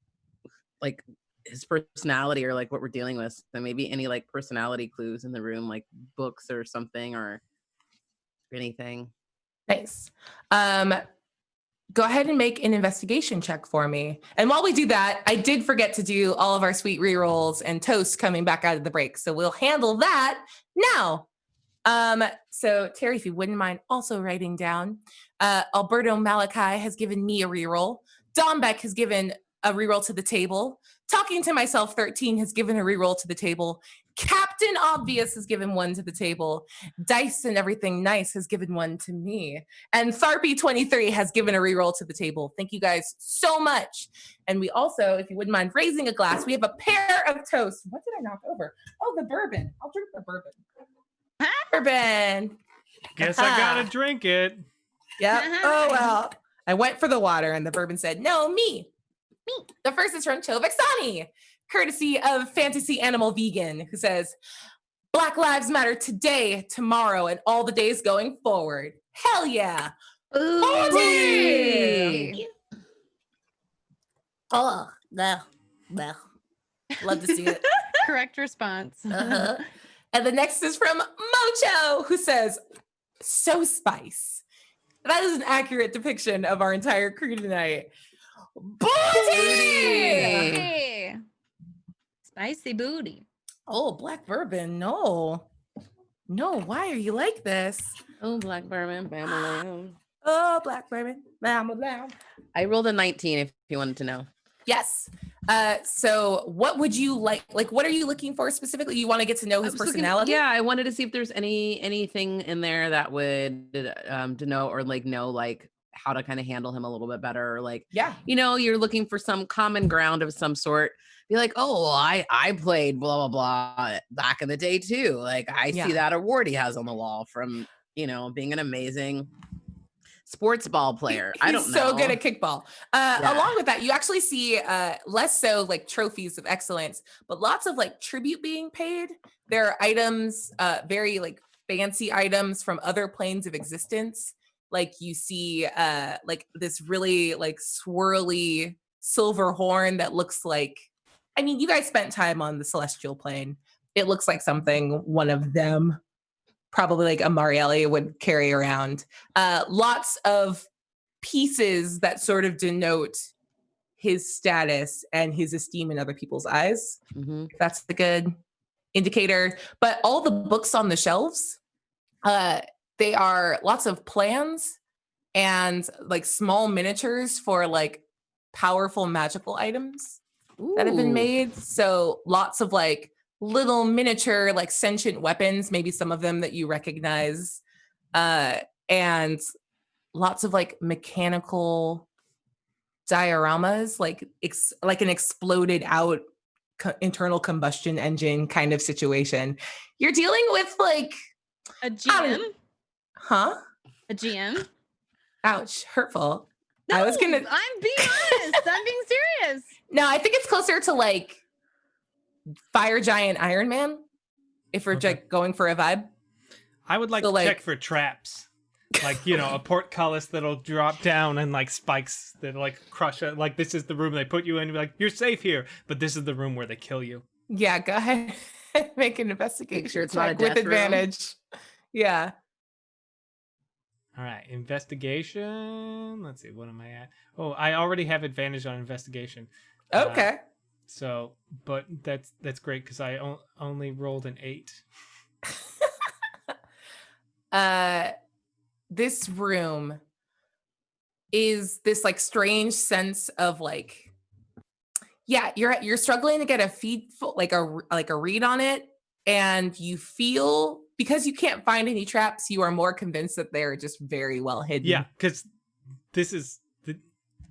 E: his personality or like what we're dealing with. So maybe any like personality clues in the room, like books or something or anything.
B: Nice. Go ahead and make an investigation check for me. And while we do that, I did forget to do all of our sweet rerolls and toast coming back out of the break. So we'll handle that now. So Terry, if you wouldn't mind also writing down, Alberto Malachi has given me a reroll. Dombeck has given a reroll to the table. Talking to Myself 13 has given a reroll to the table. Captain Obvious has given one to the table. Dice and Everything Nice has given one to me. And Tharpy 23 has given a reroll to the table. Thank you guys so much. And we also, if you wouldn't mind raising a glass, we have a pair of toasts. What did I knock over? Oh, the bourbon. I'll drink the bourbon. Bourbon.
D: Guess I gotta drink it.
B: Yep. Oh, well. I went for the water and the bourbon said, no, me. The first is from Chovexani, courtesy of Fantasy Animal Vegan, who says, Black Lives Matter today, tomorrow, and all the days going forward. Hell yeah.
A: Booty!
B: Oh, no. Love to see it.
A: Correct response.
B: And the next is from Mocho, who says, so spice. That is an accurate depiction of our entire crew tonight. Booty!
A: Spicy booty.
B: Oh, black bourbon. No, why are you like this?
E: Oh, black bourbon, bam.
B: Oh, black bourbon, bam.
E: I rolled a 19 if you wanted to know.
B: Yes. So what would you like? Like, what are you looking for specifically? You want to get to know his personality?
E: I wanted to see if there's anything in there that would denote or like know like how to kind of handle him a little bit better. Or like,
B: Yeah.
E: You're looking for some common ground of some sort. Be like, oh, well, I played blah, blah, blah back in the day too. Like I see that award he has on the wall from, being an amazing sports ball player. I don't know.
B: So good at kickball. Along with that, you actually see less so like trophies of excellence, but lots of like tribute being paid. There are items, very like fancy items from other planes of existence. Like you see like this really like swirly silver horn that looks like, I mean, you guys spent time on the celestial plane. It looks like something one of them, probably like a Marielli, would carry around. Lots of pieces that sort of denote his status and his esteem in other people's eyes.
E: Mm-hmm.
B: That's a good indicator. But all the books on the shelves, they are lots of plans and like small miniatures for like powerful magical items that have been made. So lots of like little miniature like sentient weapons, maybe some of them that you recognize, and lots of like mechanical dioramas, like an exploded out internal combustion engine kind of situation. You're dealing with like
A: a GM?
B: A
A: GM?
B: Ouch, hurtful.
A: No,
B: I'm
A: being honest. I'm being serious.
B: No, I think it's closer to like Fire Giant Iron Man, if we're like going for a vibe.
D: I would like to check for traps. like, a portcullis that'll drop down and like spikes that like crush it. Like, this is the room they put you in. Like, you're safe here, but this is the room where they kill you.
B: Yeah, go ahead. Make an investigation
E: Make sure it's not a
B: check with
E: death room.
B: advantage. Yeah.
D: All right, investigation. Let's see, what am I at? Oh, I already have advantage on investigation.
B: Okay.
D: So, but that's great because I only rolled an 8.
B: This room is this like strange sense of like, yeah, you're struggling to get a like a read on it, and you feel, because you can't find any traps, you are more convinced that they're just very well hidden.
D: Yeah, because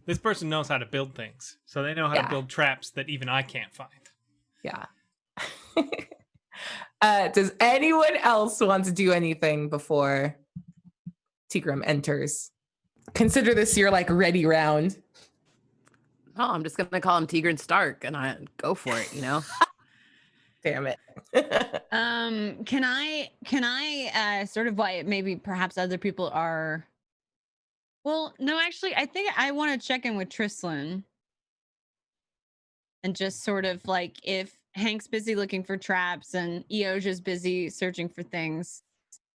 D: this person knows how to build things, so they know how to build traps that even I can't find.
B: Yeah. Does anyone else want to do anything before Tigrum enters? Consider this your like ready round.
E: Oh, I'm just gonna call him Tigran Stark and I go for it,
B: Damn it.
A: Can I sort of why maybe perhaps other people are. Well, no, actually, I think I want to check in with Trislin and just sort of like, if Hank's busy looking for traps and Eoja's busy searching for things,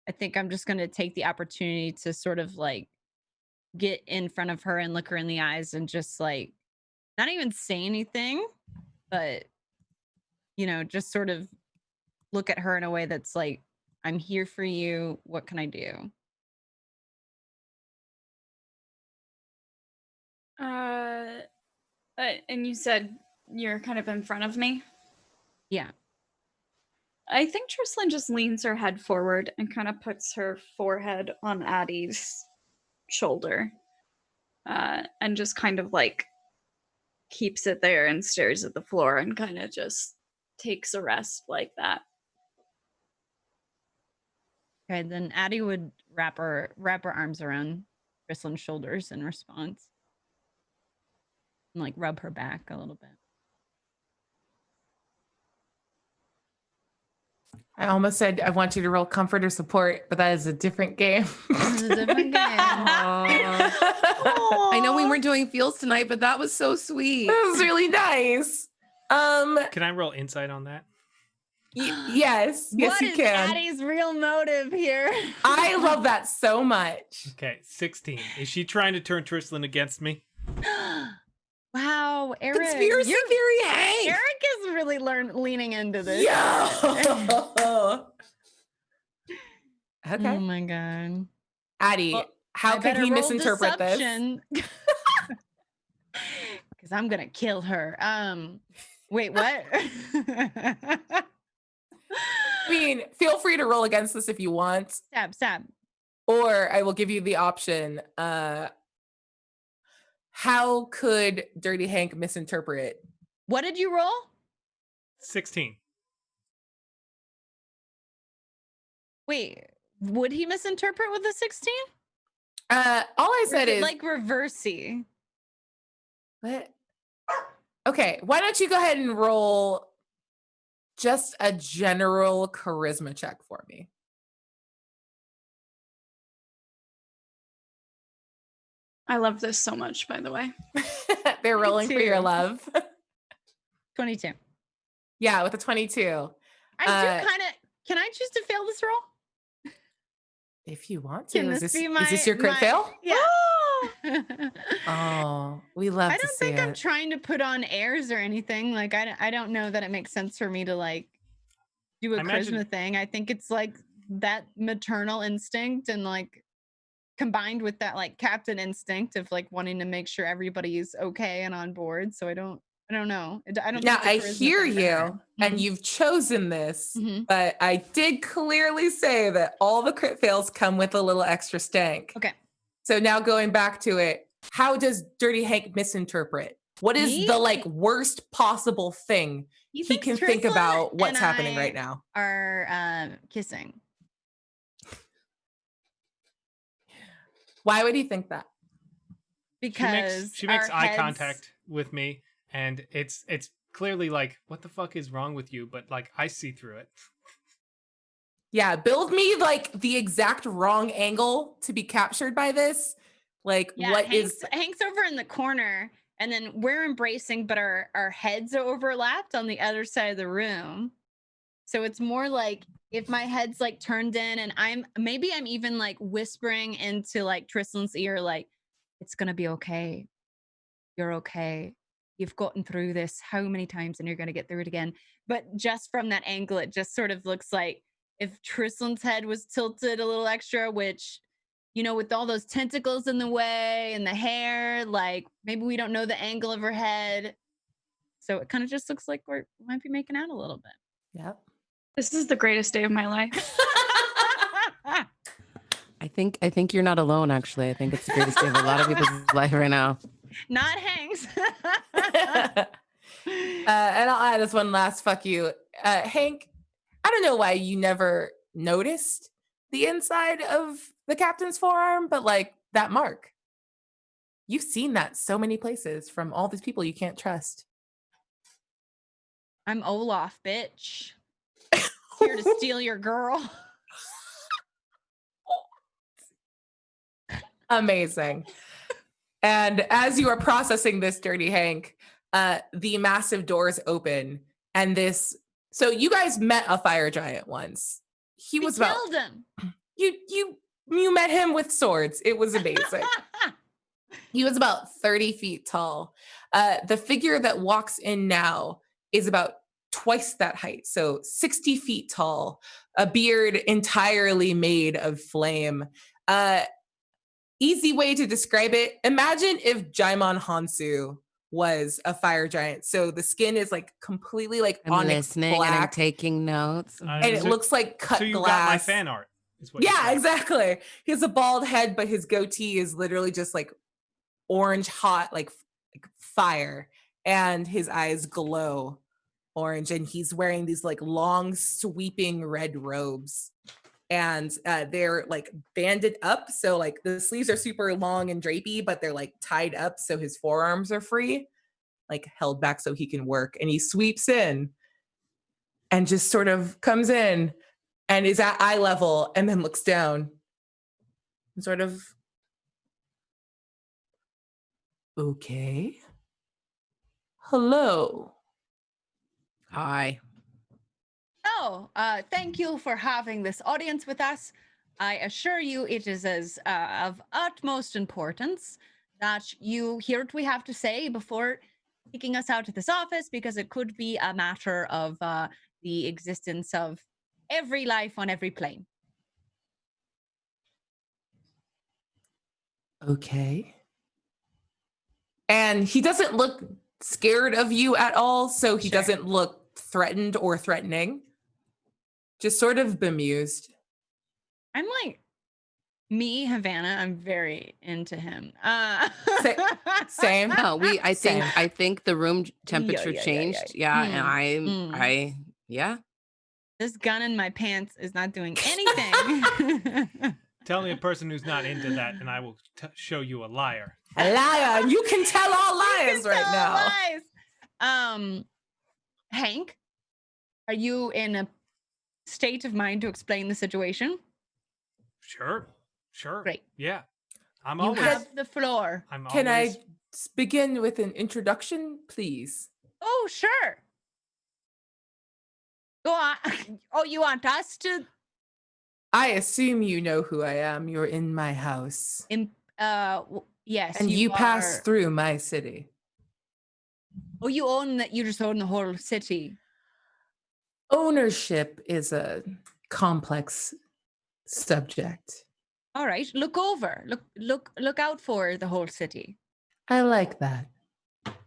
A: I think I'm just going to take the opportunity to sort of like get in front of her and look her in the eyes and just like not even say anything, but just sort of look at her in a way that's like, I'm here for you. What can I do?
C: And you said you're kind of in front of me?
A: Yeah.
C: I think Trislin just leans her head forward and kind of puts her forehead on Addie's shoulder. And just kind of like keeps it there and stares at the floor and kind of just takes a rest like that.
A: Okay, then Addie would wrap her arms around Tristlin's shoulders in response. And like rub her back a little bit.
B: I almost said I want you to roll comfort or support, but that is a different game.
A: This is a different game.
E: I know we weren't doing feels tonight, but that was so sweet.
B: That was really nice.
D: Can I roll insight on that?
B: Yes,
A: What
B: you
A: is
B: can.
A: Addie's real motive here?
B: I love that so much.
D: Okay, 16. Is she trying to turn Trislin against me?
A: Wow, Eric.
E: Conspiracy theory, Hank.
A: Eric is really leaning into this.
B: Yeah. Okay.
A: Oh my god.
B: Addie,
A: Well,
B: how could he misinterpret this?
A: Because I'm gonna kill her. Wait, what?
B: I mean, feel free to roll against this if you want.
A: Stab.
B: Or I will give you the option. How could Dirty Hank misinterpret?
A: What did you roll?
D: 16.
A: Wait, would he misinterpret with a 16?
B: All I said is
A: like reversey.
B: What? Okay, why don't you go ahead and roll just a general charisma check for me?
C: I love this so much, by the way.
B: They're rolling for your love.
A: 22.
B: Yeah, with a 22.
A: I do kind of. Can I choose to fail this roll?
B: If you want to.
A: Can
B: Is
A: this
B: this,
A: be
B: is this your crit fail?
A: Yeah.
B: Oh, we love
A: I
B: to
A: don't
B: see
A: think
B: it.
A: I'm trying to put on airs or anything. Like, I don't know that it makes sense for me to like do a charisma thing. I think it's like that maternal instinct and like combined with that like captain instinct of like wanting to make sure everybody's okay and on board. So I don't know. I don't.
B: Now
A: think the
B: I
A: charisma
B: hear
A: thing's
B: you,
A: there.
B: and you've chosen this,
A: Mhm.
B: but I did clearly say that all the crit fails come with a little extra stank.
A: Okay.
B: So now going back to it, how does Dirty Hank misinterpret? What is
A: Me?
B: the like worst possible thing he can think
A: Trislin
B: about what's
A: and
B: happening
A: I
B: right now?
A: Are kissing.
B: Why would he think that?
A: Because
D: she makes
A: our
D: eye
A: heads-
D: contact with me, and it's clearly like, what the fuck is wrong with you? But like, I see through it.
B: Yeah, build me like the exact wrong angle to be captured by this. Like
A: Yeah,
B: what
A: Hank's,
B: is
A: Hank's over in the corner, and then we're embracing, but our heads are overlapped on the other side of the room. So it's more like if my head's like turned in, and I'm even like whispering into like Tristan's ear, like, it's gonna be okay. You're okay. You've gotten through this how many times, and you're gonna get through it again. But just from that angle, it just sort of looks like if Tristan's head was tilted a little extra, which, you know, with all those tentacles in the way and the hair, like maybe we don't know the angle of her head. So it kind of just looks like we might be making out a little bit.
B: Yep.
C: This is the greatest day of my life.
E: I think you're not alone, actually. I think it's the greatest day of a lot of people's life right now.
A: Not Hank's.
B: And I'll add this one last fuck you. Hank, I don't know why you never noticed the inside of the captain's forearm, but like that mark. You've seen that so many places from all these people you can't trust.
A: I'm Olaf, bitch. Here to steal your girl.
B: Amazing. And as you are processing this, Dirty Hank, the massive doors open, and so you guys met a fire giant once. He was about
A: killed him.
B: You met him with swords. It was amazing. He was about 30 feet tall. The figure that walks in now is about twice that height, so 60 feet tall, a beard entirely made of flame. Easy way to describe it. Imagine if Jaimon Hansu was a fire giant. So the skin is like completely like
E: I'm
B: onyx
E: listening
B: black,
E: and I'm taking notes.
B: and it looks like cut
D: So you
B: glass.
D: got my fan art. Is what you're
B: Yeah,
D: saying.
B: exactly. He has a bald head, but his goatee is literally just like orange hot, like fire, and his eyes glow orange, and he's wearing these like long sweeping red robes, and they're like banded up, so like the sleeves are super long and drapey, but they're like tied up so his forearms are free, like held back so he can work. And he sweeps in and just sort of comes in and is at eye level and then looks down and sort of, okay, hello.
E: Hi.
A: Oh, thank you for having this audience with us. I assure you it is of utmost importance that you hear what we have to say before kicking us out of this office, because it could be a matter of the existence of every life on every plane.
B: Okay. And he doesn't look scared of you at all, so he doesn't look threatened or threatening. Just sort of bemused.
A: I'm like, Havana, I'm very into him.
B: Same.
E: No, I think the room temperature
A: yeah.
E: changed. Yeah, and yeah.
A: This gun in my pants is not doing anything.
D: Tell me a person who's not into that, and I will show you a liar.
B: A liar. You can tell all lies right now.
A: Lies. Hank, are you in a state of mind to explain the situation?
D: Sure.
A: Great.
D: Yeah.
A: You have the floor.
B: Can I begin with an introduction, please?
A: Oh, sure. Go on. Oh, you want us to?
B: I assume you know who I am. You're in my house.
A: Yes.
B: And you pass through my city.
A: Oh, you own that? You just own the whole city.
B: Ownership is a complex subject.
A: All right. Look over. Look out for the whole city.
B: I like that.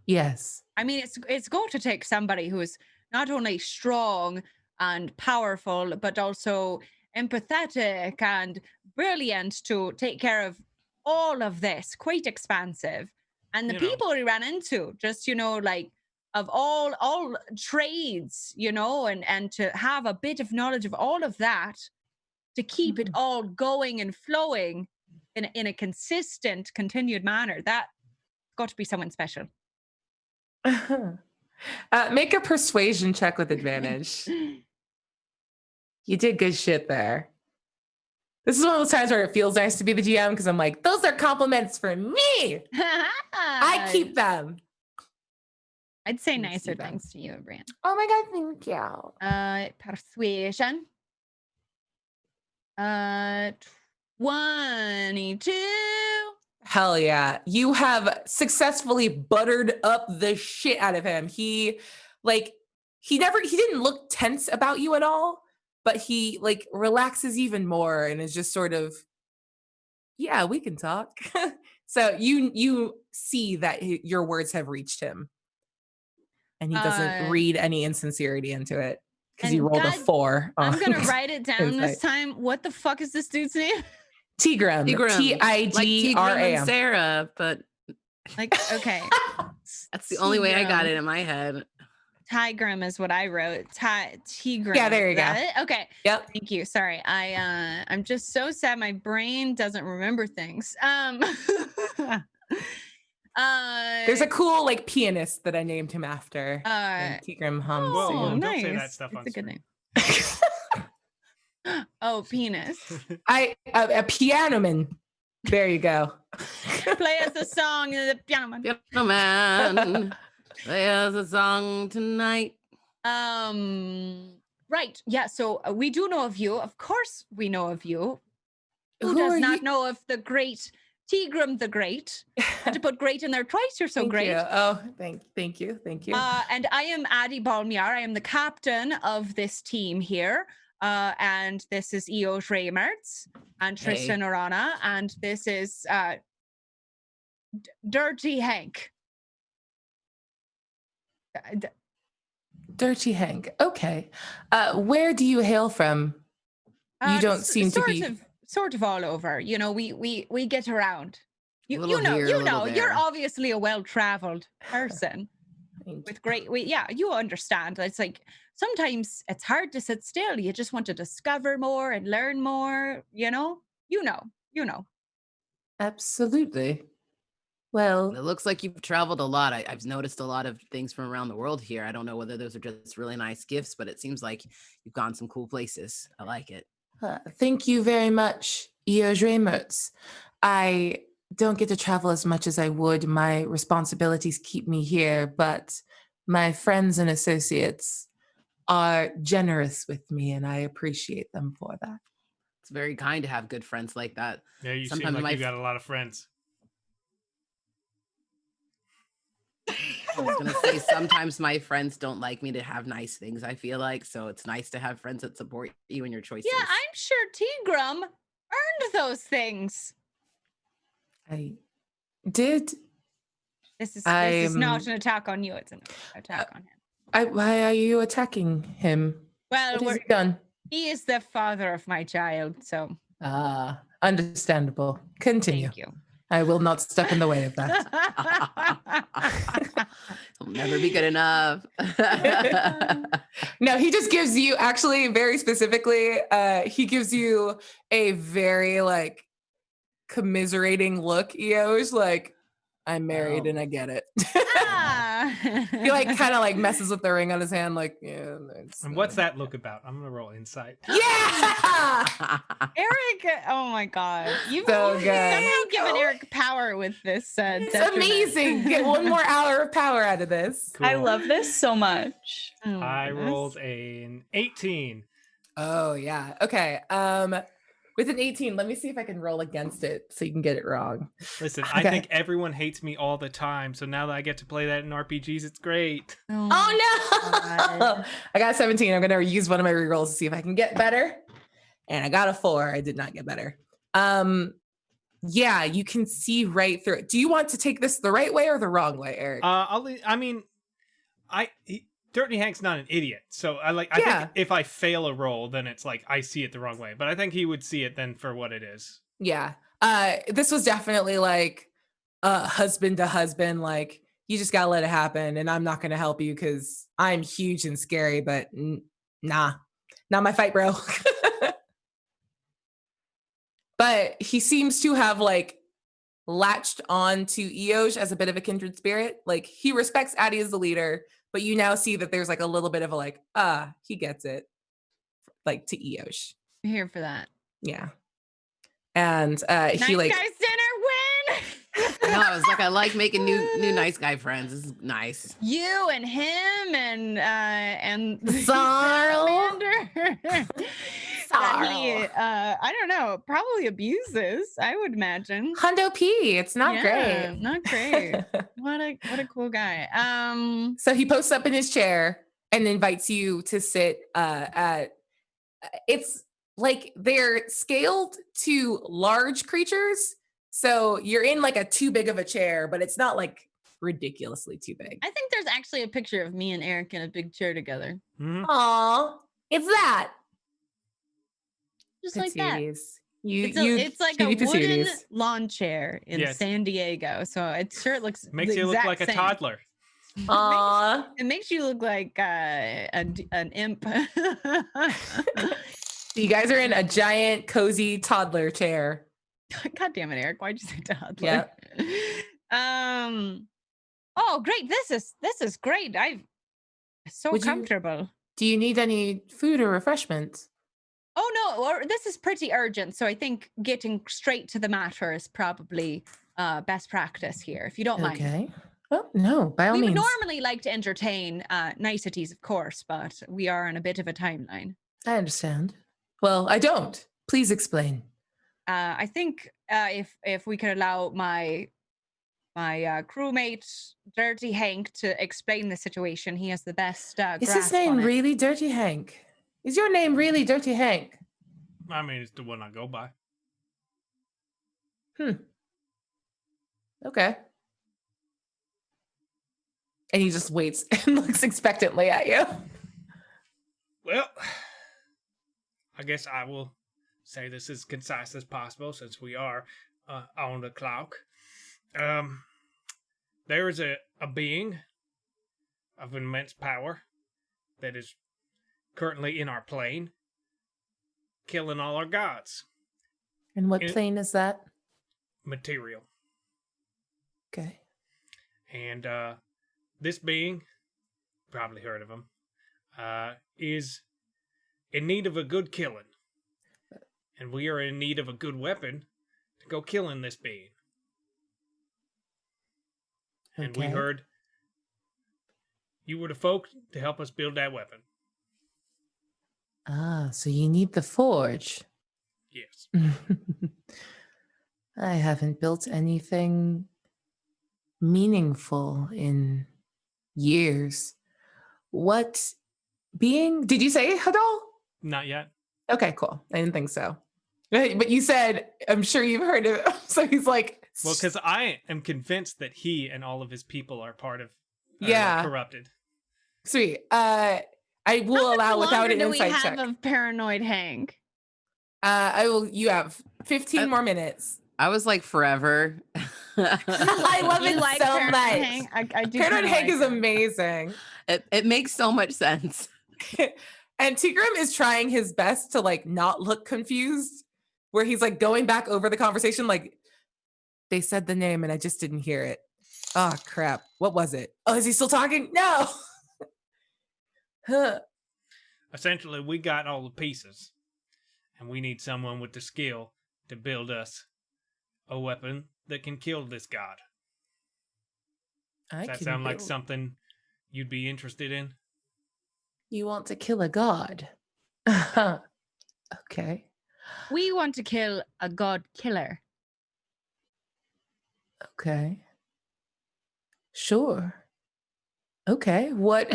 B: Yes.
A: I mean, it's going to take somebody who is not only strong and powerful, but also empathetic and brilliant to take care of all of this. Quite expansive. And the people we ran into, just, like of all trades, and to have a bit of knowledge of all of that, to keep it all going and flowing in a consistent, continued manner. That's got to be someone special.
B: Make a persuasion check with advantage. You did good shit there. This is one of those times where it feels nice to be the GM because I'm like, those are compliments for me. I keep them.
A: I'd say
B: Let me
A: nicer
B: see that.
A: things to you, Brian.
B: Oh my God, thank you.
A: Persuasion. 22.
B: Hell yeah. You have successfully buttered up the shit out of him. He didn't look tense about you at all, but he like relaxes even more and is just sort of, yeah, we can talk. So you see that your words have reached him and he doesn't read any insincerity into it because you rolled a 4.
A: I'm going to write it down this
B: insight.
A: time. What the fuck is this dude's name?
B: Tigrum. Tigram.
E: Like Tigram and
B: Tigram.
E: Sarah, but
A: Like, okay.
E: that's the only way I got it in my head.
A: Tigrum is what I wrote. Tigrum.
B: Yeah, there you go.
A: It? Okay.
B: Yep.
A: Thank you. Sorry. I'm just so sad my brain doesn't remember things.
B: There's a cool like pianist that I named him after. Tigrum hums.
A: Oh,
D: Whoa,
A: nice.
D: don't say that stuff on
A: It's a good
D: screen.
A: name. Oh, penis.
B: A piano man. There you go.
A: Play us a song in the piano man.
E: Piano man, play us a song tonight.
A: Right. Yeah. So we do know of you. Of course, we know of you. Who
B: Who
A: does
B: are
A: not
B: you?
A: know of the great Tigrum the Great? Had to put great in there twice. You're so
B: Thank
A: great.
B: you. Oh, thank you.
A: And I am Addie Balmiar. I am the captain of this team here. And this is Eoj Reichert and Tristan Orana. And this is Dirty Hank.
B: Dirty Hank. Okay. Where do you hail from? You don't seem to be
A: sort of all over. You know, we get around. You
E: Little
A: know,
E: here,
A: you
E: little
A: know, you're
E: there.
A: obviously a well-traveled person with great. Yeah, you understand. It's like sometimes it's hard to sit still. You just want to discover more and learn more. You know.
B: Absolutely. Well,
E: It looks like you've traveled a lot. I've noticed a lot of things from around the world here. I don't know whether those are just really nice gifts, but it seems like you've gone some cool places. I like it.
B: thank you very much, Eoj Reichert. I don't get to travel as much as I would. My responsibilities keep me here, but my friends and associates are generous with me, and I appreciate them for that.
E: It's very kind to have good friends like that.
D: Yeah, you
E: Sometimes
D: seem like you got a lot of friends.
E: I was gonna say sometimes my friends don't like me to have nice things, I feel like. So it's nice to have friends that support you in your choices.
A: Yeah, I'm sure Tigrum earned those things.
B: I did.
A: This is not an attack on you. It's an attack on him.
B: Why are you attacking him?
A: Well,
B: What has he done?
A: he is the father of my child, so
B: Understandable. Continue.
A: thank you.
B: I will not step in the way of that.
E: It'll never be good enough.
B: No, he just gives you, actually, very specifically, he gives you a very like commiserating look, Eoj, like, I'm married and I get it. He like kind of like messes with the ring on his hand, like, yeah.
D: And what's that look about? I'm gonna roll insight.
B: Yeah.
A: Eric, oh my god. You've
B: So good.
A: somehow given Eric power with this.
B: It's
A: detriment.
B: amazing. Get one more hour of power out of this.
C: I
D: Cool.
C: love this so much.
A: Oh my
D: I
A: goodness.
D: rolled an 18.
B: Oh yeah. Okay. With an 18, let me see if I can roll against it so you can get it wrong.
D: Listen,
B: Okay.
D: I think everyone hates me all the time, so now that I get to play that in RPGs, it's great.
B: Oh no!
A: God.
B: I got 17. I'm gonna use one of my rerolls to see if I can get better. And I got a 4. I did not get better. Yeah, you can see right through it. Do you want to take this the right way or the wrong way, Eric?
D: Dirty Hank's not an idiot, so I think if I fail a roll, then it's like I see it the wrong way. But I think he would see it then for what it is.
B: Yeah. This was definitely like husband to husband, like you just gotta let it happen, and I'm not gonna help you because I'm huge and scary, but nah, not my fight, bro. But he seems to have like latched on to Eoj as a bit of a kindred spirit. Like he respects Addie as the leader, but you now see that there's like a little bit of a like, he gets it. like to Eosh.
A: I'm here for that.
B: Yeah. And
A: Nice
B: he like
A: guys dinner win.
E: I know. I was like, I like making new nice guy friends. This is nice.
A: You and him and
B: Sarl.
A: Salamander. That he, I don't know, probably abuses. I would imagine.
B: Hundo P. It's not
A: Yeah,
B: great.
A: not great. What a cool guy.
B: So he posts up in his chair and invites you to sit at. It's like they're scaled to large creatures. So you're in like a too big of a chair, but it's not like ridiculously too big.
A: I think there's actually a picture of me and Eric in a big chair together.
D: Mhm.
B: Aw, it's that.
A: Just like that.
B: Patooties.
A: It's like a
B: cutie
A: wooden
B: patooties.
A: lawn chair in
D: Yes.
A: San Diego. So it sure looks
D: Makes
A: the
D: you look
A: exact
D: like a
A: same.
D: toddler.
B: Aw.
A: It makes you look like an imp.
B: You guys are in a giant, cozy toddler chair.
A: God damn it, Eric! Why'd you say toddler?
B: Yeah.
A: Oh, great! This is great. So
B: Would you-
A: comfortable.
B: Do you need any food or refreshments?
A: Oh no, or this is pretty urgent. So I think getting straight to the matter is probably best practice here, if you don't mind.
B: Okay. Well, no, by all
A: We would
B: means.
A: normally like to entertain niceties, of course, but we are on a bit of a timeline.
B: I understand. Well, I don't. Please explain.
A: I think if we could allow my crewmate Dirty Hank to explain the situation, he has the best
B: Is his
A: grasp
B: name
A: on it.
B: really Dirty Hank? Is your name really Dirty Hank?
D: I mean, it's the one I go by.
B: Okay. And he just waits and looks expectantly at you.
D: Well, I guess I will say this as concise as possible since we are on the clock. There is a being of immense power that is currently in our plane, killing all our gods.
B: And what
D: It-
B: plane is that?
D: Material.
B: Okay.
D: And this being, probably heard of him, is in need of a good killing. And we are in need of a good weapon to go killing this being. And we
B: Okay.
D: heard you were the folk to help us build that weapon.
B: Ah, so you need the forge.
D: Yes.
B: I haven't built anything meaningful in years. What being? Did you say Hadal?
D: Not yet.
B: Okay, cool. I didn't think so. But you said, I'm sure you've heard of it. So he's like,
D: Well, because I am convinced that he and all of his people are part of
B: Yeah.
D: corrupted.
B: sweet. I will
A: How much
B: allow without
A: longer
B: an
A: do we
B: insight
A: have
B: check.
A: of paranoid Hank?
B: I will. You have 15 more minutes.
E: I was like forever.
B: I love
A: You
B: it
A: like
B: so
A: Paranoid
B: much.
A: Hank? I do.
B: Paranoid
A: kinda
B: Hank
A: like
B: is
A: him.
B: amazing.
E: It makes so much sense.
B: And Tigrum is trying his best to like not look confused, where he's like going back over the conversation, like they said the name and I just didn't hear it. Oh crap. What was it? Oh, is he still talking? No. Huh.
D: Essentially, we got all the pieces, and we need someone with the skill to build us a weapon that can kill this god.
B: I
D: Does that
B: can
D: sound like
B: build-
D: something you'd be interested in?
B: You want to kill a god? Okay.
A: We want to kill a god killer.
B: Okay. Sure. Okay. What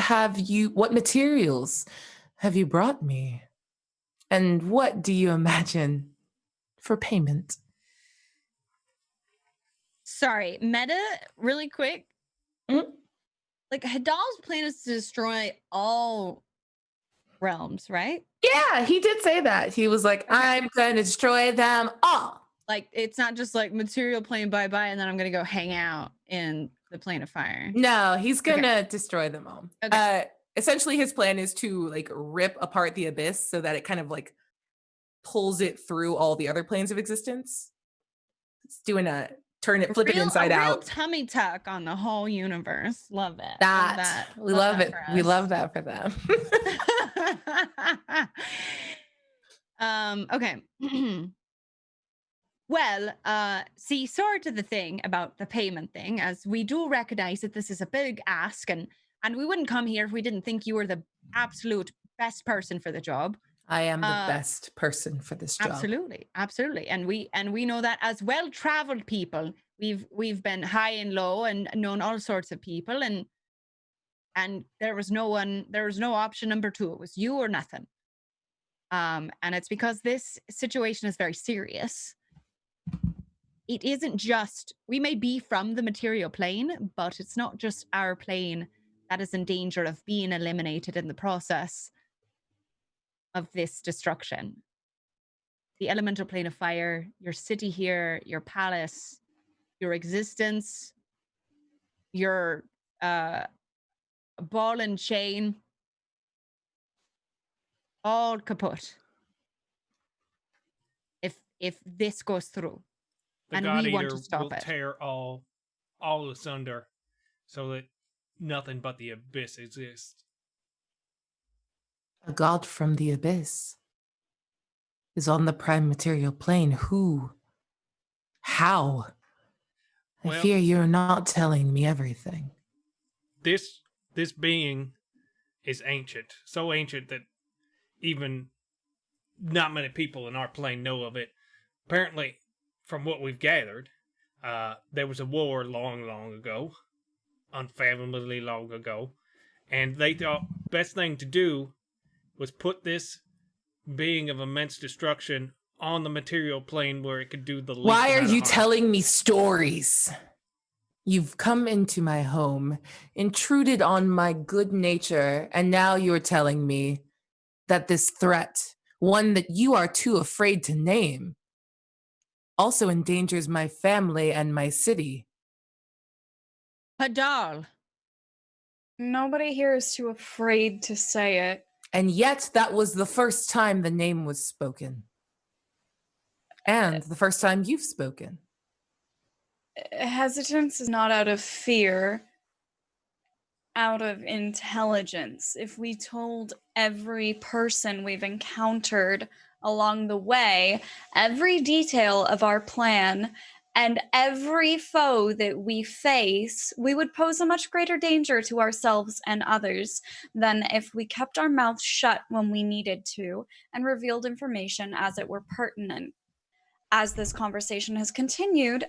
B: materials have you brought me? And what do you imagine for payment?
A: Sorry, meta, really quick.
B: Mm.
A: Like Hadal's plan is to destroy all realms, right?
B: Yeah, he did say that. He was like, I'm going to destroy them all.
A: Like it's not just like material plane bye bye, and then I'm gonna go hang out in the plane of fire.
B: No, he's going to destroy them all.
A: Okay.
B: Essentially, his plan is to like rip apart the abyss so that it kind of like pulls it through all the other planes of existence. It's doing flip it inside
A: a real
B: out.
A: tummy tuck on the whole universe. Love it.
B: We love it.
A: for
B: We
A: us.
B: love that for them.
A: Okay. Well, see, sort of the thing about the payment thing, as we do recognize that this is a big ask, and we wouldn't come here if we didn't think you were the absolute best person for the job.
B: I am the
A: Uh,
B: best person for this job.
A: Absolutely, absolutely, and we know that as well-traveled people, we've been high and low and known all sorts of people, and there was no option number two. It was you or nothing. And it's because this situation is very serious. It isn't just, we may be from the material plane, but it's not just our plane that is in danger of being eliminated in the process of this destruction. The elemental plane of fire, your city here, your palace, your existence, your ball and chain, all kaput. If this goes through.
D: The
A: And
D: God
A: we want
D: Eater
A: to stop
D: will
A: it.
D: tear all asunder, so that nothing but the abyss exists.
B: A god from the abyss is on the prime material plane. Who? How? I
D: Well-
B: fear you're not telling me everything.
D: This being is ancient, so ancient that even not many people in our plane know of it. Apparently, from what we've gathered, there was a war long, long ago, unfathomably long ago, and they thought best thing to do was put this being of immense destruction on the material plane where it could do the least
B: Why are
D: amount of
B: you
D: harm.
B: telling me stories? You've come into my home, intruded on my good nature, and now you're telling me that this threat, one that you are too afraid to name, also endangers my family and my city.
A: Hadal.
C: Nobody here is too afraid to say it.
B: And yet that was the first time the name was spoken. And the first time you've spoken.
C: Hesitance is not out of fear, out of intelligence. If we told every person we've encountered along the way every detail of our plan and every foe that we face, we would pose a much greater danger to ourselves and others than if we kept our mouths shut when we needed to and revealed information as it were pertinent. As this conversation has continued,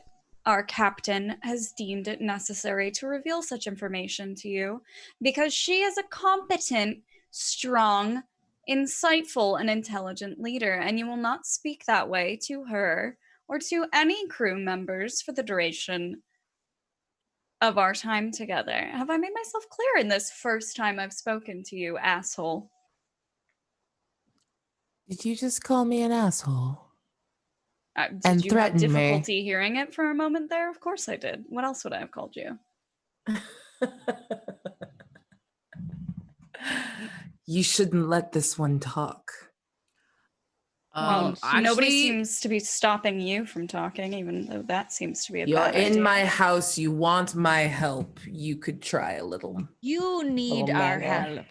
C: our captain has deemed it necessary to reveal such information to you because she is a competent, strong, insightful, and intelligent leader, and you will not speak that way to her or to any crew members for the duration of our time together. Have I made myself clear in this first time I've spoken to you, asshole?
B: Did you just call me an asshole?
C: Did
B: And
C: you have
B: threaten me.
C: difficulty hearing it for a moment there? Of course I did. What else would I have called you?
B: You shouldn't let this one talk.
C: Well,
E: Actually,
C: nobody seems to be stopping you from talking, even though that seems to be a
B: You're
C: bad
B: in
C: idea.
B: my house. You want my help. You could try a little.
A: You need
B: Oh,
A: our
B: man.
A: help.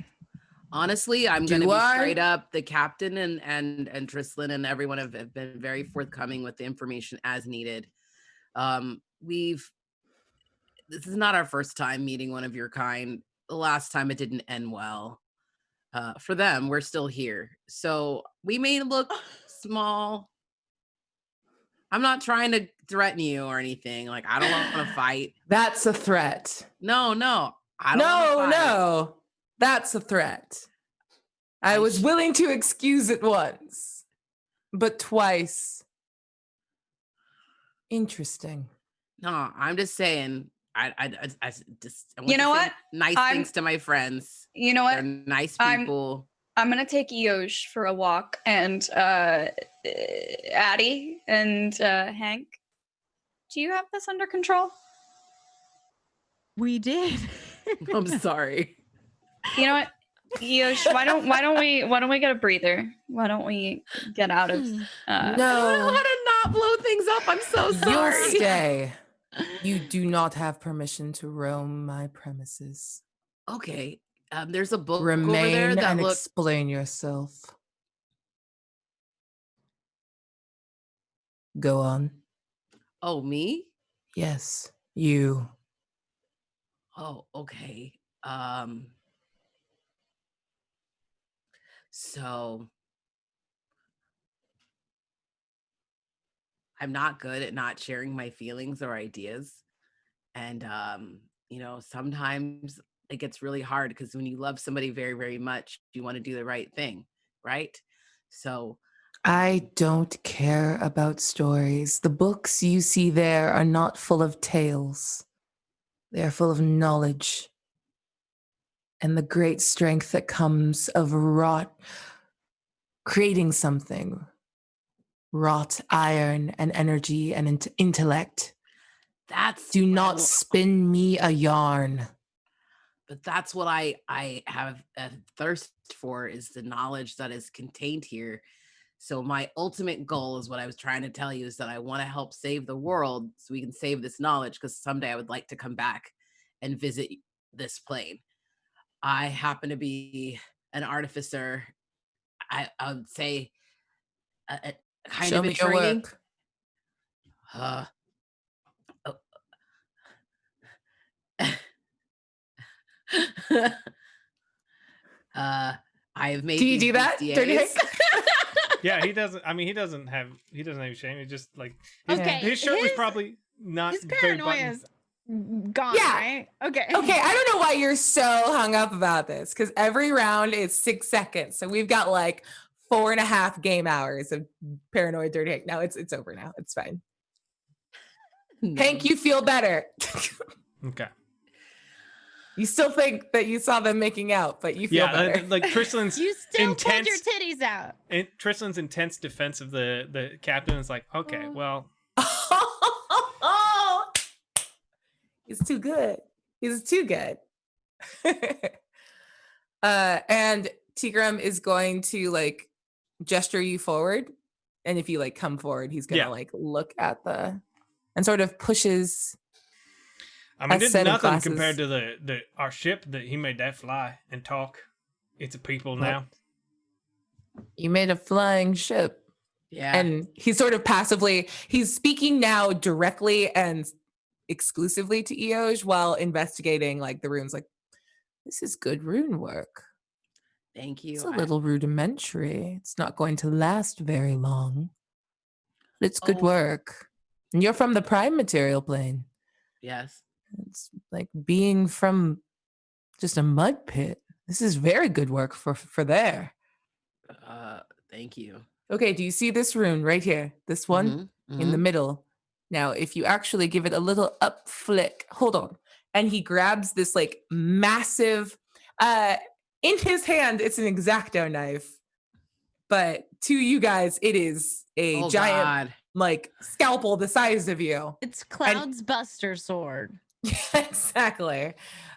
E: honestly, I'm
B: Do
E: gonna be
B: I?
E: straight up. The captain and Trislin and everyone have been very forthcoming with the information as needed. This is not our first time meeting one of your kind. The last time it didn't end well. For them, we're still here. So we may look small. I'm not trying to threaten you or anything. Like, I don't want to fight.
B: That's a threat.
E: No. I don't want to fight.
B: No. That's a threat. I was willing to excuse it once, but twice. Interesting.
E: No, I'm just saying. I want
C: You know
E: to say
C: what?
E: nice things to my friends.
C: You know what?
E: They're nice
C: I'm-
E: people.
C: I'm gonna take Eosh for a walk, and Addie and Hank. Do you have this under control?
A: We did.
E: I'm sorry.
C: You know what, Eosh? Why don't we get a breather? Why don't we get out of?
E: I don't know how to not blow things up. I'm so sorry.
B: You'll stay. You do not have permission to roam my premises.
E: Okay. There's a book over there
B: Remain
E: that
B: and
E: looks.
B: explain yourself. Go on.
E: Oh, me?
B: Yes, you.
E: Oh, okay. So I'm not good at not sharing my feelings or ideas. And sometimes it gets really hard because when you love somebody very, very much, you want to do the right thing, right? So
B: I don't care about stories. The books you see there are not full of tales. They are full of knowledge and the great strength that comes of creating something, wrought iron and energy and intellect.
E: that's
B: Do
E: what
B: not spin me a yarn.
E: but that's what I have a thirst for, is the knowledge that is contained here. So my ultimate goal is what I was trying to tell you, is that I want to help save the world so we can save this knowledge, because someday I would like to come back and visit this plane. I happen to be an artificer. I would say a kind
B: Show
E: of in
B: me your
E: training.
B: work.
E: Uh, I have made
B: Do you
E: these
B: do that, Dirty
E: bustiers.
B: Hank?
D: Yeah, he doesn't. I mean, he doesn't have shame. It's just like his,
A: Okay,
D: his shirt was
A: his-
D: probably not
A: His
D: very
A: paranoia
D: buttoned.
A: is gone,
B: Yeah.
A: right? Okay.
B: Okay, I don't know why you're so hung up about this, because every round is 6 seconds. So we've got like 4.5 game hours of paranoid Dirty Hank. No, it's over now. It's fine. Hank, you feel better.
D: Okay.
B: You still think that you saw them making out, but you feel
D: Yeah,
B: better.
D: like Tristlan's
A: You still
D: intense.
A: pulled your titties out.
D: And Tristlan's intense defense of the captain is like, okay, well,
B: He's too good. He's too good. And Tigrum is going to like gesture you forward. And if you like come forward, he's gonna
D: Yeah.
B: like look at and sort of pushes.
D: I mean,
B: A
D: it's
B: set of
D: nothing compared
B: glasses.
D: to the our ship that he made that fly and talk. It's a people
B: What?
D: now.
B: You made a flying ship.
E: Yeah.
B: And he's sort of passively, he's speaking now directly and exclusively to Eoj while investigating like the runes. Like, this is good rune work.
E: Thank you.
B: It's a little rudimentary. It's not going to last very long. But it's good
E: Oh.
B: work. And you're from the prime material plane.
E: Yes.
B: It's like being from just a mud pit. This is very good work for there.
E: Thank you.
B: Okay, do you see this rune right here? This one in the middle. Now, if you actually give it a little up flick, hold on. And he grabs this like massive, in his hand, it's an X-Acto knife. But to you guys, it is a giant like scalpel the size of you.
A: It's Cloud's Buster sword.
B: Exactly.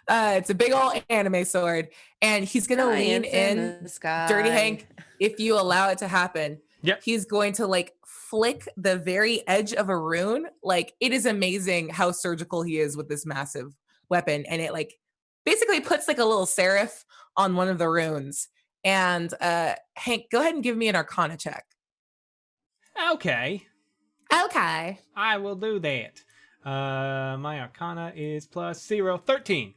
B: It's a big old anime sword. And he's going to lean in, Dirty Hank, if you allow it to happen.
D: Yep.
B: He's going to like flick the very edge of a rune. Like, it is amazing how surgical he is with this massive weapon. And it like basically puts like a little serif on one of the runes. And Hank, go ahead and give me an Arcana check.
D: Okay.
B: Okay.
D: I will do that. My Arcana is +0, 13.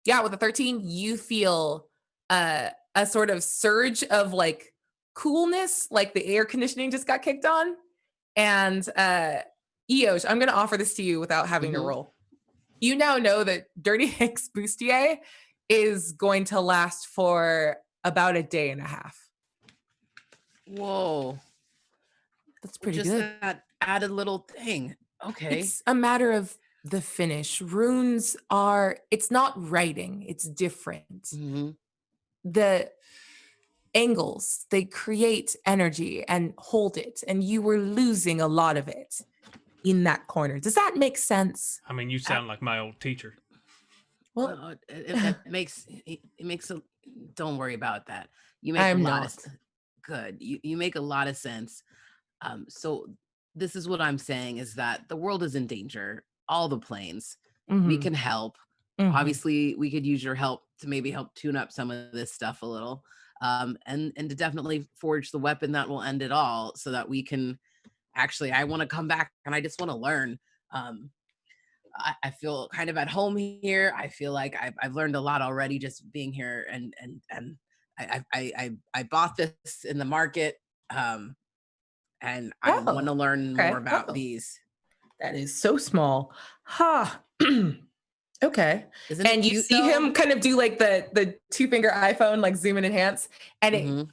B: Yeah, with a 13, you feel a sort of surge of like coolness, like the air conditioning just got kicked on. And Eoj, I'm going to offer this to you without having to roll. You now know that Dirty Hank's bustier is going to last for about a day and a half.
E: Whoa.
B: That's pretty
E: Just
B: good.
E: that added little thing. Okay.
B: It's a matter of the finish. Runes it's not writing, it's different. The angles, they create energy and hold it, and you were losing a lot of it in that corner. Does that make sense?
D: I mean, you sound like my old teacher.
B: Well,
E: it makes a, don't worry about that. You make
B: I'm
E: a lot
B: not.
E: of good. You make a lot of sense. So this is what I'm saying, is that the world is in danger. All the planes. We can help. Obviously, we could use your help to maybe help tune up some of this stuff a little. And to definitely forge the weapon that will end it all, so that we can actually, I want to come back and I just want to learn. I feel kind of at home here. I feel like I've learned a lot already just being here, and I bought this in the market, and I want to learn more about bees.
B: That is so small. Ha. Okay.
E: Isn't
B: And
E: it
B: you
E: cute,
B: see
E: though?
B: him kind of do like the 2-finger iPhone, like zoom and enhance, and
E: Mhm.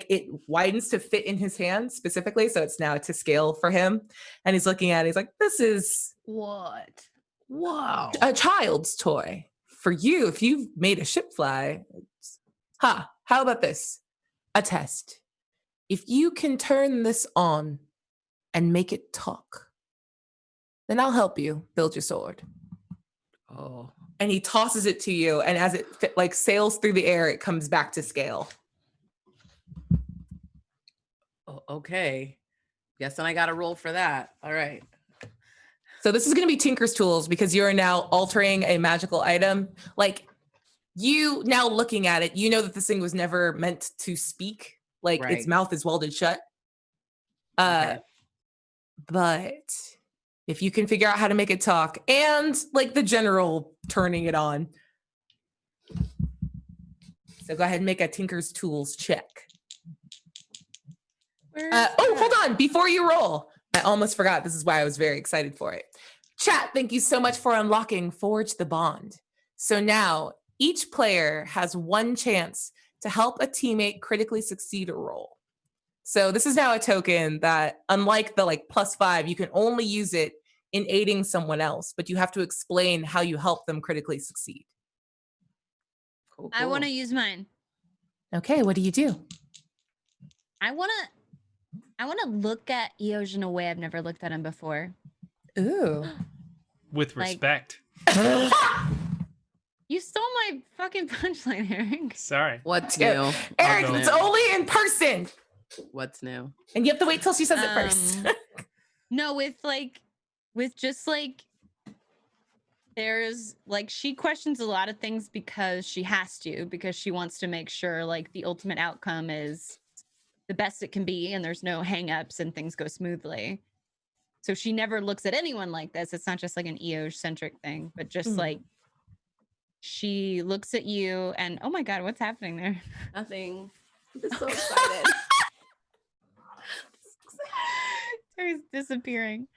B: it widens to fit in his hand specifically. So it's now to scale for him. And he's looking at it, he's like, this is
C: What?
E: Wow.
B: a child's toy. For you, if you've made a ship fly, how about this? A test. If you can turn this on and make it talk, then I'll help you build your sword.
E: Oh.
B: And he tosses it to you, and as it like sails through the air, it comes back to scale.
E: Okay. Guess then I got to roll for that. All right.
B: So this is going to be Tinker's Tools because you are now altering a magical item. Like, you now looking at it, you know that this thing was never meant to speak. Like, its
E: Right.
B: mouth is welded shut.
E: Okay.
B: But if you can figure out how to make it talk and like the general turning it on. So go ahead and make a Tinker's Tools check. Hold on. Before you roll, I almost forgot. This is why I was very excited for it. Chat, thank you so much for unlocking Forge the Bond. So now each player has one chance to help a teammate critically succeed a roll. So this is now a token that, unlike the like +5, you can only use it in aiding someone else, but you have to explain how you help them critically succeed.
E: Cool,
A: I want to
E: cool.
A: use mine.
B: Okay, what do you do?
A: I want to look at Eoj in a way I've never looked at him before.
B: Ooh.
D: With
A: Like-
D: respect.
A: You stole my fucking punchline, Eric.
D: Sorry.
E: What's
B: Yeah.
E: new?
B: Eric,
D: go.
B: it's only in person.
E: What's new?
B: And you have to wait till she says it first.
A: No, with just like, there's like, she questions a lot of things because she has to, because she wants to make sure like the ultimate outcome is the best it can be and there's no hangups and things go smoothly. So she never looks at anyone like this. It's not just like an Eoj centric thing, but just like, she looks at you and, oh my God, what's happening there?
E: Nothing. I'm just so excited.
A: Terry's disappearing.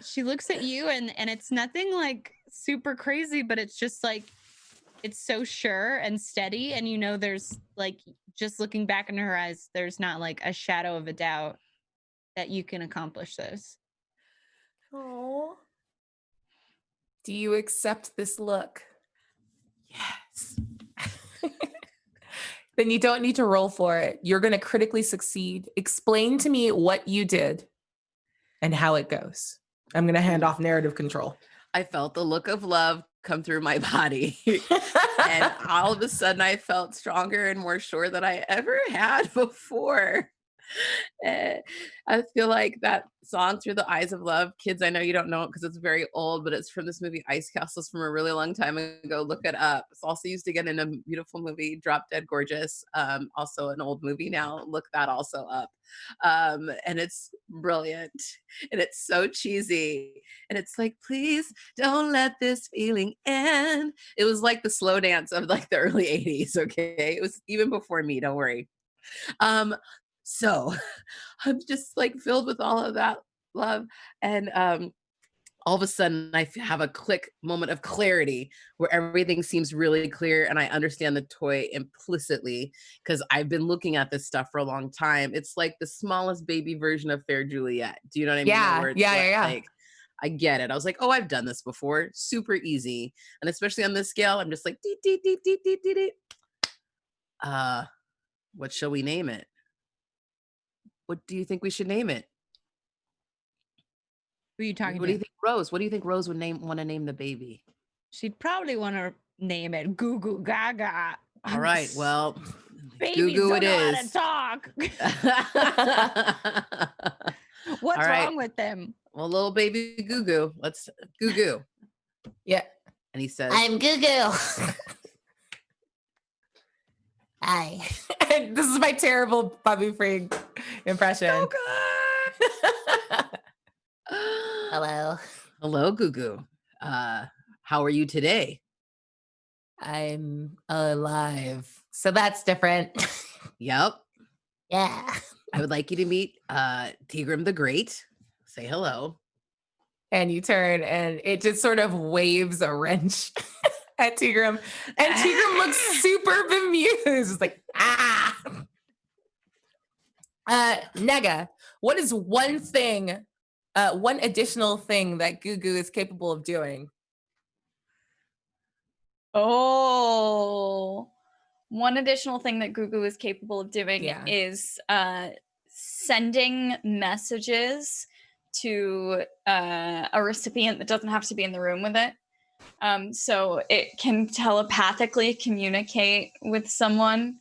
A: She looks at you and it's nothing like super crazy, but it's just like, it's so sure and steady. And you know, there's like, just looking back into her eyes, there's not like a shadow of a doubt that you can accomplish this.
B: Oh. Do you accept this look?
E: Yes.
B: Then you don't need to roll for it. You're going to critically succeed. Explain to me what you did and how it goes. I'm going to hand off narrative control.
E: I felt the look of love come through my body. And all of a sudden I felt stronger and more sure than I ever had before. I feel like that song Through the Eyes of Love, kids, I know you don't know it because it's very old, but it's from this movie Ice Castles from a really long time ago. Look it up. It's also used again in a beautiful movie, Drop Dead Gorgeous. Also an old movie now. Look that also up. And it's brilliant. And it's so cheesy. And it's like, please don't let this feeling end. It was like the slow dance of like the early 80s. Okay. It was even before me. Don't worry. So I'm just like filled with all of that love. And all of a sudden I have a moment of clarity where everything seems really clear and I understand the toy implicitly because I've been looking at this stuff for a long time. It's like the smallest baby version of Fair Juliet. Do you know what I mean?
B: Yeah,
E: Where it's
B: yeah.
E: like, I get it. I was like, oh, I've done this before. Super easy. And especially on this scale, I'm just like, deep, deep, deep, deep, deep, deep, deep. What shall we name it? What do you think we should name it?
A: Who are you talking
E: What do you
A: to?
E: think, Rose? What do you think Rose would want to name the baby?
A: She'd probably want to name it Goo Goo Gaga.
E: All right, well,
A: Babies
E: Goo Goo
A: don't
E: it
A: know
E: is.
A: how to talk. What's
E: All right.
A: wrong with them?
E: Well, little baby Goo Goo. Let's Goo Goo.
B: Yeah.
E: And he says,
B: I'm Goo Goo. Hi. This is my terrible Bobby Frigg impression.
E: "Oh God."
B: Hello.
E: Hello, Gugu. How are you today?
B: I'm alive. So that's different.
E: Yep.
B: Yeah.
E: I would like you to meet Tigrim the Great. Say hello.
B: And you turn and it just sort of waves a wrench at Tigrim. And Tigrim looks super bemused. It's like, ah. Nega, what is one additional thing that Gugu is capable of doing?
C: Oh, one additional thing that Gugu is capable of doing
B: Yeah.
C: is sending messages to a recipient that doesn't have to be in the room with it. So it can telepathically communicate with someone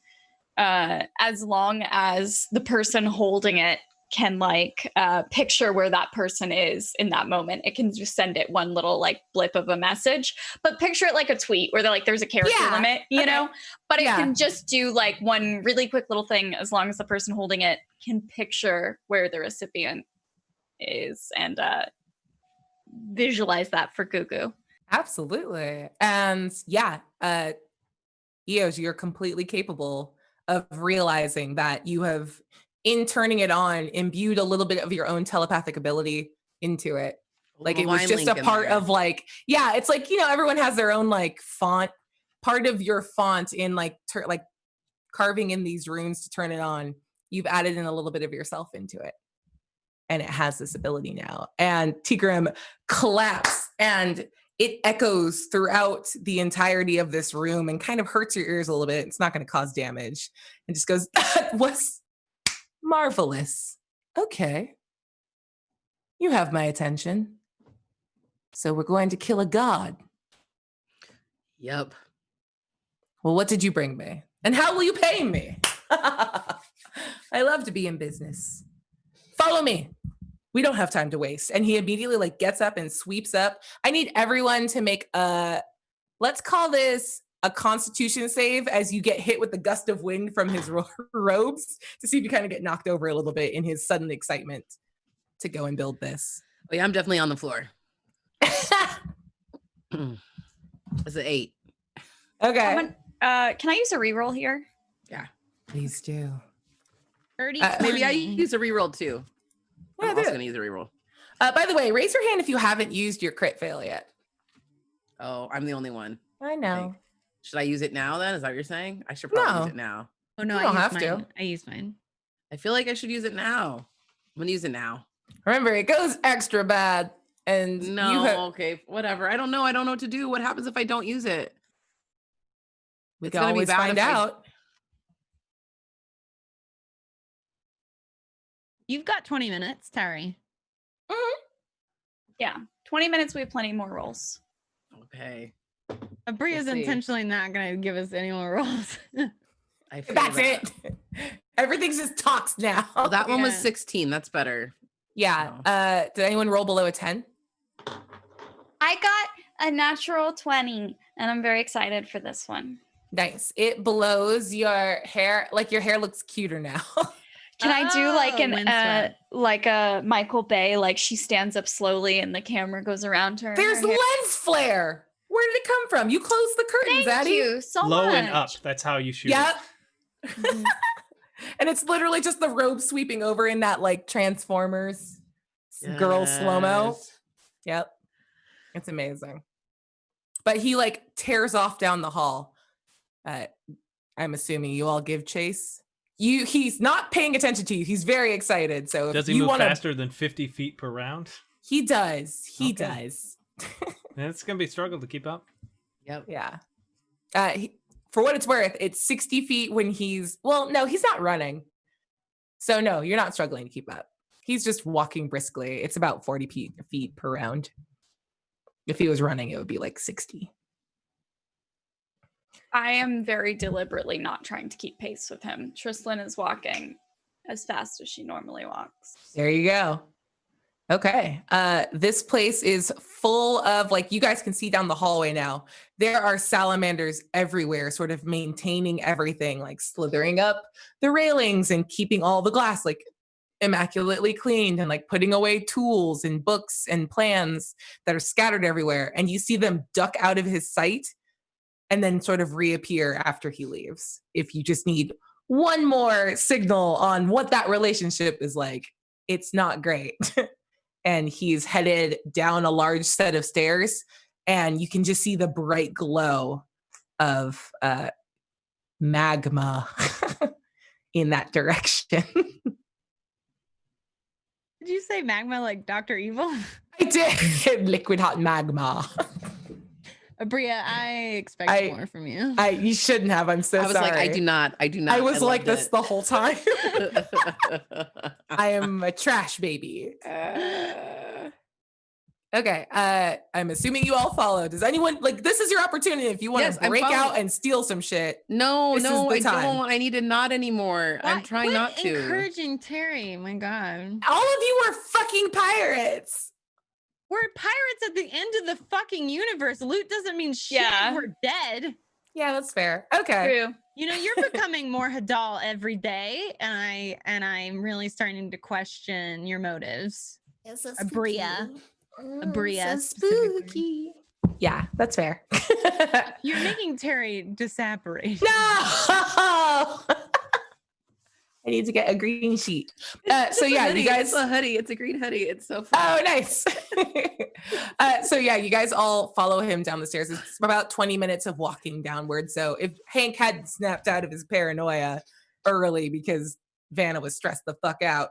C: as long as the person holding it can like picture where that person is in that moment. It can just send it one little like blip of a message, but picture it like a tweet where there's a character limit, you know, but it can just do like one really quick little thing as long as the person holding it can picture where the recipient is and visualize that for Gugu.
B: Absolutely. And Eos, you're completely capable of realizing that you have, in turning it on, imbued a little bit of your own telepathic ability into it. Like it was just a part of like, it's like, everyone has their own like font, part of your font in like, like carving in these runes to turn it on. You've added in a little bit of yourself into it. And it has this ability now. And Tigrim collapses and it echoes throughout the entirety of this room and kind of hurts your ears a little bit. It's not going to cause damage. And just goes, that was marvelous. Okay. You have my attention. So we're going to kill a god.
E: Yep.
B: Well, what did you bring me? And how will you pay me? I love to be in business. Follow me. We don't have time to waste. And he immediately like gets up and sweeps up. I need everyone to make let's call this a constitution save as you get hit with the gust of wind from his robes to see if you kind of get knocked over a little bit in his sudden excitement to go and build this.
E: Oh yeah, I'm definitely on the floor. It's an 8.
B: Okay.
C: Can I use a reroll here?
E: Yeah.
B: Please do.
A: 30,
E: Maybe I
A: 20.
E: use a reroll too.
B: Yeah,
E: I'm also going to use a reroll.
B: By the way, raise your hand if you haven't used your crit fail yet.
E: Oh, I'm the only one.
B: I know.
E: Should I use it now then? Is that what you're saying? I should probably use it now.
A: Oh no,
B: You don't
A: I
B: have
A: used
B: to.
A: mine. I used mine.
E: I feel like I should use it now. I'm going to use it now.
B: Remember, it goes extra bad. And
E: No, okay, whatever. I don't know. I don't know what to do. What happens if I don't use it?
B: We
E: It's
B: can
E: gonna be
B: always
E: bad
B: find
E: if I-
B: out.
A: You've got 20 minutes, Terry.
C: Yeah, 20 minutes. We have plenty more rolls.
E: Okay.
A: Abria's
E: We'll see.
A: intentionally not going to give us any more rolls.
E: I feel
B: That's
E: that.
B: it. Everything's just talks now.
E: Well, that one was
A: Yeah.
E: 16. That's better.
B: Yeah. Did anyone roll below a 10?
C: I got a natural 20, and I'm very excited for this one.
B: Nice. It blows your hair. Like your hair looks cuter now.
C: Can I do like
A: Oh,
C: an
A: windswept.
C: like a Michael Bay, like she stands up slowly and the camera goes around her? and
B: There's
C: her hair-
B: lens flare. Where did it come from? You closed the curtains,
C: Thank
B: Addie.
C: you so
D: Low
C: much.
D: and up. That's how you shoot.
B: Yep.
C: Mhm.
B: And it's literally just the robe sweeping over in that like Transformers girl slow-mo.
E: Yes.
B: Yep. It's amazing. But he like tears off down the hall. I'm assuming you all give chase. He's not paying attention to you. He's very excited. So if
D: Does he
B: you
D: move
B: want
D: faster than 50 feet per round?
B: He does. He
D: Okay.
B: does.
D: It's gonna be a struggle to keep up.
E: Yep.
B: Yeah. For what it's worth, it's 60 feet when he's not running. So no, you're not struggling to keep up. He's just walking briskly. It's about 40 feet per round. If he was running, it would be like 60.
C: I am very deliberately not trying to keep pace with him. Tristlyn is walking as fast as she normally walks.
B: There you go. Okay. This place is full of, like, you guys can see down the hallway now. There are salamanders everywhere, sort of maintaining everything, like slithering up the railings and keeping all the glass. Like, immaculately cleaned and like putting away tools and books and plans that are scattered everywhere. And you see them duck out of his sight and then sort of reappear after he leaves. If you just need one more signal on what that relationship is like, it's not great. And he's headed down a large set of stairs, and you can just see the bright glow of magma in that direction.
A: Did you say magma like Dr. Evil?
B: I did. Liquid hot magma.
A: Bria, I expect more from you.
B: You shouldn't have. I'm so sorry.
E: I was like, I do not.
B: I was like this the whole time. I am a trash baby. Okay. I'm assuming you all follow. Does anyone like this is your opportunity if you want to break out and steal some shit?
E: No,
B: I
E: don't. I need to not anymore. I'm trying not to.
A: Encouraging Terry. My God.
B: All of you are fucking pirates.
A: We're pirates at the end of the fucking universe. Loot doesn't mean shit.
C: Yeah.
A: We're dead.
B: Yeah, that's fair. Okay.
C: True.
A: You know, you're becoming more Hadal every day, and I'm really starting to question your motives.
B: It's so
A: Bria. Bria.
B: So spooky. Yeah, that's fair.
A: You're making Terry disapparate.
B: No. I need to get a green sheet. So yeah, you guys.
E: It's a hoodie. It's a green hoodie. It's so fun.
B: Oh, nice. So yeah, you guys all follow him down the stairs. It's about 20 minutes of walking downward. So if Hank hadn't snapped out of his paranoia early because Vanna was stressed the fuck out,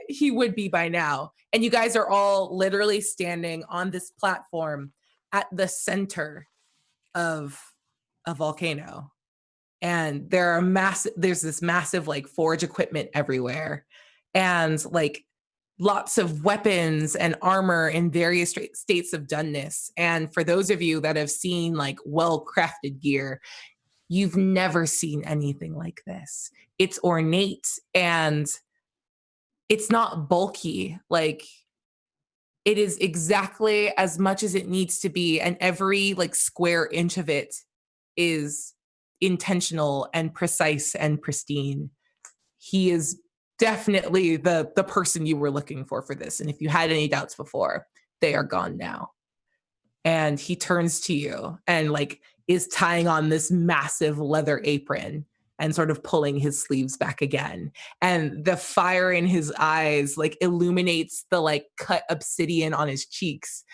B: he would be by now. And you guys are all literally standing on this platform at the center of a volcano. And there's this massive like forge equipment everywhere, and like lots of weapons and armor in various states of doneness. And for those of you that have seen like well-crafted gear, you've never seen anything like this. It's ornate and it's not bulky. Like it is exactly as much as it needs to be, and every like square inch of it is intentional and precise and pristine. He is definitely the person you were looking for this. And if you had any doubts before, they are gone now. And he turns to you and like is tying on this massive leather apron and sort of pulling his sleeves back again. And the fire in his eyes like illuminates the like cut obsidian on his cheeks.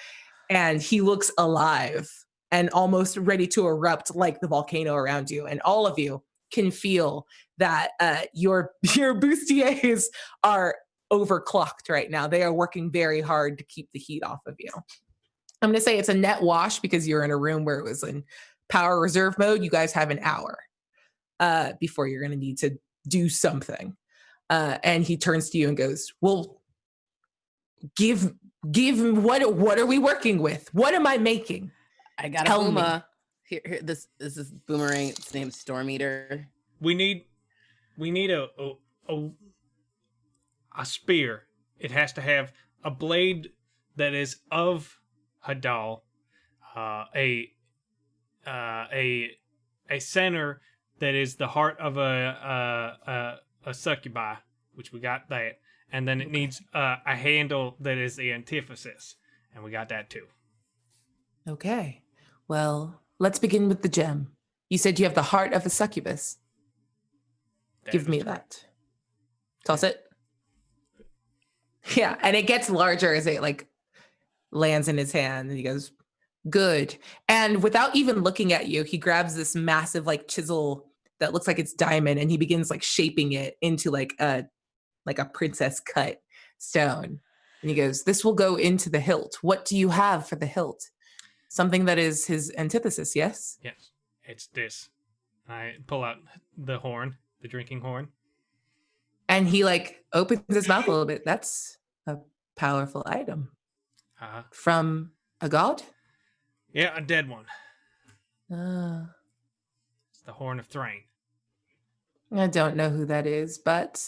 B: And he looks alive and almost ready to erupt like the volcano around you. And all of you can feel that your bustiers are overclocked right now. They are working very hard to keep the heat off of you. I'm going to say it's a net wash because you're in a room where it was in power reserve mode. You guys have an hour before you're going to need to do something. And he turns to you and goes, well, give what are we working with? What am I making?
E: I got a Booma. Here, this is Boomerang. Its name's Storm Eater.
D: We need a spear. It has to have a blade that is of Hadal, a center that is the heart of a succubi, which we got that, and then it needs a handle that is the antithesis, and we got that too.
B: Okay. Well, let's begin with the gem. You said you have the heart of a succubus. Give me that. Toss it. Yeah, and it gets larger as it like lands in his hand, and he goes, good. And without even looking at you, he grabs this massive like chisel that looks like it's diamond, and he begins like shaping it into like a princess cut stone. And he goes, this will go into the hilt. What do you have for the hilt? Something that is his antithesis, yes?
D: Yes, it's this. I pull out the horn, the drinking horn.
B: And he like opens his mouth a little bit. That's a powerful item. From a god?
D: Yeah, a dead one. It's the Horn of Thrain.
B: I don't know who that is, but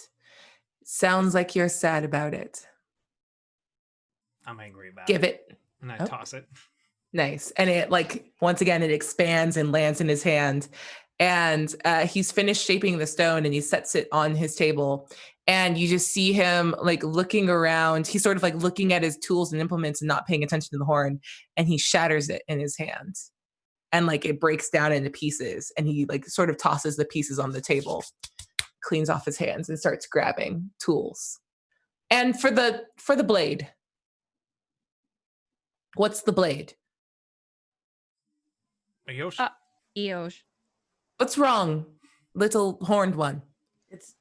B: sounds like you're sad about it.
D: I'm angry about
B: Give it.
D: And I toss it.
B: Nice. And it like, once again, it expands and lands in his hand. And he's finished shaping the stone and he sets it on his table. And you just see him like looking around. He's sort of like looking at his tools and implements and not paying attention to the horn. And he shatters it in his hands. And like it breaks down into pieces. And he like sort of tosses the pieces on the table, cleans off his hands, and starts grabbing tools. And for the blade, what's the blade?
D: Ayosh?
A: Eosh.
B: What's wrong, little horned one?
E: It's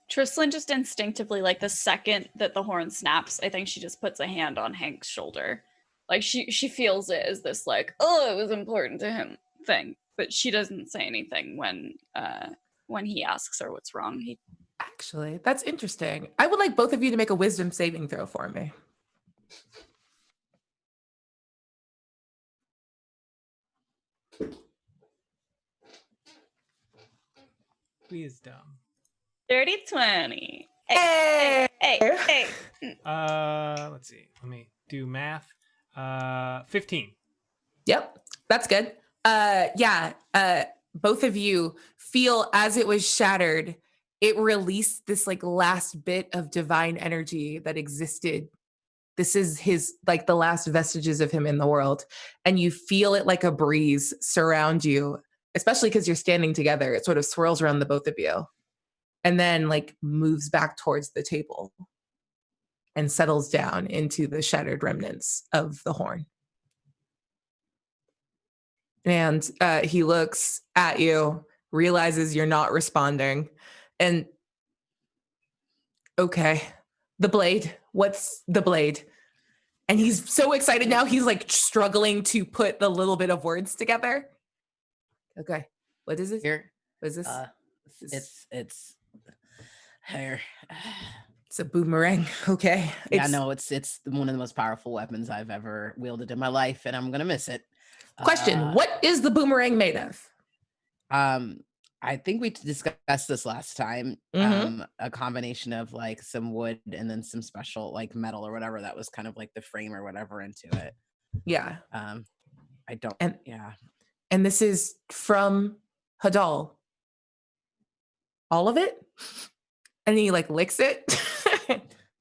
C: Tristan just instinctively, like the second that the horn snaps, I think she just puts a hand on Hank's shoulder. Like she feels it as this like, oh, it was important to him thing. But she doesn't say anything when he asks her what's wrong.
B: Actually, that's interesting. I would like both of you to make a wisdom saving throw for me.
D: Wisdom.
C: Dirty 20.
B: Hey!
C: Hey.
D: Let's see. Let me do math. 15.
B: Yep, that's good. Both of you feel as it was shattered, it released this like last bit of divine energy that existed. This is his, like the last vestiges of him in the world. And you feel it like a breeze surround you, especially because you're standing together. It sort of swirls around the both of you and then like moves back towards the table and settles down into the shattered remnants of the horn. And he looks at you, realizes you're not responding, and okay, the blade. What's the blade? And he's so excited now. He's like struggling to put the little bit of words together. Okay, what is it?
F: Here,
B: What is this?
F: it's here.
B: It's a boomerang. Okay.
F: Yeah, no, it's one of the most powerful weapons I've ever wielded in my life, and I'm gonna miss it.
B: Question: what is the boomerang made of?
F: I think we discussed this last time. A combination of like some wood and then some special like metal or whatever that was kind of like the frame or whatever into it.
B: Yeah.
F: I don't.
B: And
F: yeah.
B: And this is from Hadal. All of it? And he like licks it.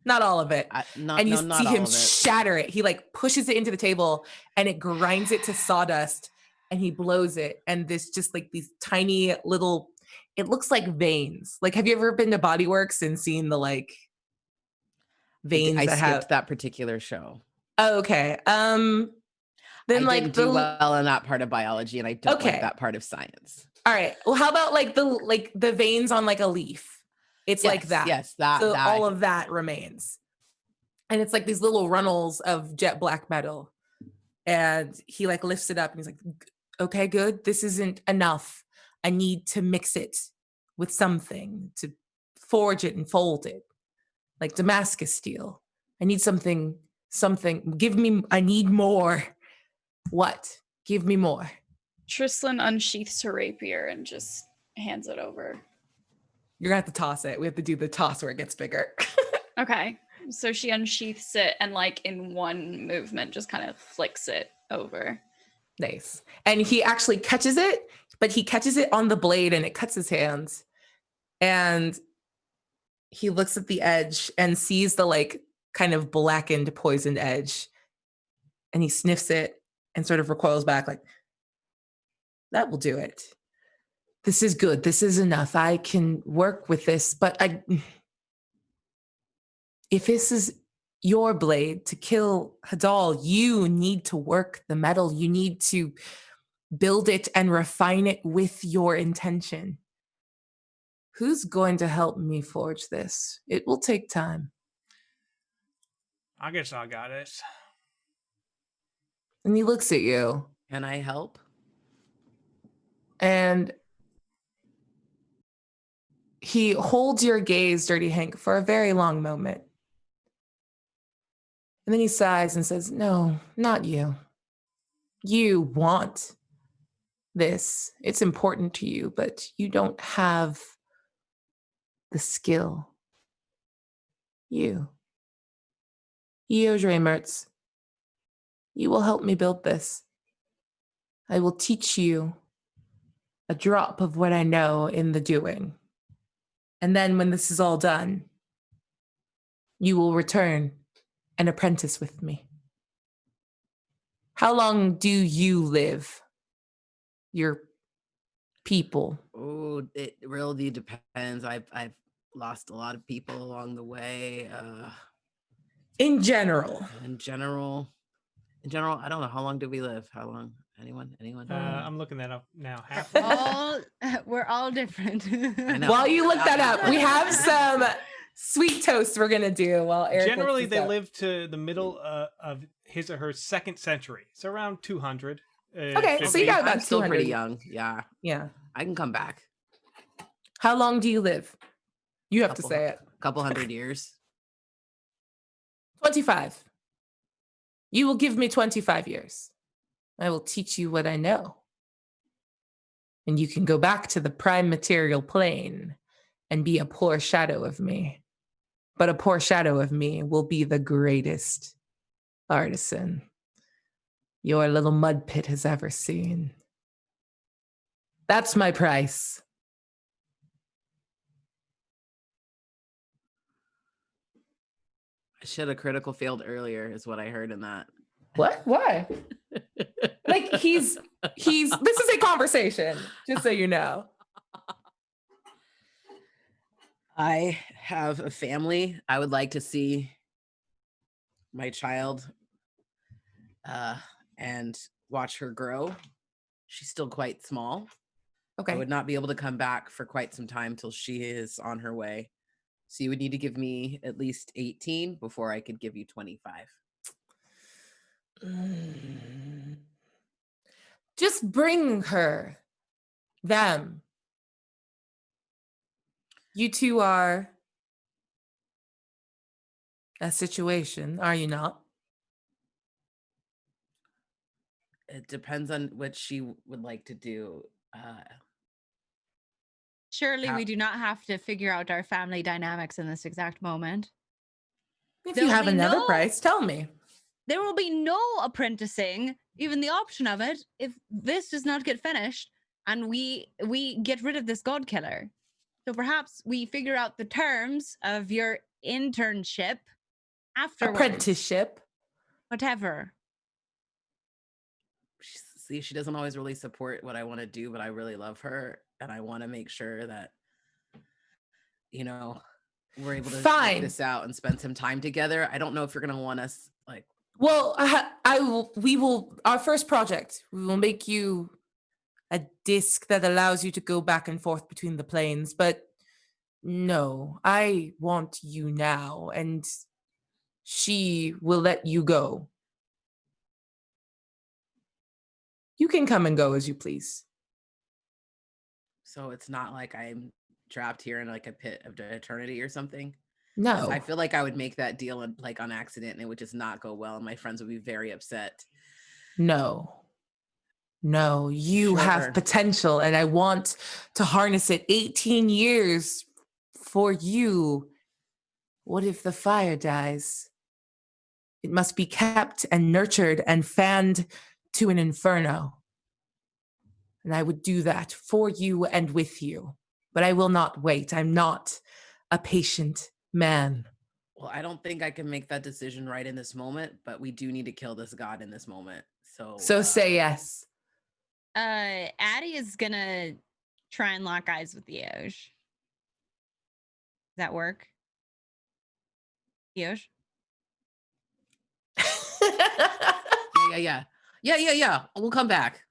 B: Not all of it. And you see him shatter it. He like pushes it into the table and it grinds it to sawdust and he blows it. And this just like these tiny little, it looks like veins. Like, have you ever been to Body Works and seen the like veins
F: I
B: that
F: skipped
B: have
F: that particular show.
B: Oh, okay. Then
F: I
B: like
F: didn't do well in that part of biology and I don't like that part of science.
B: All right. Well, how about like the veins on like a leaf? It's like that.
F: Yes, that.
B: So all of that remains. And it's like these little runnels of jet black metal. And he like lifts it up and he's like, okay, good. This isn't enough. I need to mix it with something to forge it and fold it. Like Damascus steel. I need something. I need more. What? Give me more.
C: Tristan unsheaths her rapier and just hands it over.
B: You're gonna have to toss it. We have to do the toss where it gets bigger.
C: Okay. So she unsheaths it and like in one movement just kind of flicks it over.
B: Nice. And he actually catches it, but he catches it on the blade and it cuts his hands. And he looks at the edge and sees the like kind of blackened, poisoned edge. And he sniffs it and sort of recoils back like, that will do it. This is good. This is enough. I can work with this, but if this is your blade to kill Hadal, you need to work the metal. You need to build it and refine it with your intention. Who's going to help me forge this? It will take time.
D: I guess I got it.
B: And he looks at you.
F: Can I help?
B: And he holds your gaze, Dirty Hank, for a very long moment. And then he sighs and says, no, not you. You want this. It's important to you, but you don't have the skill. You. Reichert, you will help me build this. I will teach you a drop of what I know in the doing. And then when this is all done, you will return and apprentice with me. How long do you live? Your people.
F: Oh, it really depends. I've lost a lot of people along the way.
B: In general.
F: In general, I don't know. How long do we live? How long? Anyone?
D: I'm looking that up now. Half.
A: We're all different.
F: I know.
B: While you look that up, we have some sweet toast we're gonna do while Eric
D: Generally,
B: looks
D: they
B: this up.
D: live to the middle of his or her second century. So around 200.
B: Okay, so
D: 50.
B: you got about
F: I'm still
B: 200.
F: pretty young. Yeah,
B: Yeah.
F: I can come back.
B: How long do you live? You have to say it.
F: Couple hundred years.
B: 25. You will give me 25 years. I will teach you what I know. And you can go back to the prime material plane and be a poor shadow of me. But a poor shadow of me will be the greatest artisan your little mud pit has ever seen. That's my price.
F: I should have critical failed earlier, is what I heard in that.
B: What? Why? Like he's this is a conversation, just so you know.
F: I have a family. I would like to see my child and watch her grow. She's still quite small.
B: Okay.
F: I would not be able to come back for quite some time till she is on her way. So you would need to give me at least 18 before I could give you 25.
B: Just bring her. Them. You two are a situation, are you not?
F: It depends on what she would like to do.
A: Surely we do not have to figure out our family dynamics in this exact moment.
B: If
A: There
B: you
A: will
B: have
A: be
B: another
A: no-
B: price, tell me.
A: There will be no apprenticing, even the option of it, if this does not get finished and we get rid of this god killer. So perhaps we figure out the terms of your internship afterwards.
B: Apprenticeship.
A: Whatever.
F: See, she doesn't always really support what I want to do, but I really love her. And I want to make sure that, we're able to work this out and spend some time together. I don't know if you're going to want us
B: Well, we will, our first project, we will make you a disc that allows you to go back and forth between the planes. But no, I want you now, and she will let you go. You can come and go as you please.
F: So it's not like I'm trapped here in like a pit of eternity or something.
B: No.
F: I feel like I would make that deal on accident and it would just not go well. And my friends would be very upset.
B: No, you have potential and I want to harness it. 18 years for you. What if the fire dies? It must be kept and nurtured and fanned to an inferno. And I would do that for you and with you. But I will not wait. I'm not a patient man.
F: Well, I don't think I can make that decision right in this moment, but we do need to kill this god in this moment. So
B: say yes.
A: Addie is gonna try and lock eyes with Eoj. Does that work? Eoj?
F: Yeah. We'll come back.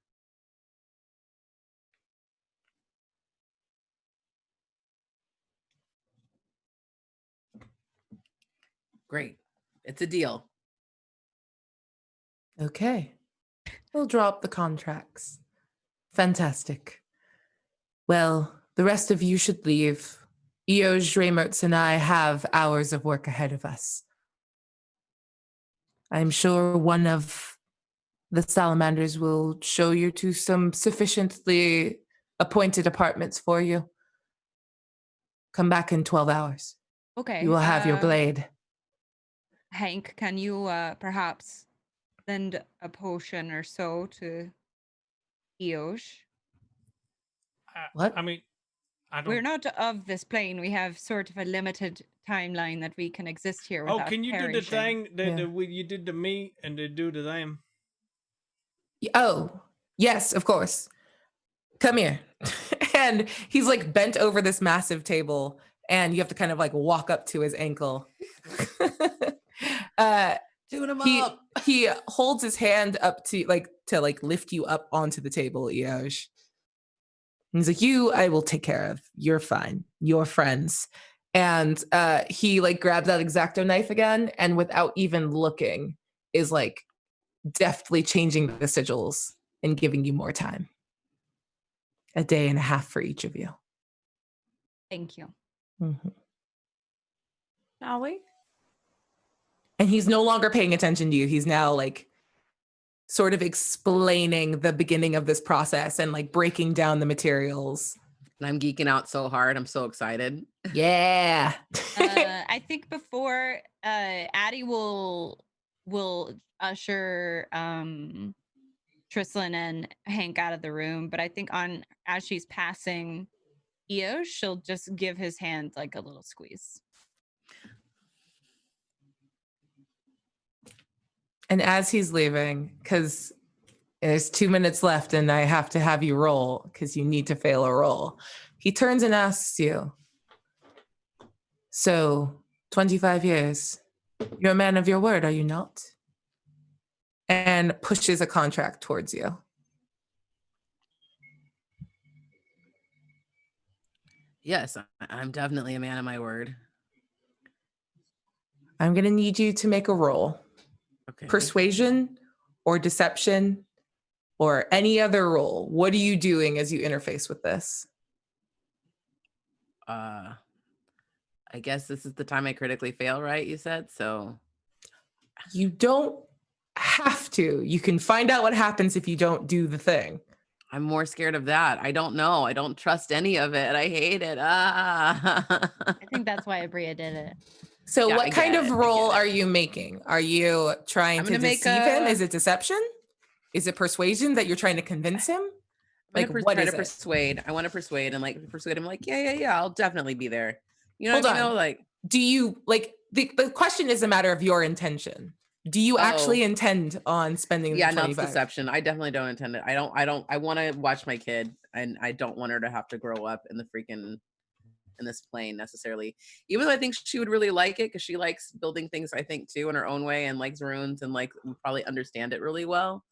F: Great. It's a deal.
B: Okay. We'll drop the contracts. Fantastic. Well, the rest of you should leave. Eoj, Reimertz, and I have hours of work ahead of us. I'm sure one of the salamanders will show you to some sufficiently appointed apartments for you. Come back in 12 hours.
A: Okay.
B: You will have your blade.
A: Hank, can you perhaps send a potion or so to Eoj?
B: What?
D: I mean, I don't.
A: We're not of this plane. We have sort of a limited timeline that we can exist here
D: Oh,
A: without
D: can you do the
A: perishing.
D: thing that you did to me and to do to them?
B: Oh, yes, of course. Come here. And he's like bent over this massive table, and you have to kind of like walk up to his ankle.
F: Tune him
B: he
F: up.
B: he holds his hand up to lift you up onto the table, Eoj. And he's like, "You, I will take care of. You're fine. You're friends." And he like grabs that X-Acto knife again, and without even looking, is like deftly changing the sigils and giving you more time. A day and a half for each of you.
A: Thank you.
B: Mm-hmm.
C: Shall we?
B: And he's no longer paying attention to you. He's now like sort of explaining the beginning of this process and like breaking down the materials.
F: And I'm geeking out so hard. I'm so excited.
B: Yeah.
A: I think before Addie will usher Trislin and Hank out of the room, but I think as she's passing Eos, she'll just give his hand like a little squeeze.
B: And as he's leaving, because there's 2 minutes left and I have to have you roll because you need to fail a roll, he turns and asks you, "So, 25 years, you're a man of your word, are you not?" And pushes a contract towards you.
F: Yes, I'm definitely a man of my word.
B: I'm going to need you to make a roll.
F: Okay.
B: Persuasion or deception or any other roll. What are you doing as you interface with this?
F: I guess this is the time I critically fail, right? You said so.
B: You don't have to. You can find out what happens if you don't do the thing.
F: I'm more scared of that. I don't know. I don't trust any of it. I hate it.
A: I think that's why Abria did it.
B: So
F: Yeah,
B: what
F: I
B: kind
F: get
B: of
F: it. I
B: roll
F: get it.
B: are you making? Are you trying
F: I'm
B: to
F: gonna make
B: deceive him?
F: a-
B: Is it deception? Is it persuasion that you're trying to convince him?
F: I'm gonna
B: what
F: try
B: is
F: to
B: it?
F: persuade. I want to persuade and like persuade him. Like, yeah. I'll definitely be there. You know
B: Hold
F: what I mean?
B: on.
F: Though? Like,
B: Do you like the question is a matter of your intention. Do you actually intend on spending
F: yeah,
B: the
F: no, it's
B: 25?
F: deception. I definitely don't intend it. I don't. I want to watch my kid, and I don't want her to have to grow up in the freaking in this plane necessarily. Even though I think she would really like it because she likes building things. I think too in her own way and likes runes and like would probably understand it really well.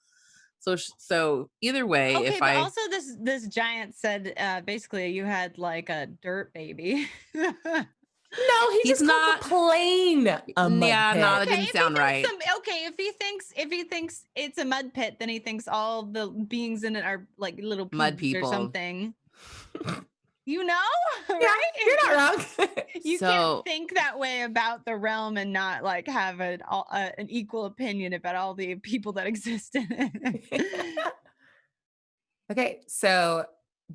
F: So either way,
A: Okay,
F: if
A: but
F: I
A: also this giant said basically you had like a dirt baby.
B: No, he
F: He's
B: just called the plane a mud
F: Yeah,
B: pit.
F: no, that
A: Okay,
F: didn't sound right.
A: if he thinks it's a mud pit, then he thinks all the beings in it are like little
F: Mud
A: pigs or
F: people.
A: something. You know,
B: Yeah,
A: right?
B: you're not wrong.
A: You
F: So-
A: can't think that way about the realm and not like have an equal opinion about all the people that exist in it.
B: Okay, so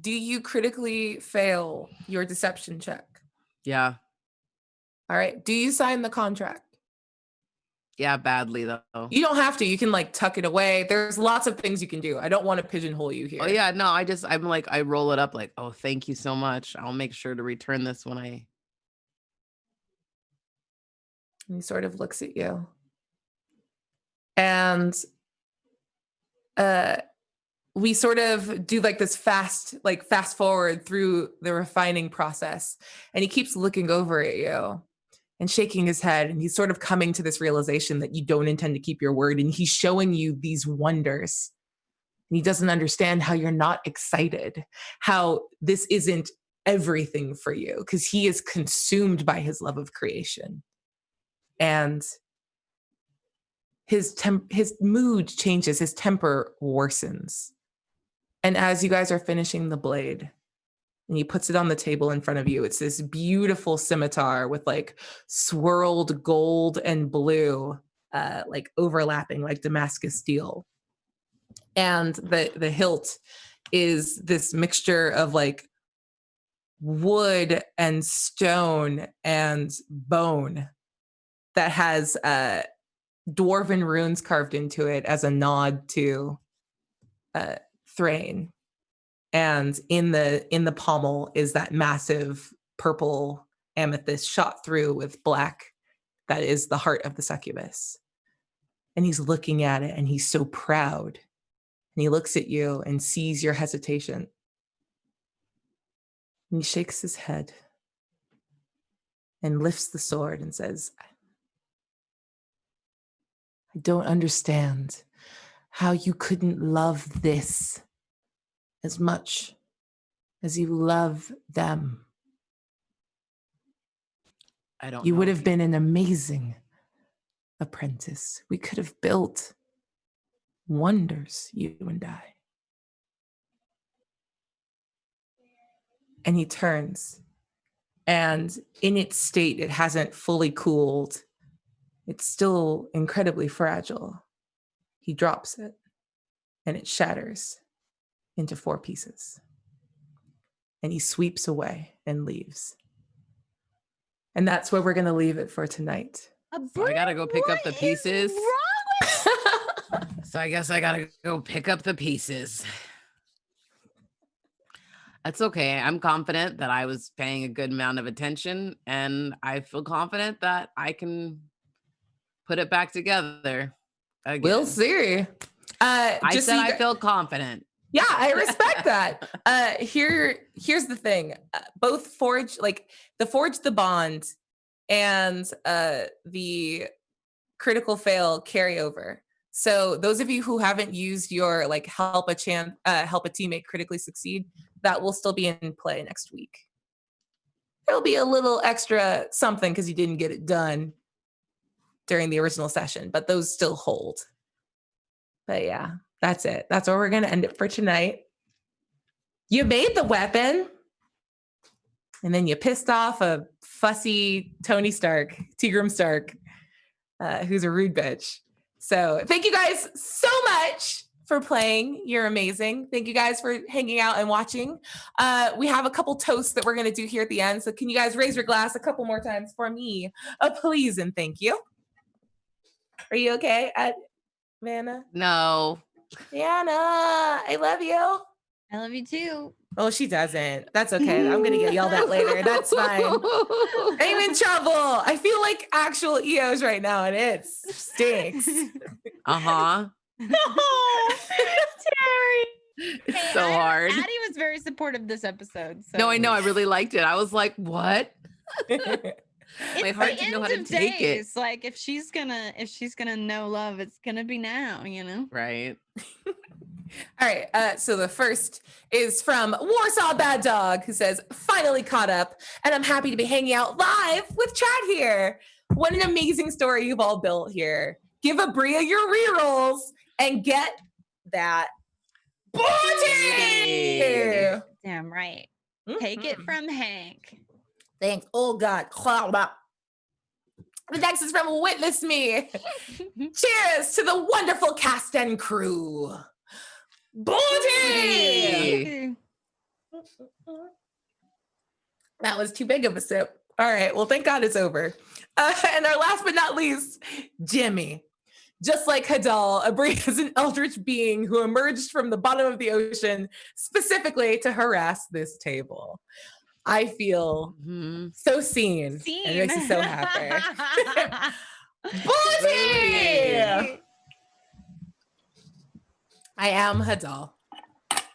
B: do you critically fail your deception check?
F: Yeah,
B: All right. Do you sign the contract?
F: yeah, badly though.
B: You don't have to. You can like tuck it away. There's lots of things you can do. I don't want to pigeonhole you here.
F: Oh yeah, no, I'm like I roll it up like, oh, thank you so much. I'll make sure to return this when I.
B: And he sort of looks at you. And we sort of do like this fast forward through the refining process. And he keeps looking over at you and shaking his head. And he's sort of coming to this realization that you don't intend to keep your word. And he's showing you these wonders. And he doesn't understand how you're not excited, how this isn't everything for you, because he is consumed by his love of creation. And his mood changes, his temper worsens. And as you guys are finishing the blade, and he puts it on the table in front of you, it's this beautiful scimitar with like swirled gold and blue, like overlapping like Damascus steel. And the hilt is this mixture of like wood and stone and bone that has dwarven runes carved into it as a nod to Thrain. And in the pommel is that massive purple amethyst shot through with black. That is the heart of the succubus. And he's looking at it and he's so proud. And he looks at you and sees your hesitation. And he shakes his head and lifts the sword and says, I don't understand how you couldn't love this as much as you love them.
F: I don't
B: You
F: know
B: would
F: if
B: have been an amazing apprentice. We could have built wonders, you and I. And he turns, and in its state, it hasn't fully cooled. It's still incredibly fragile. He drops it, and it shatters into 4 pieces. And he sweeps away and leaves. And that's where we're going to leave it for tonight.
F: So I gotta go pick up the
A: What is
F: pieces.
A: wrong
F: So I guess I gotta go pick up the pieces. That's okay. I'm confident that I was paying a good amount of attention, and I feel confident that I can put it back together again.
B: We'll see.
F: I
B: Just
F: said
B: so you
F: I
B: guys-
F: feel confident.
B: Yeah, I respect that. Here's the thing. Both Forge, like the Forge the Bond and the Critical Fail carryover. So those of you who haven't used your like help a teammate critically succeed, that will still be in play next week. There'll be a little extra something because you didn't get it done during the original session, but those still hold. But yeah, that's it. That's where we're going to end it for tonight. You made the weapon, and then you pissed off a fussy Tony Stark, Tigrum Stark, who's a rude bitch. So thank you guys so much for playing. You're amazing. Thank you guys for hanging out and watching. We have a couple toasts that we're going to do here at the end. So can you guys raise your glass a couple more times for me? Please and thank you. Are you okay, Vanna?
F: No.
B: Diana, I love you.
A: I love you too.
B: Oh, she doesn't. That's okay. I'm going to get yelled at later. That's fine. I'm in trouble. I feel like actual EOs right now, and it stinks.
F: Uh-huh.
A: Terry.
F: It's so hard.
A: Addie was very supportive this episode. So.
F: No, I know. I really liked it. I was like, what? My
A: It's
F: heart
A: the
F: didn't know
A: end
F: how to
A: of
F: take it.
A: days. Like if she's gonna know love, it's gonna be now, you know?
F: Right.
B: All right. So the first is from Warsaw Bad Dog, who says, finally caught up, and I'm happy to be hanging out live with Chad here. What an amazing story you've all built here. Give Abria your rerolls and get that booty.
A: Damn right. Take it from Hank.
B: Thanks. Oh, God. The next is from Witness Me. Cheers to the wonderful cast and crew. Booty! That was too big of a sip. All right. Well, thank God it's over. And our last but not least, Jimmy. Just like Hadal, Abria is an eldritch being who emerged from the bottom of the ocean specifically to harass this table. I feel so seen. And it makes me so happy. Booty! I am Hadal.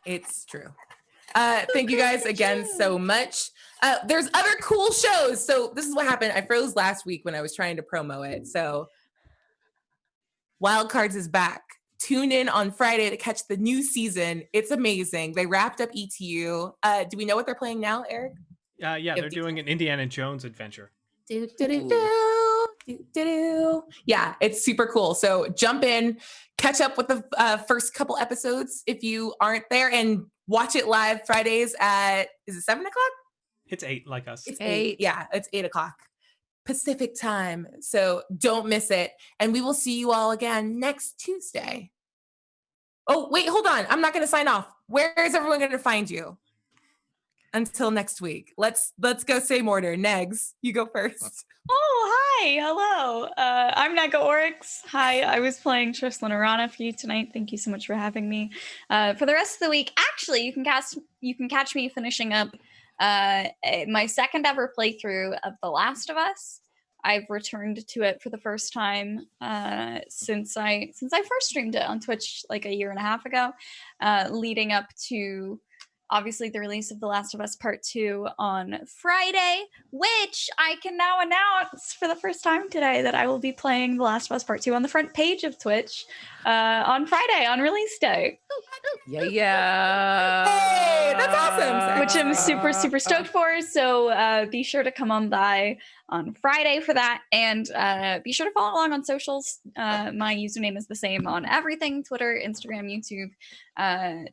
B: It's true. Thank you guys again so much. There's other cool shows. So this is what happened. I froze last week when I was trying to promo it. So Wildcards is back. Tune in on Friday to catch the new season. It's amazing. They wrapped up ETU. Do we know what they're playing now, Eric?
D: Yeah, they're doing an Indiana Jones adventure.
B: Yeah, it's super cool. So jump in, catch up with the first couple episodes if you aren't there, and watch it live Fridays at, is it 7:00?
D: It's 8 like us.
B: It's 8. Yeah, it's 8:00 Pacific time. So don't miss it. And we will see you all again next Tuesday. Oh, wait, hold on. I'm not going to sign off. Where is everyone going to find you? until next week. Let's go say mortar. Negs, you go first.
C: Oh, hi. Hello. I'm Nega Oryx. Hi. I was playing Trislan Arana for you tonight. Thank you so much for having me. For the rest of the week, actually, you can catch me finishing up my second ever playthrough of The Last of Us. I've returned to it for the first time since I first streamed it on Twitch like a year and a half ago, leading up to obviously the release of The Last of Us Part 2 on Friday, which I can now announce for the first time today that I will be playing The Last of Us Part 2 on the front page of Twitch on Friday, on release day.
F: Yeah.
B: Hey, that's awesome. Sorry.
C: Which I'm super, super stoked for. So be sure to come on by on Friday for that. And be sure to follow along on socials. My username is the same on everything: Twitter, Instagram, YouTube,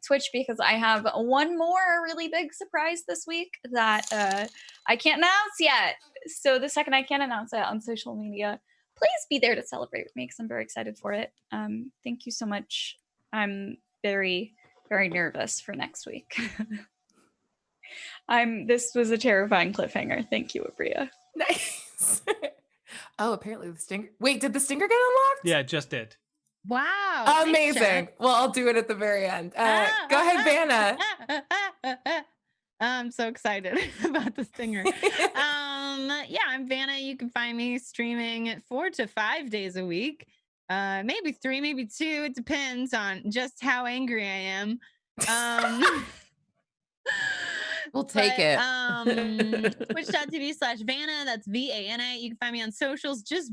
C: Twitch, because I have one more really big surprise this week that I can't announce yet. So the second I can announce it on social media, please be there to celebrate with me because I'm very excited for it. Thank you so much. I'm very, very nervous for next week. This was a terrifying cliffhanger. Thank you, Abria.
B: Nice. Oh, apparently the stinger. Wait, did the stinger get unlocked?
D: Yeah, it just did.
A: Wow. Thanks,
B: Amazing.
A: Jen.
B: Well, I'll do it at the very end. Go ahead, Vanna.
A: I'm so excited about the stinger. Yeah, I'm Vanna. You can find me streaming 4 to 5 days a week. Maybe 3, maybe 2. It depends on just how angry I am.
F: We'll take it.
A: Twitch.tv/Vanna. That's VANA. You can find me on socials, just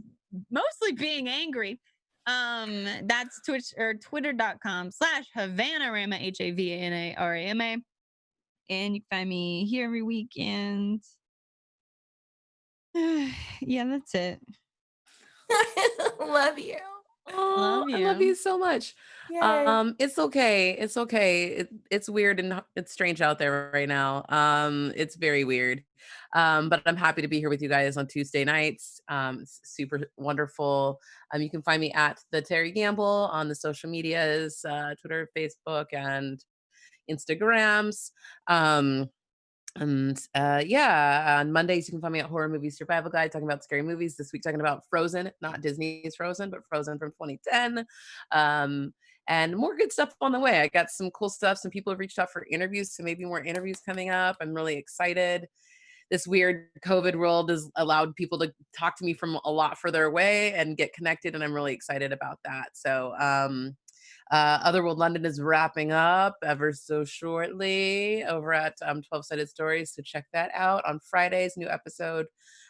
A: mostly being angry. That's Twitch or twitter.com/Havanarama, HAVANARAMA. And you can find me here every weekend. Yeah, that's it.
B: Love you.
F: Oh, I love you so much.
B: Yay.
F: It's okay. It's okay. It's weird and it's strange out there right now. It's very weird. But I'm happy to be here with you guys on Tuesday nights. It's super wonderful. You can find me at the Terry Gamble on the social medias, Twitter, Facebook, and Instagrams. Yeah, on Mondays you can find me at Horror Movie Survival Guide talking about scary movies. This week talking about Frozen, not Disney's Frozen, but Frozen from 2010. And more good stuff on the way. I got some cool stuff. Some people have reached out for interviews, so maybe more interviews coming up. I'm really excited. This weird COVID world has allowed people to talk to me from a lot further away and get connected, and I'm really excited about that. So Otherworld London is wrapping up ever so shortly over at 12 Sided Stories. So check that out on Fridays. New episode, I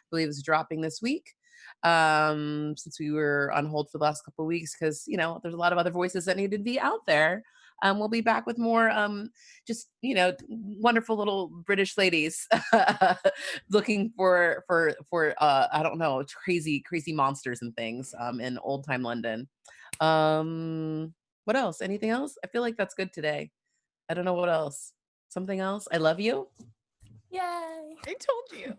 F: believe, is dropping this week. Since we were on hold for the last couple of weeks because, there's a lot of other voices that needed to be out there. We'll be back with more just, wonderful little British ladies looking for I don't know, crazy monsters and things in old time London. What else? Anything else? I feel like that's good today. I don't know what else. Something else? I love you.
B: Yay.
A: I told you.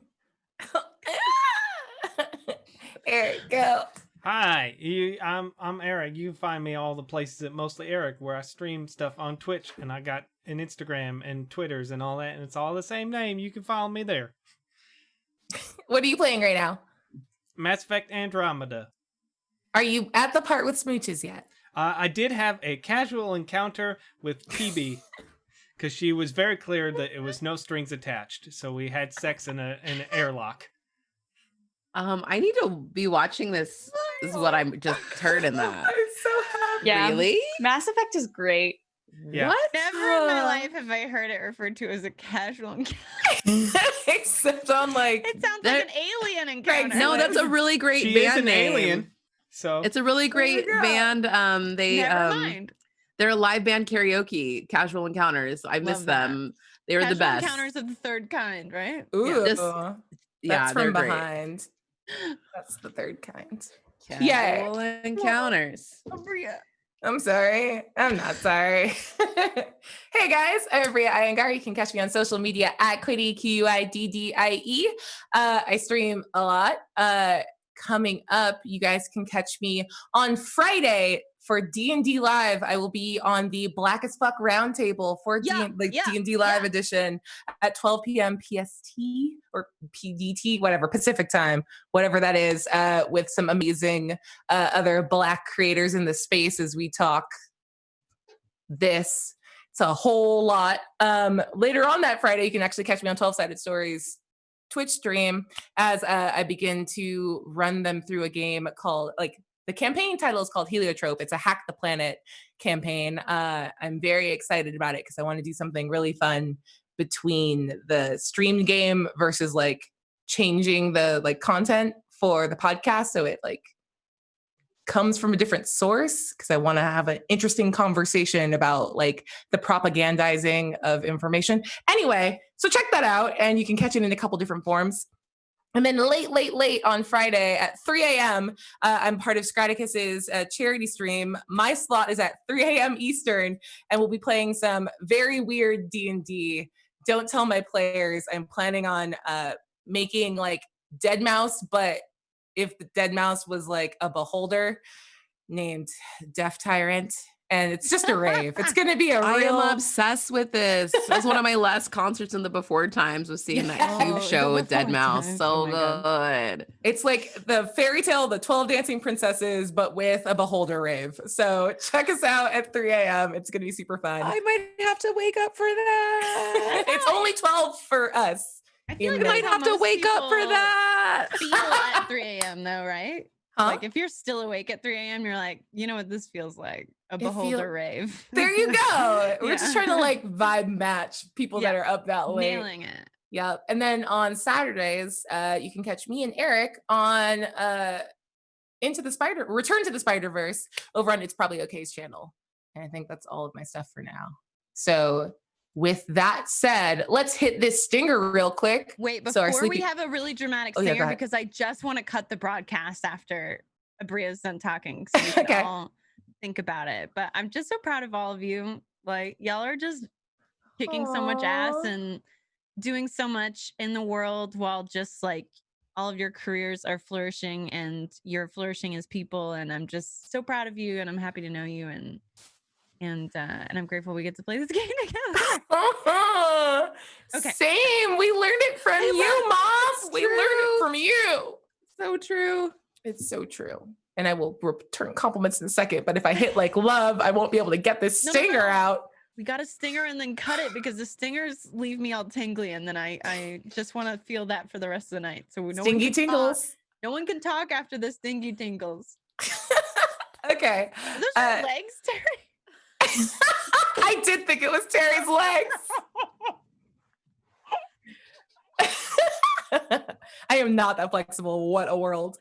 B: Eric, go.
D: Hi, I'm Eric. You find me all the places at Mostly Eric, where I stream stuff on Twitch, and I got an Instagram and Twitters and all that, and it's all the same name. You can follow me there.
B: What are you playing right now?
D: Mass Effect Andromeda.
B: Are you at the part with smooches yet?
D: I did have a casual encounter with PB because she was very clear that it was no strings attached. So we had sex in an airlock.
F: I need to be watching this. This is what I just heard in that.
B: I'm so happy.
C: Yeah.
F: Really?
C: Mass Effect is great.
D: Yeah.
F: What?
A: Never in my life have I heard it referred to as a casual encounter.
B: Except on
A: It sounds like an alien encounter.
F: No, that's a really great
D: She
F: band
D: is an
F: name.
D: alien. So
F: It's a really great band.
A: Never mind.
F: They're a live band karaoke, Casual Encounters. I miss
A: Love that.
F: them. They were the
A: Casual
F: best.
A: encounters of the third kind, right?
B: Ooh.
F: Just- Yeah,
B: That's
F: they're
B: from
F: great.
B: behind. That's the third kind.
F: Casual Encounters.
A: Abria.
B: I'm sorry. I'm not sorry. Hey guys, I'm Bria Iyengar. You can catch me on social media at Quiddy, QUIDDIE. I stream a lot. Coming up, you guys can catch me on Friday for D&D Live, I will be on the Black as Fuck Roundtable for D&D Live edition at 12 p.m. PST or PDT, whatever, Pacific time, whatever that is, with some amazing other Black creators in the space as we talk this. It's a whole lot. Later on that Friday, you can actually catch me on 12-Sided Stories Twitch stream as I begin to run them through a game called, like, the campaign title is called Heliotrope. It's a Hack the Planet campaign. I'm very excited about it because I want to do something really fun between the streamed game versus like changing the like content for the podcast so it like comes from a different source, because I want to have an interesting conversation about like the propagandizing of information. Anyway, so check that out, and you can catch it in a couple different forms. And then late on Friday at 3 a.m., I'm part of Scraticus's charity stream. My slot is at 3 a.m. Eastern, and we'll be playing some very weird D&D. Don't tell my players. I'm planning on making like Dead Mouse, but if the Dead Mouse was like a beholder named Deaf Tyrant, and it's just a rave. It's going to be a real...
F: I am obsessed with this. It was one of my last concerts in the before times, was seeing that Cube show with Dead Mouse. So good.
B: It's like the fairy tale, the 12 Dancing Princesses, but with a beholder rave. So check us out at 3 a.m. It's going to be super fun.
F: I might have to wake up for that.
B: It's only 12 for us.
A: I feel like
F: I might have to wake up for that.
A: Feel at 3 a.m. though, right?
B: Huh?
A: Like if you're still awake at 3 a.m., you're like, you know what this feels like? A beholder rave.
B: There you go. We're
A: Yeah.
B: just trying to like vibe match people that are up that late.
A: Nailing it.
B: Yep. And then on Saturdays, you can catch me and Eric on Return to the Spider-Verse over on It's Probably OK's channel. And I think that's all of my stuff for now. So with that said, let's hit this stinger real quick.
A: Wait, before we have a really dramatic stinger, because I just want to cut the broadcast after Abria's done talking, so we can all think about it. But I'm just so proud of all of you. Like, y'all are just kicking so much ass and doing so much in the world while just like all of your careers are flourishing and you're flourishing as people. And I'm just so proud of you, and I'm happy to know you, and I'm grateful we get to play this game together.
B: Okay. Same. We learned it from you, Mom. We learned it from you.
F: So true.
B: It's so true. And I will return compliments in a second. But if I hit like love, I won't be able to get this stinger out.
A: We got a stinger and then cut it, because the stingers leave me all tingly, and then I just want to feel that for the rest of the night. So
B: Stingy tingles.
A: No one can talk after the stingy tingles.
B: Okay.
A: Are those your legs, Terry?
B: I did think it was Terry's legs. I am not that flexible. What a world.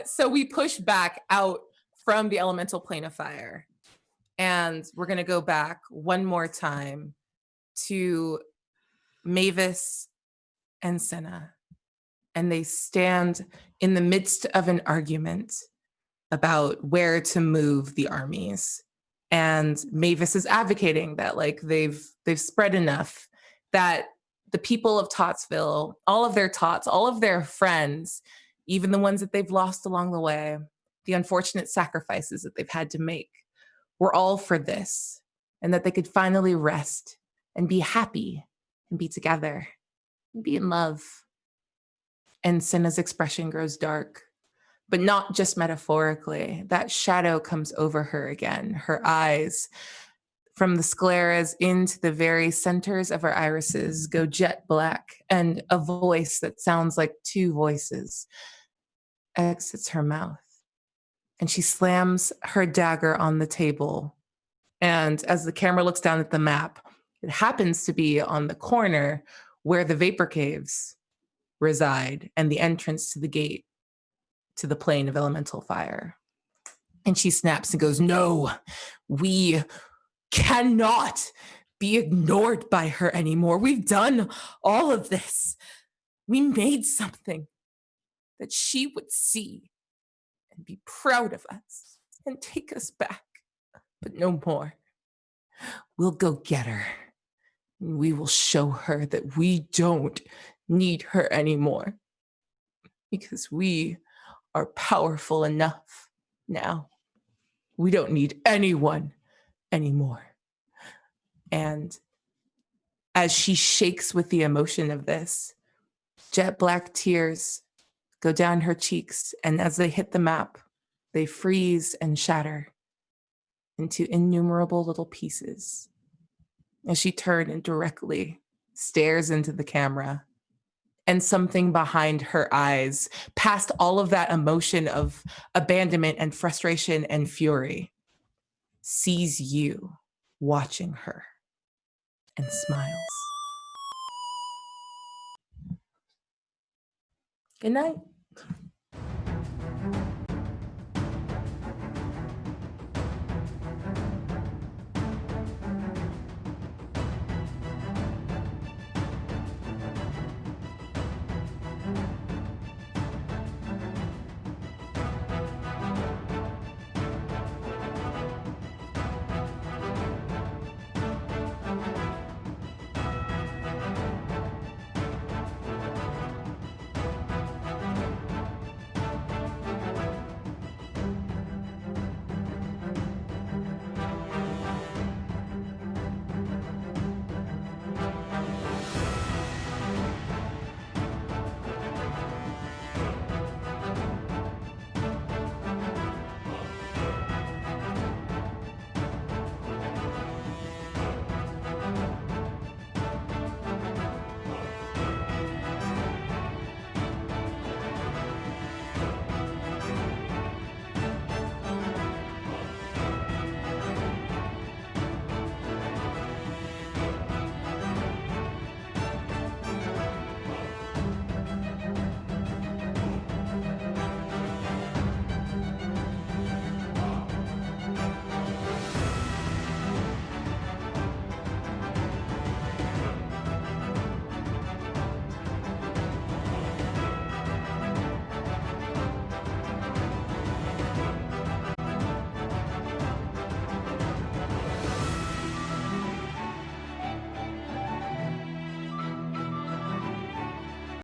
B: So we push back out from the elemental plane of fire. And we're going to go back one more time to Mavis and Senna. And they stand in the midst of an argument about where to move the armies. And Mavis is advocating that like they've spread enough, that the people of Tottsville, all of their tots, all of their friends, even the ones that they've lost along the way, the unfortunate sacrifices that they've had to make, were all for this, and that they could finally rest and be happy and be together and be in love. And Senna's expression grows dark. But not just metaphorically. That shadow comes over her again. Her eyes, from the scleras into the very centers of her irises, go jet black, and a voice that sounds like two voices exits her mouth. And she slams her dagger on the table. And as the camera looks down at the map, it happens to be on the corner where the vapor caves reside and the entrance to the gate to the plane of elemental fire. And she snaps and goes, "No, we cannot be ignored by her anymore. We've done all of this. We made something that she would see and be proud of us and take us back, but no more. We'll go get her. And we will show her that we don't need her anymore, because we are powerful enough now." We don't need anyone anymore. And as she shakes with the emotion of this, jet black tears go down her cheeks, and as they hit the map, they freeze and shatter into innumerable little pieces. As she turned and directly stares into the camera, and something behind her eyes, past all of that emotion of abandonment and frustration and fury, sees you watching her and smiles. Good night.